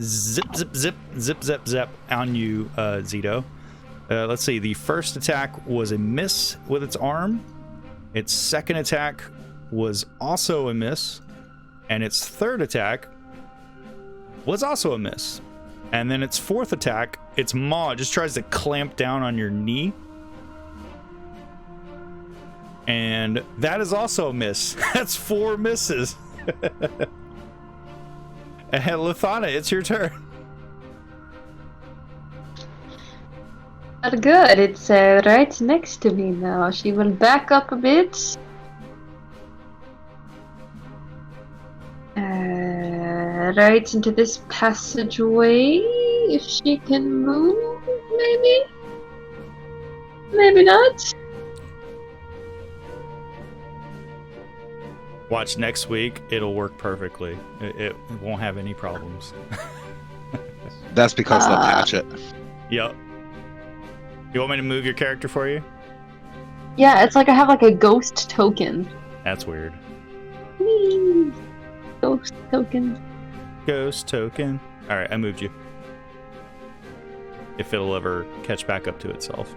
Zip, zip, zip, zip, zip, zip on you, Zito. Let's see. The first attack was a miss with its arm. Its second attack was also a miss. And its third attack was also a miss. And then its fourth attack, its maw just tries to clamp down on your knee. And that is also a miss. That's 4 misses. And Lithana, it's your turn. Not good. It's right next to me now. She will back up a bit. Right into this passageway. If she can move, maybe? Maybe not. Watch next week. It'll work perfectly. It won't have any problems. That's because they'll patch it. Yep. You want me to move your character for you? Yeah, it's like I have like a ghost token. That's weird. Whee! Ghost token. Ghost token. Alright, I moved you. If it'll ever catch back up to itself.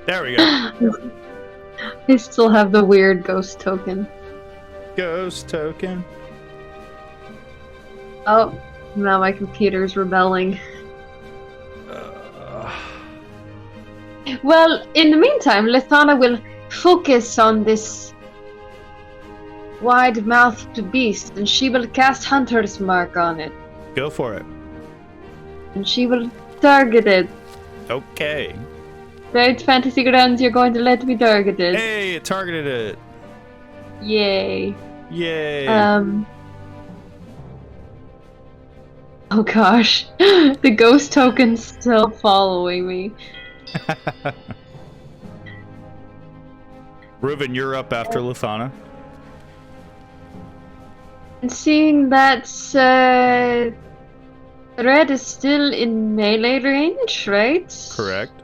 There we go. I still have the weird ghost token. Ghost token. Oh, now my computer's rebelling. Well, in the meantime, Lithana will focus on this wide-mouthed beast, and she will cast Hunter's Mark on it. Go for it. And she will target it. Okay. Right, Fantasy Grounds, you're going to let me target it. Hey, it targeted it. Yay. Yay. Oh gosh. The ghost token's still following me. Reuven, you're up after Lithana. And seeing that Red is still in melee range, right? Correct.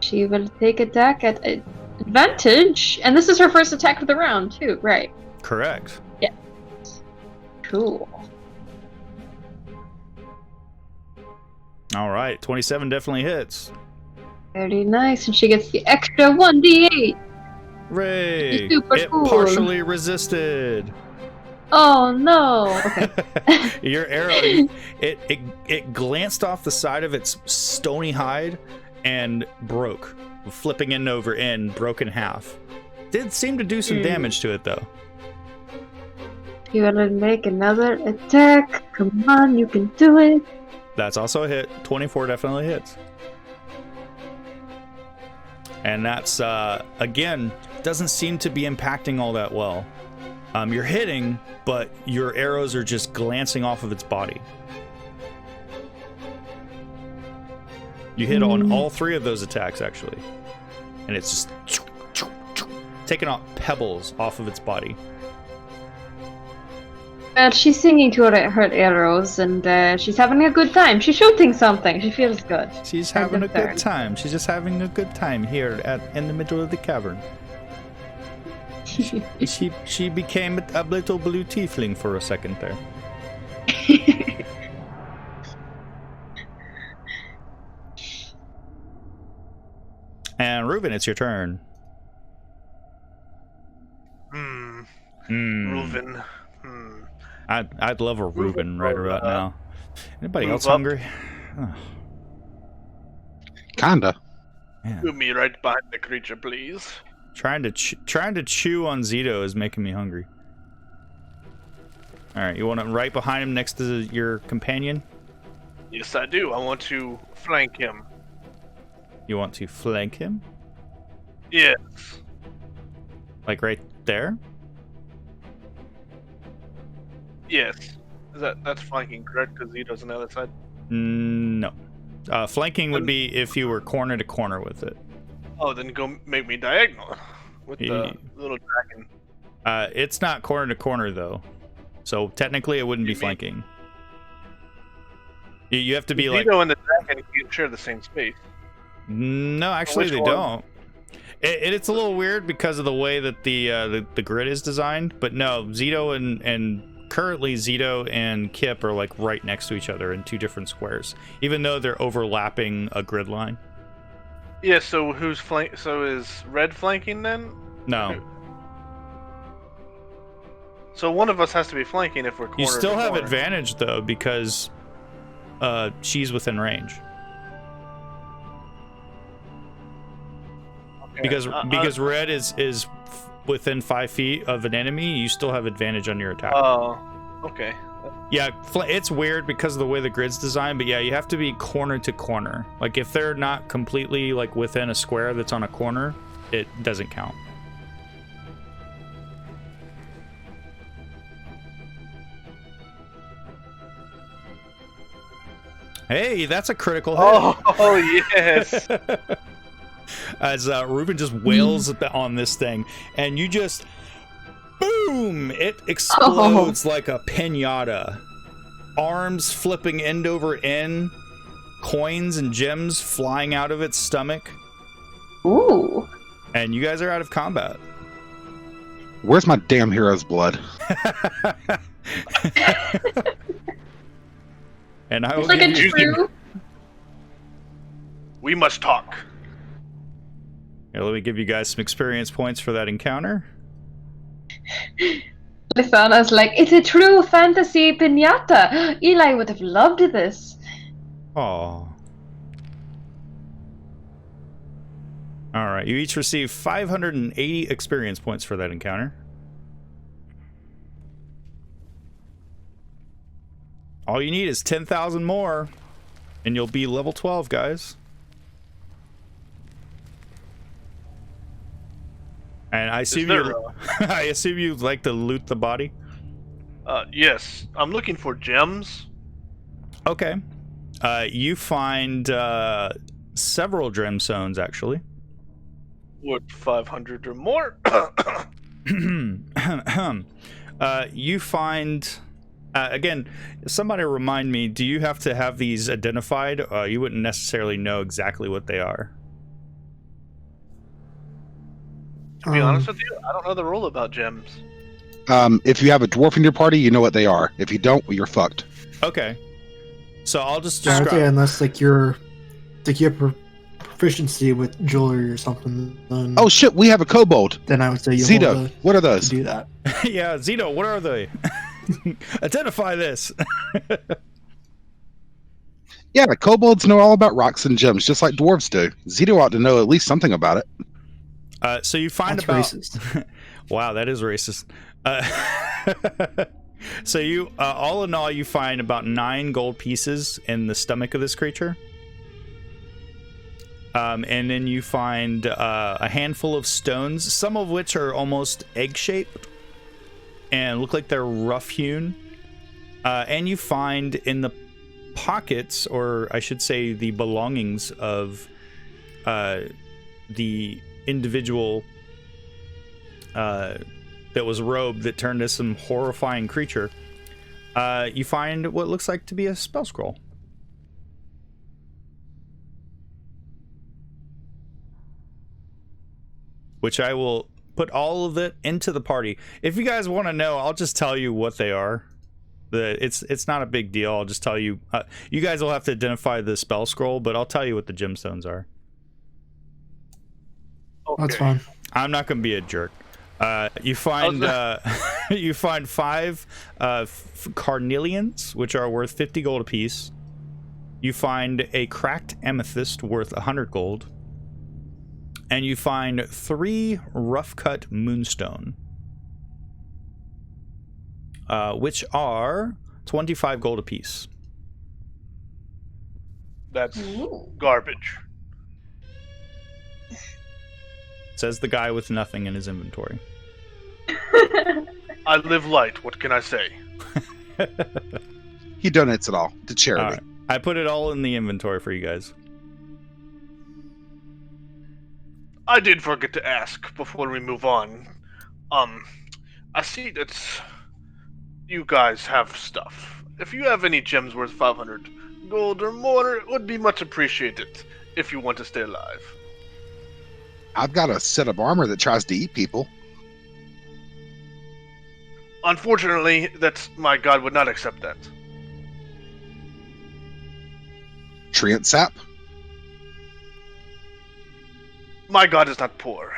She will take attack at advantage. And this is her first attack of the round, too, right? Correct. Yeah. Cool. Alright, 27 definitely hits. Very nice. And she gets the extra 1d8. Hooray! Super it cool. partially resisted. Oh no! Okay. Your arrow, it glanced off the side of its stony hide and broke, flipping end over end, broke in half. Did seem to do some damage to it though. You gotta make another attack. Come on, you can do it. That's also a hit. 24 definitely hits. And that's, again, doesn't seem to be impacting all that well. You're hitting, but your arrows are just glancing off of its body. You hit on all 3 of those attacks, actually. And it's just taking off pebbles off of its body. She's singing to her arrows, and she's having a good time. She's shooting something. She feels good. She's having a good time. She's just having a good time here in the middle of the cavern. She became a little blue tiefling for a second there. And Reuven, it's your turn. Reuven. I'd love a Reuven right about now. Anybody else up. hungry? Oh. Kinda. Yeah. Move me right behind the creature, please. Trying to chew on Zito is making me hungry. All right, you want it right behind him next to your companion? Yes, I do. I want to flank him. You want to flank him? Yes. Like right there? Yes. That's flanking, correct? Because Zito's on the other side. No. Flanking would be if you were corner to corner with it. Oh, then go make me diagonal with the little dragon. It's not corner to corner though, so technically it wouldn't be flanking. You have to be like. Zito and the dragon can share the same space. No, actually they don't. It's a little weird because of the way that the grid is designed, but no, Zito and currently Zito and Kip are like right next to each other in two different squares, even though they're overlapping a grid line. Yeah, so so is red flanking then? No. So one of us has to be flanking if we're corner. You still to have corner. advantage though because she's within range. Okay. Because red is within 5 feet of an enemy, you still have advantage on your attack. Oh, okay. Yeah, it's weird because of the way the grid's designed, but yeah, you have to be corner to corner. Like if they're not completely like within a square that's on a corner, it doesn't count. Hey, that's a critical hit. Oh yes. As Ruben just wails on this thing, and you just boom! It explodes like a piñata. Arms flipping end over end, coins and gems flying out of its stomach. Ooh. And you guys are out of combat. Where's my damn hero's blood? And I will It's like a give you... true. We must talk. Here, let me give you guys some experience points for that encounter. Lithana's like, it's a true fantasy piñata. Eli would have loved this. Aw. Alright, you each receive 580 experience points for that encounter. All you need is 10,000 more, and you'll be level 12, guys. And I assume you like to loot the body. Yes, I'm looking for gems. Okay. You find several gem zones actually. Worth 500 or more. You find again. Somebody remind me. Do you have to have these identified? You wouldn't necessarily know exactly what they are. To be honest with you, I don't know the rule about gems. If you have a dwarf in your party, you know what they are. If you don't, well, you're fucked. Okay. So I'll just Yeah, describe. okay, unless like you have proficiency with jewelry or something. Then, Oh shit, we have a kobold. then I would say you Zito, what are to those? do that. Yeah, Zito, what are they? Identify this. Yeah, kobolds know all about rocks and gems, just like dwarves do. Zito ought to know at least something about it. So you find That's about racist. Wow, that is racist. So you all in all you find about 9 gold pieces in the stomach of this creature, and then you find a handful of stones, some of which are almost egg-shaped and look like they're rough-hewn, and you find in the pockets, or I should say the belongings of the individual that was robed that turned into some horrifying creature, you find what looks like to be a spell scroll. Which I will put all of it into the party. If you guys want to know, I'll just tell you what they are. It's not a big deal. I'll just tell you. You guys will have to identify the spell scroll, but I'll tell you what the gemstones are. Okay. That's fine. I'm not gonna be a jerk. You find you find 5 carnelians, which are worth 50 gold apiece. You find a cracked amethyst worth 100 gold, and you find 3 rough cut moonstone, which are 25 gold apiece. That's garbage. says the guy with nothing in his inventory. I live light. What can I say? He donates it all to charity. All right. I put it all in the inventory for you guys. I did forget to ask before we move on. I see that you guys have stuff. If you have any gems worth 500 gold or more, it would be much appreciated if you want to stay alive. I've got a set of armor that tries to eat people. Unfortunately, my god would not accept that. Treant sap? My god is not poor.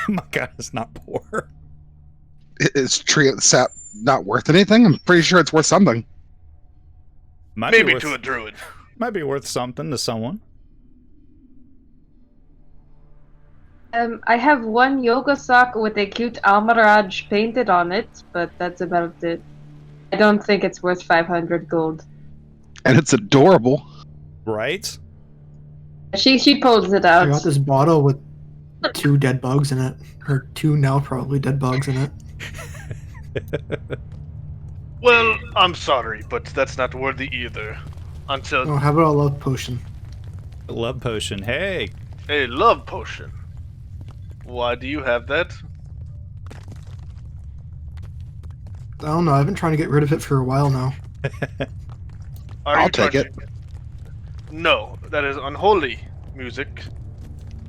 My god, it's not poor. Is treant sap not worth anything? I'm pretty sure it's worth something. Maybe to a druid. Might be worth something to someone. I have one yoga sock with a cute Almiraj painted on it, but that's about it. I don't think it's worth 500 gold. And it's adorable. Right? She pulls it I out. got this bottle with 2 dead bugs in it. Or 2 now probably dead bugs in it. Well, I'm sorry, but that's not worthy either. Until Oh, how about a love potion? Love potion. Hey! a love potion. Why do you have that? I don't know, I've been trying to get rid of it for a while now. I'll take it. No, that is unholy music.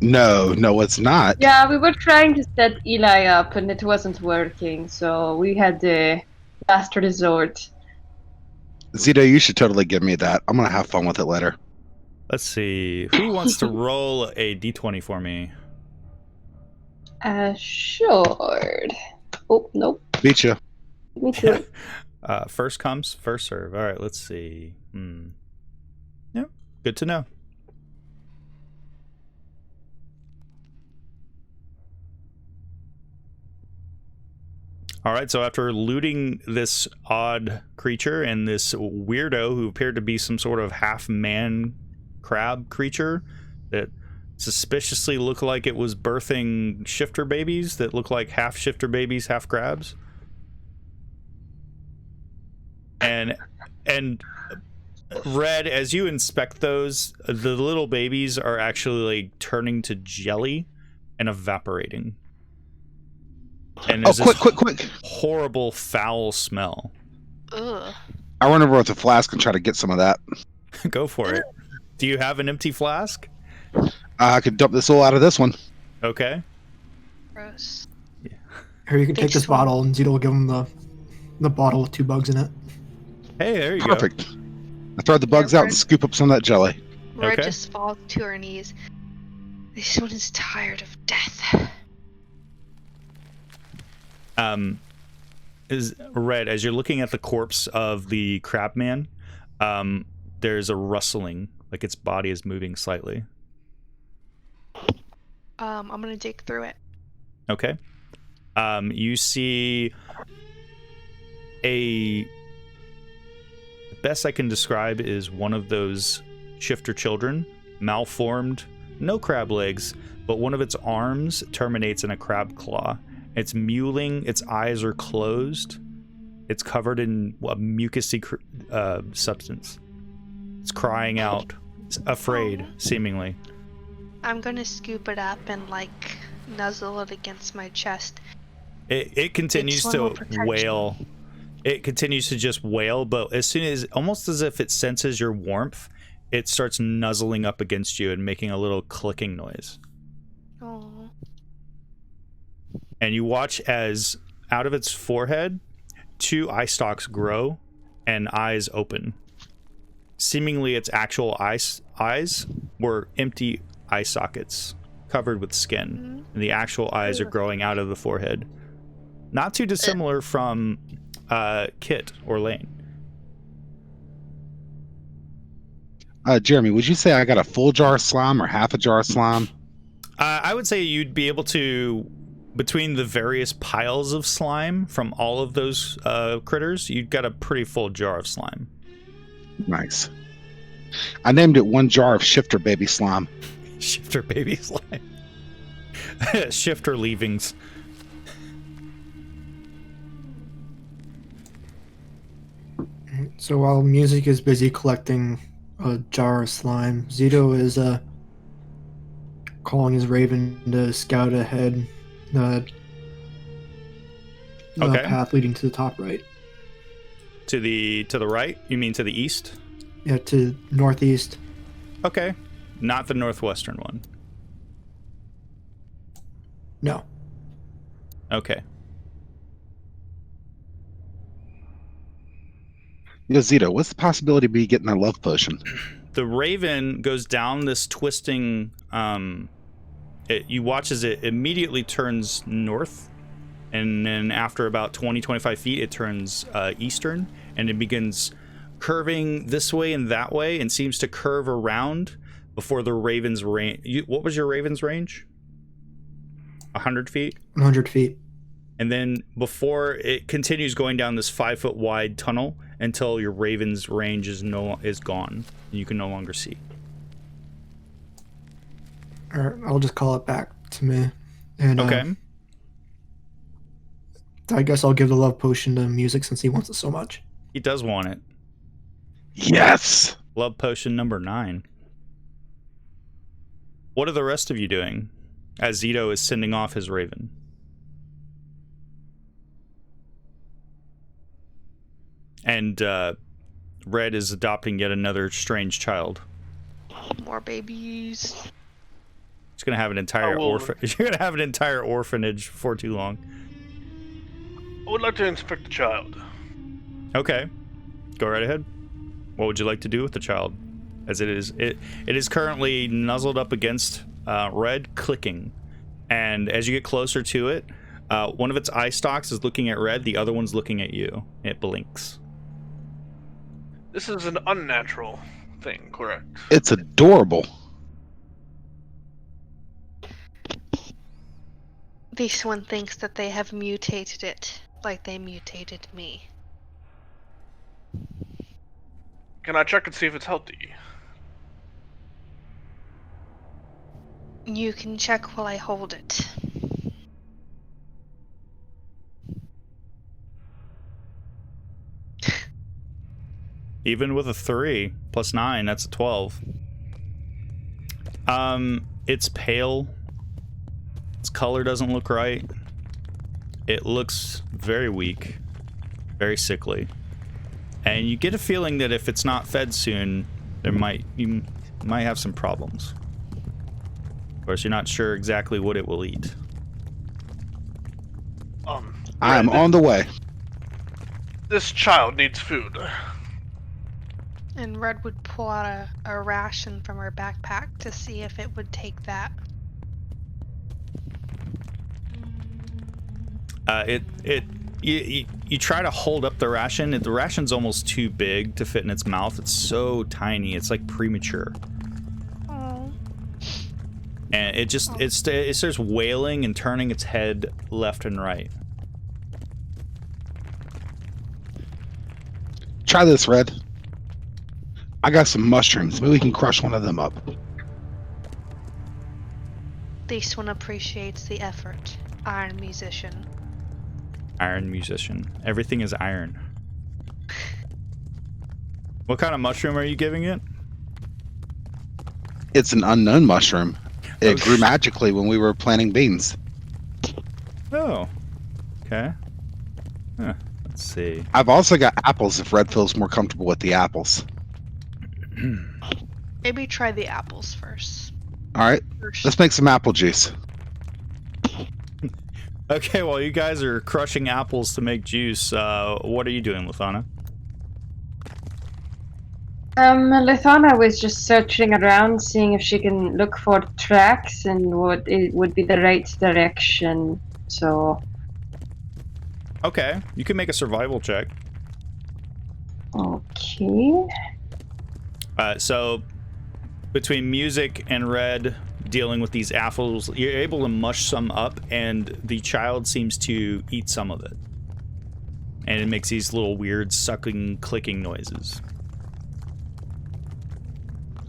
No, it's not. Yeah, we were trying to set Eli up and it wasn't working, so we had the last resort. Zito, you should totally give me that. I'm gonna have fun with it later. Let's see. Who wants to roll a d20 for me? Sure. Oh, nope. Beat you. Me too. First comes, first serve. All right, let's see. Yeah, good to know. All right, so after looting this odd creature and this weirdo who appeared to be some sort of half-man crab creature that suspiciously looked like it was birthing shifter babies that look like half shifter babies, half crabs. And Red, as you inspect those, the little babies are actually like turning to jelly and evaporating. And there's this quick! horrible foul smell. Ugh. I run over with a flask and try to get some of that. Go for it. Do you have an empty flask? I could dump this all out of this one. Okay. Gross. Here, you can take this bottle and Zito will give him the bottle with 2 bugs in it. Hey, there you Perfect. I throw the bugs out and scoop up some of that jelly. Laura Okay. just falls to her knees. This one is tired of death. Is Red, as you're looking at the corpse of the crab man, there's a rustling, like its body is moving slightly. I'm gonna dig through it. Okay. You see the best I can describe is one of those shifter children, malformed, no crab legs, but one of its arms terminates in a crab claw. It's mewling, its eyes are closed, it's covered in a mucousy substance. It's crying out, afraid, seemingly. I'm gonna scoop it up and nuzzle it against my chest. It continues to wail. It continues to just wail, but as soon as, almost as if it senses your warmth, it starts nuzzling up against you and making a little clicking noise. Oh. And you watch as out of its forehead, 2 eye stalks grow and eyes open. Seemingly its actual eyes were empty eye sockets covered with skin, and the actual eyes are growing out of the forehead. Not too dissimilar from Kit or Lane. Jeremy, would you say I got a full jar of slime or half a jar of slime? I would say you'd be able to, between the various piles of slime from all of those critters, you've got a pretty full jar of slime. Nice. I named it 1 jar of shifter baby slime. Shifter baby slime. Shifter leavings. So while Music is busy collecting a jar of slime, Zito is calling his raven to scout ahead the Okay. path leading to the top right. To the right? You mean to the east? Yeah, to northeast. Okay. Not the northwestern one. No. Okay. Yo, Zito, what's the possibility of me getting a love potion? The raven goes down this twisting you watch as it immediately turns north, and then after about 20-25 feet it turns eastern, and it begins curving this way and that way and seems to curve around before the raven's range. What was your raven's range? 100 feet? 100 feet. And then before it continues going down this 5-foot wide tunnel until your raven's range is gone. You can no longer see. Alright, I'll just call it back to me. And Okay. I guess I'll give the love potion to Music since he wants it so much. He does want it. Yes! Love potion number 9. What are the rest of you doing as Zito is sending off his raven? And Red is adopting yet another strange child. More babies. It's gonna have an entire You're gonna have an entire orphanage before too long. I would like to inspect the child. Okay, go right ahead. What would you like to do with the child? As it is currently nuzzled up against Red, clicking, and as you get closer to it, one of its eye stalks is looking at Red, the other one's looking at you. It blinks. This is an unnatural thing, correct? It's adorable. This one thinks that they have mutated it, like they mutated me. Can I check and see if it's healthy? You can check while I hold it. Even with a 3 plus 9, that's a 12. It's pale. Its color doesn't look right. It looks very weak, very sickly, and you get a feeling that if it's not fed soon, you might have some problems. Of course, you're not sure exactly what it will eat. I'm on the way. This child needs food. And Red would pull out a ration from her backpack to see if it would take that. You try to hold up the ration. The ration's almost too big to fit in its mouth. It's so tiny. It's like premature. Oh. And it starts wailing and turning its head left and right. Try this, Red. I got some mushrooms. Maybe we can crush one of them up. This one appreciates the effort. Iron musician. Iron musician. Everything is iron. What kind of mushroom are you giving it? It's an unknown mushroom. It grew magically when we were planting beans. Oh. Okay. Huh. Let's see. I've also got apples if Red feels more comfortable with the apples. Maybe try the apples first. Alright, let's make some apple juice. Okay, while you guys are crushing apples to make juice, what are you doing, Lithana? Lithana was just searching around, seeing if she can look for tracks and what it would be the right direction. So. Okay, you can make a survival check. Okay. So, between Music and Red dealing with these apples, you're able to mush some up, and the child seems to eat some of it. And it makes these little weird sucking, clicking noises.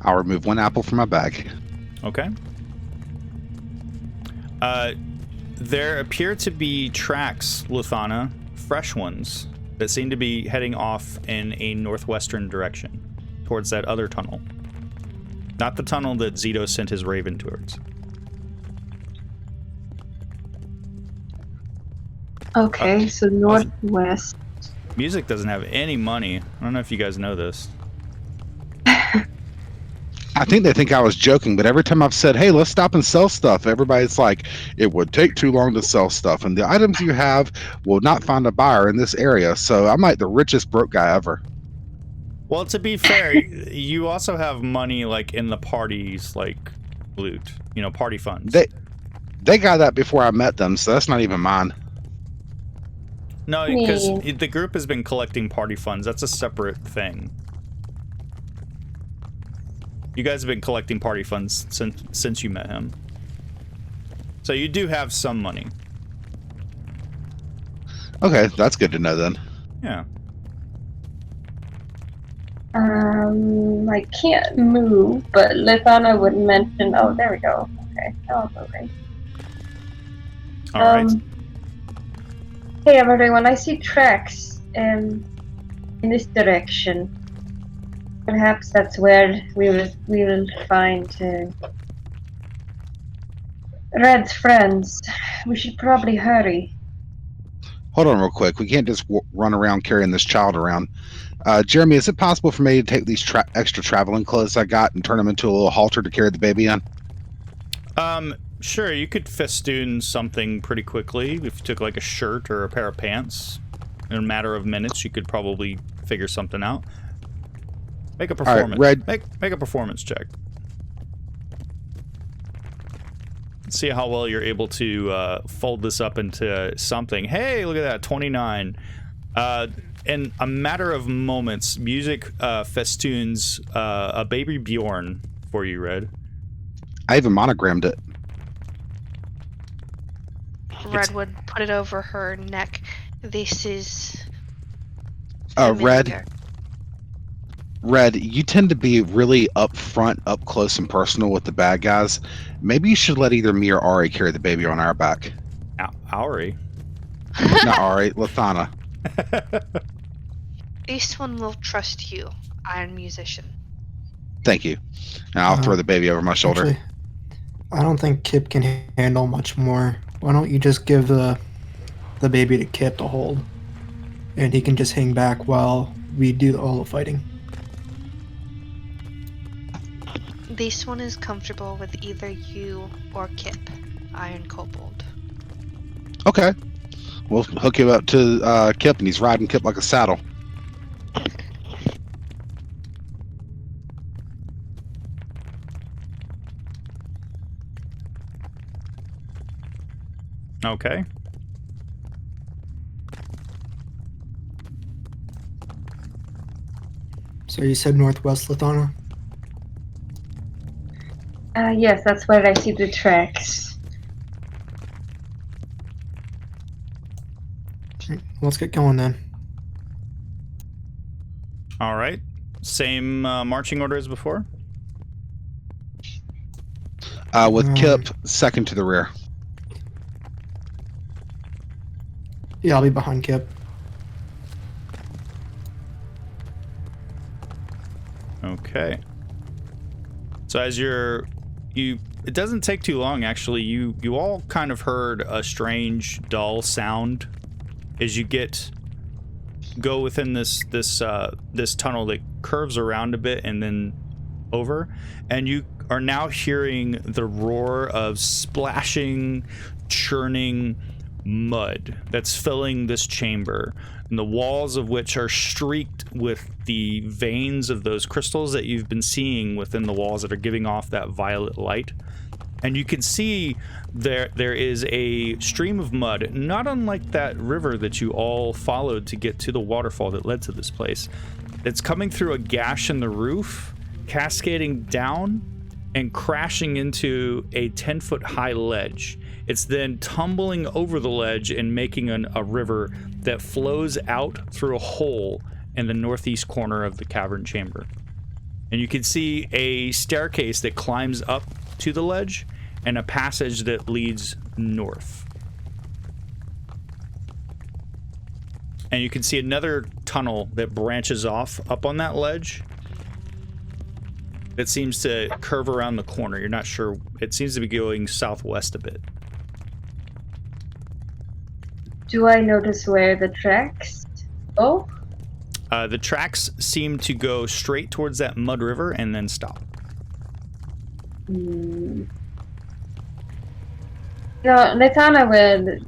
I'll remove one apple from my bag. Okay. There appear to be tracks, Luthana, fresh ones, that seem to be heading off in a northwestern direction, towards that other tunnel. Not the tunnel that Zito sent his raven towards. Okay, so northwest. Music doesn't have any money. I don't know if you guys know this. I think they think I was joking, but every time I've said, hey, let's stop and sell stuff, everybody's like, it would take too long to sell stuff, and the items you have will not find a buyer in this area, so I'm like the richest broke guy ever. Well, to be fair, you also have money, like, in the party's, like, loot. You know, party funds. They got that before I met them, so that's not even mine. No, because the group has been collecting party funds. That's a separate thing. You guys have been collecting party funds since you met him. So you do have some money. Okay, that's good to know then. Yeah. I can't move, but Lithana would mention. Oh, there we go. Okay, now I'm moving. All right. Hey, everyone! I see tracks in this direction. Perhaps that's where we will find Red's friends. We should probably hurry. Hold on real quick. We can't just run around carrying this child around. Jeremy, is it possible for me to take these extra traveling clothes I got and turn them into a little halter to carry the baby on? Sure. You could festoon something pretty quickly. If you took like a shirt or a pair of pants, in a matter of minutes, you could probably figure something out. Make a performance. All right, Red. Make a performance check. See how well you're able to fold this up into something. Hey, look at that, 29. In a matter of moments, music festoons a baby Bjorn for you, Red. I even monogrammed it. Red would put it over her neck. This is... Red, you tend to be really up front, up close and personal with the bad guys. Maybe you should let either me or Ari carry the baby on our back. Ari? Not Ari, Lathana. This one will trust you, Iron Musician. Thank you. And I'll throw the baby over my shoulder. Actually, I don't think Kip can handle much more. Why don't you just give the baby to Kip to hold? And he can just hang back while we do all the fighting. This one is comfortable with either you or Kip, Iron Kobold. Okay. We'll hook you up to Kip, and he's riding Kip like a saddle. Okay. So you said northwest, Lathana? Yes, that's where I see the tracks. Let's get going then. All right. Same marching order as before? With Kip second to the rear. Yeah, I'll be behind Kip. Okay. So as it doesn't take too long actually. You all kind of heard a strange dull sound as you go within this tunnel that curves around a bit and then over, and you are now hearing the roar of splashing, churning mud that's filling this chamber, and the walls of which are streaked with the veins of those crystals that you've been seeing within the walls that are giving off that violet light. And you can see there is a stream of mud, not unlike that river that you all followed to get to the waterfall that led to this place. It's coming through a gash in the roof, cascading down and crashing into a 10-foot high ledge. It's then tumbling over the ledge and making a river that flows out through a hole in the northeast corner of the cavern chamber. And you can see a staircase that climbs up to the ledge, and a passage that leads north. And you can see another tunnel that branches off up on that ledge. It seems to curve around the corner. You're not sure. It seems to be going southwest a bit. Do I notice where the tracks go? The tracks seem to go straight towards that mud river and then stop. No, Nethana will,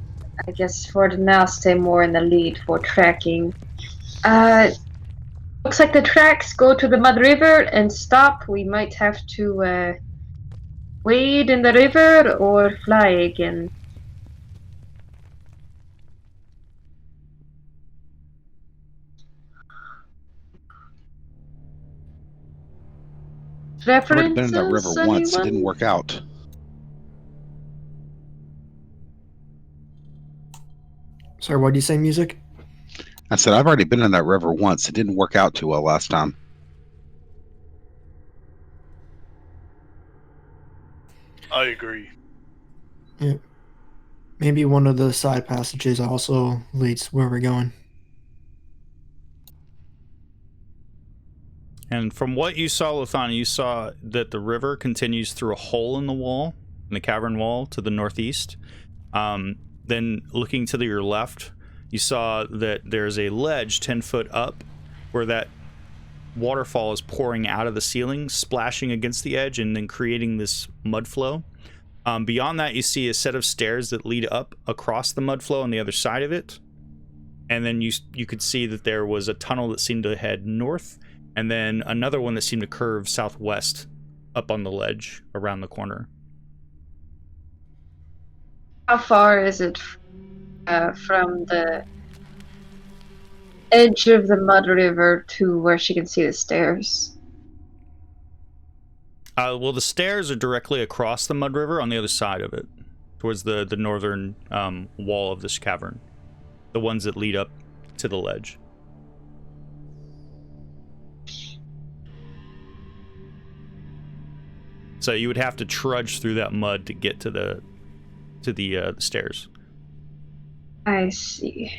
I guess, for the now stay more in the lead for tracking. Looks like the tracks go to the mud river and stop. We might have to wade in the river or fly again. I've already been in References, that river once. It didn't anyone? work out. Sorry, what did you say, music? I said, I've already been in that river once. It didn't work out too well last time. I agree. Yeah. Maybe one of the side passages also leads where we're going. And from what you saw, Lithana, you saw that the river continues through a hole in the wall, in the cavern wall to the northeast. Then looking to your left, you saw that there's a ledge 10 foot up where that waterfall is pouring out of the ceiling, splashing against the edge and then creating this mud flow. Beyond that, you see a set of stairs that lead up across the mud flow on the other side of it. And then you could see that there was a tunnel that seemed to head north, and then another one that seemed to curve southwest up on the ledge around the corner. How far is it from the edge of the mud river to where she can see the stairs? Well, the stairs are directly across the mud river on the other side of it, towards the northern wall of this cavern. The ones that lead up to the ledge. So you would have to trudge through that mud to get to the stairs. I see.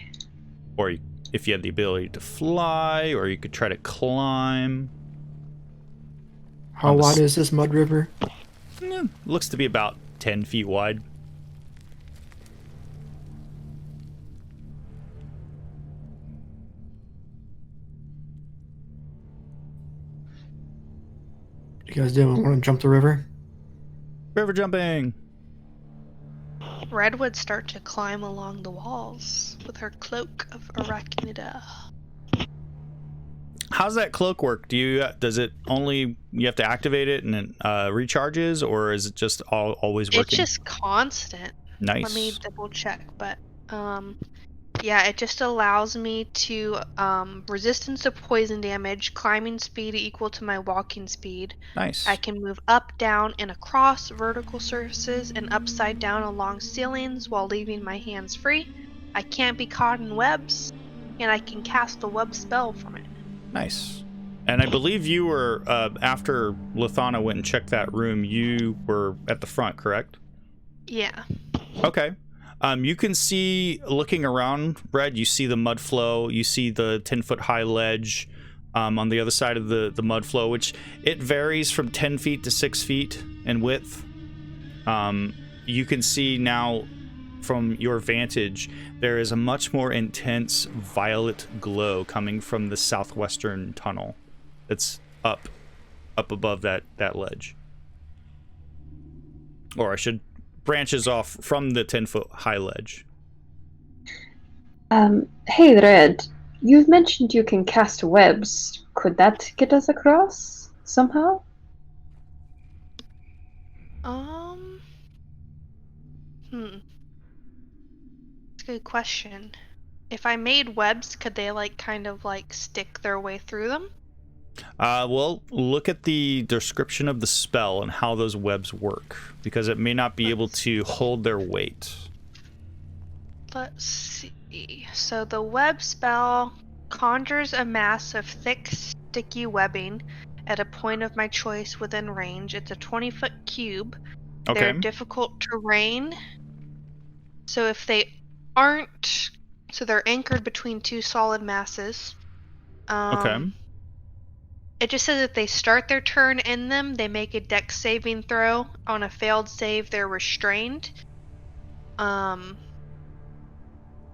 Or if you had the ability to fly, or you could try to climb. How wide is this mud river? Looks to be about 10 feet wide. You guys do want to jump the river? River jumping! Red would start to climb along the walls with her cloak of arachnida. How's that cloak work? Does it only, you have to activate it and it recharges, or is it just always working? It's just constant. Nice. Let me double check, but yeah, it just allows me to resistance to poison damage, climbing speed equal to my walking speed. Nice. I can move up, down, and across vertical surfaces and upside down along ceilings while leaving my hands free. I can't be caught in webs, and I can cast a web spell from it. Nice. And I believe you were, after Lithana went and checked that room, you were at the front, correct? Yeah. Okay. You can see, looking around, Red, you see the mud flow, you see the 10-foot high ledge on the other side of the mud flow, which it varies from 10 feet to 6 feet in width. You can see now, from your vantage, there is a much more intense violet glow coming from the southwestern tunnel that's up above that ledge. Or I should... branches off from the 10-foot high ledge. Hey, Red. You've mentioned you can cast webs. Could that get us across somehow? That's a good question. If I made webs, could they kind of stick their way through them? Well, look at the description of the spell and how those webs work, because it may not be able to hold their weight. Let's see. So the web spell conjures a mass of thick, sticky webbing at a point of my choice within range. It's a 20-foot cube. Okay. They're difficult terrain. So if they aren't, so they're anchored between two solid masses. Okay. It just says if they start their turn in them, they make a dex saving throw. On a failed save, they're restrained. And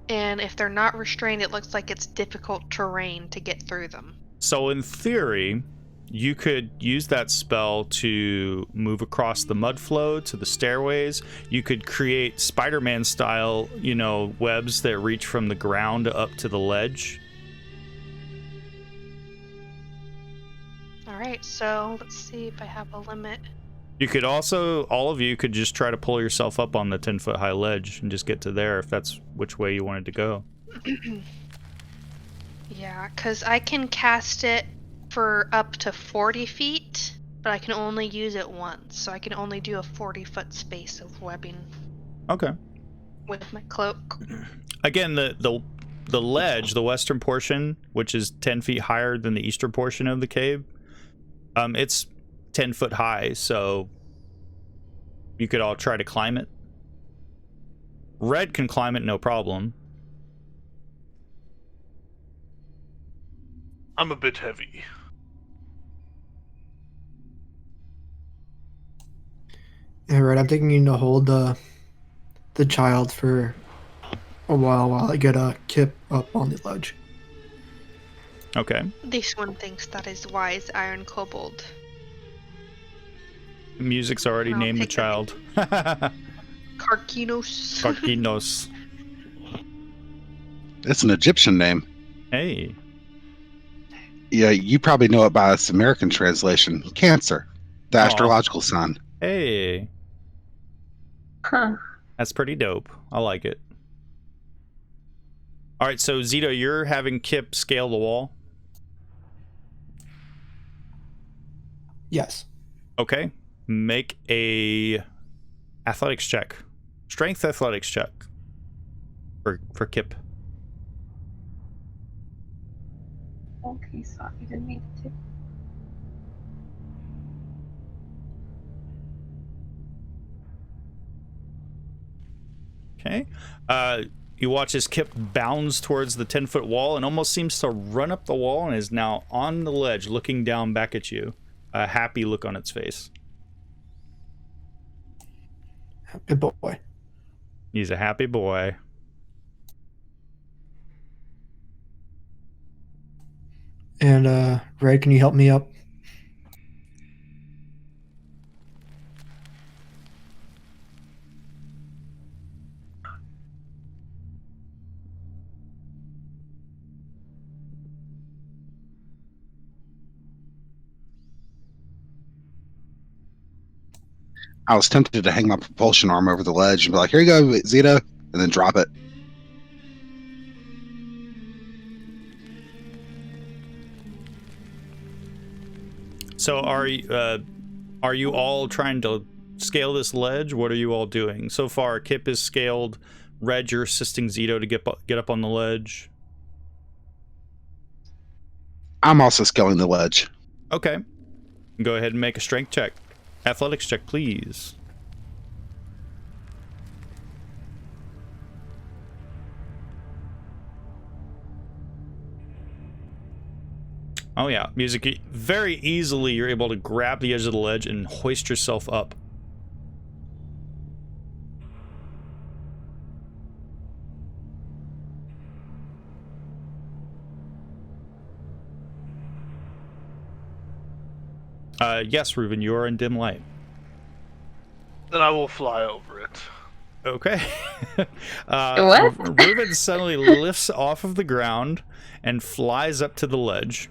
if they're not restrained, it looks like it's difficult terrain to get through them. So in theory, you could use that spell to move across the mud flow to the stairways. You could create Spider-Man style, webs that reach from the ground up to the ledge. Alright, so let's see if I have a limit. You could also, all of you could just try to pull yourself up on the 10-foot high ledge and just get to there if that's which way you wanted to go. Yeah, because I can cast it for up to 40 feet, but I can only use it once, so I can only do a 40-foot space of webbing. Okay. With my cloak. Again, the ledge, the western portion, which is 10 feet higher than the eastern portion of the cave, it's 10 foot high, so you could all try to climb it. Red can climb it, no problem. I'm a bit heavy. Yeah, right. I'm thinking to hold the child for a while I get a Kip up on the ledge. Okay. This one thinks that is wise, Iron Kobold. Music's already I'll named the take child. Karkinos. Karkinos. It's an Egyptian name. Hey. Yeah, you probably know it by its American translation. Cancer, the astrological sign. Hey. Huh. That's pretty dope. I like it. All right, so Zito, you're having Kip scale the wall? Yes. Okay. Make a athletics check. Strength athletics check. For Kip. Okay, sorry, I didn't mean to. Okay. You watch as Kip bounds towards the 10-foot wall and almost seems to run up the wall and is now on the ledge looking down back at you. A happy look on its face. Good boy. He's a happy boy. And Red, can you help me up? I was tempted to hang my propulsion arm over the ledge and be like, here you go, Zeta, and then drop it. So are you all trying to scale this ledge? What are you all doing? So far, Kip is scaled. Red, you're assisting Zito to get up on the ledge. I'm also scaling the ledge. Okay. Go ahead and make a strength check. Athletics check, please. Oh yeah, music. Very easily, you're able to grab the edge of the ledge and hoist yourself up. Yes, Reuben, you are in dim light. Then I will fly over it. Okay. What? Reuben suddenly lifts off of the ground and flies up to the ledge.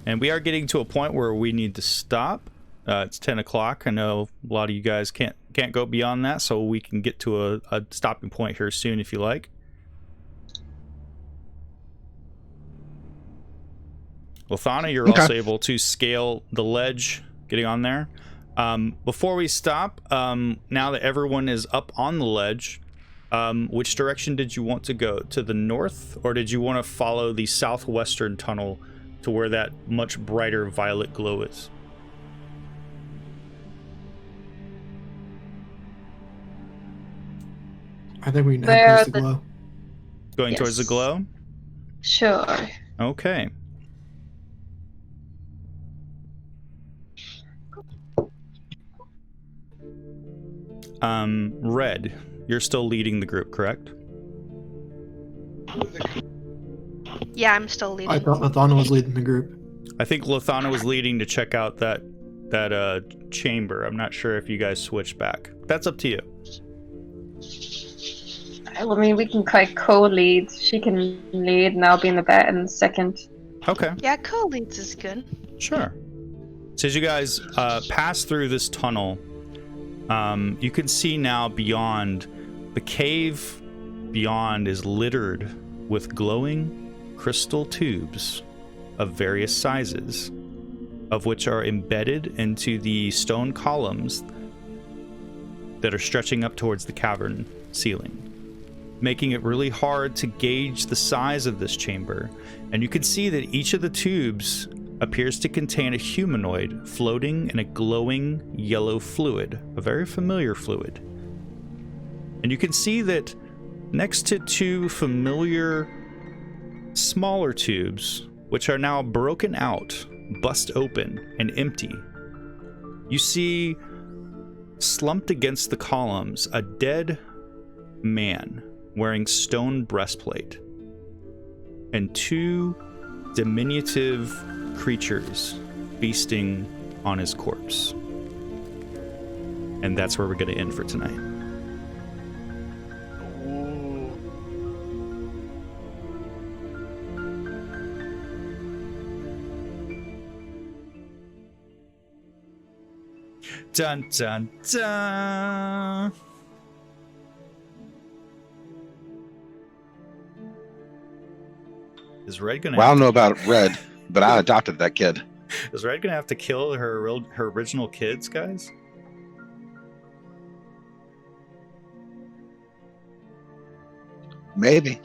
And we are getting to a point where we need to stop. It's 10 o'clock. I know a lot of you guys can't go beyond that, so we can get to a stopping point here soon if you like. Lithana, you're also able to scale the ledge, getting on there. Before we stop, now that everyone is up on the ledge, which direction did you want to go? To the north, or did you want to follow the southwestern tunnel to where that much brighter violet glow is. I think we can Where head towards the the- glow. Going towards the Yes. glow? Sure. Okay. Red, you're still leading the group, correct? Yeah, I'm still leading. I thought Lathana was leading the group. I think Lothana was leading to check out that chamber. I'm not sure if you guys switched back. That's up to you. I mean, we can co-lead. She can lead, and I'll be in the back in second. Okay. Yeah, co-leads is good. Sure. So as you guys pass through this tunnel, you can see now beyond, the cave beyond is littered with glowing crystal tubes of various sizes, of which are embedded into the stone columns that are stretching up towards the cavern ceiling, making it really hard to gauge the size of this chamber. And you can see that each of the tubes appears to contain a humanoid floating in a glowing yellow fluid, a very familiar fluid. And you can see that next to two familiar smaller tubes, which are now broken out, bust open, and empty, you see slumped against the columns a dead man wearing stone breastplate and two diminutive creatures feasting on his corpse. And that's where we're going to end for tonight. Ooh. Dun dun dun. Is Red gonna? Well, I don't know about Red, but I adopted that kid. Is Red gonna have to kill her original kids, guys? Maybe.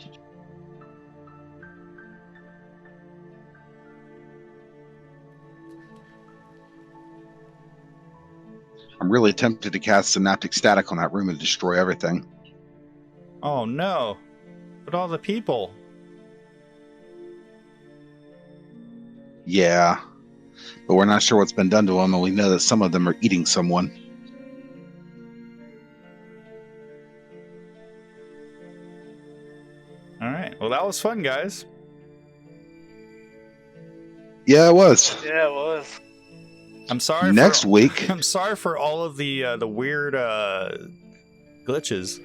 I'm really tempted to cast synaptic static on that room and destroy everything. Oh no! But all the people. Yeah, but we're not sure what's been done to them, and we know that some of them are eating someone. All right. Well, that was fun, guys. Yeah, it was. Yeah, it was. I'm sorry. Next week, I'm sorry for all of the weird glitches.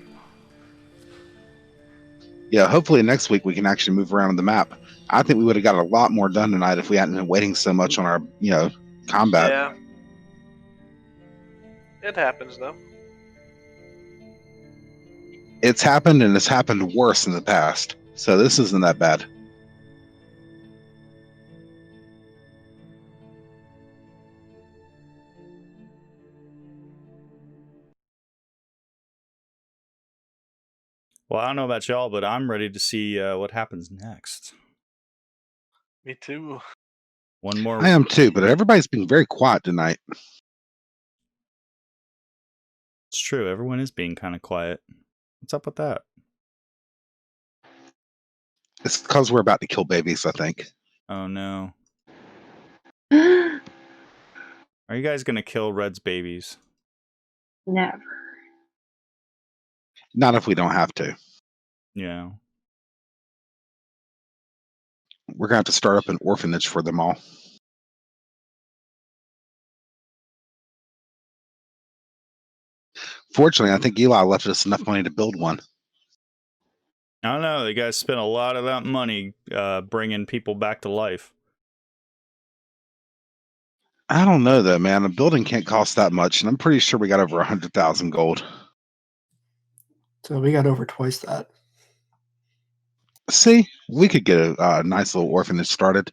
yeah, hopefully next week we can actually move around the map. I think we would have got a lot more done tonight if we hadn't been waiting so much on our, combat. Yeah. It happens, though. It's happened, and it's happened worse in the past. So this isn't that bad. Well, I don't know about y'all, but I'm ready to see what happens next. Me too. One more. I am too, but everybody's been very quiet tonight. It's true. Everyone is being kind of quiet. What's up with that? It's because we're about to kill babies, I think. Oh no. Are you guys gonna kill Red's babies? Never. Not if we don't have to. Yeah. We're going to have to start up an orphanage for them all. Fortunately, I think Eli left us enough money to build one. I don't know. You guys spent a lot of that money bringing people back to life. I don't know, though, man. A building can't cost that much, and I'm pretty sure we got over 100,000 gold. So we got over twice that. See, we could get a nice little orphanage started.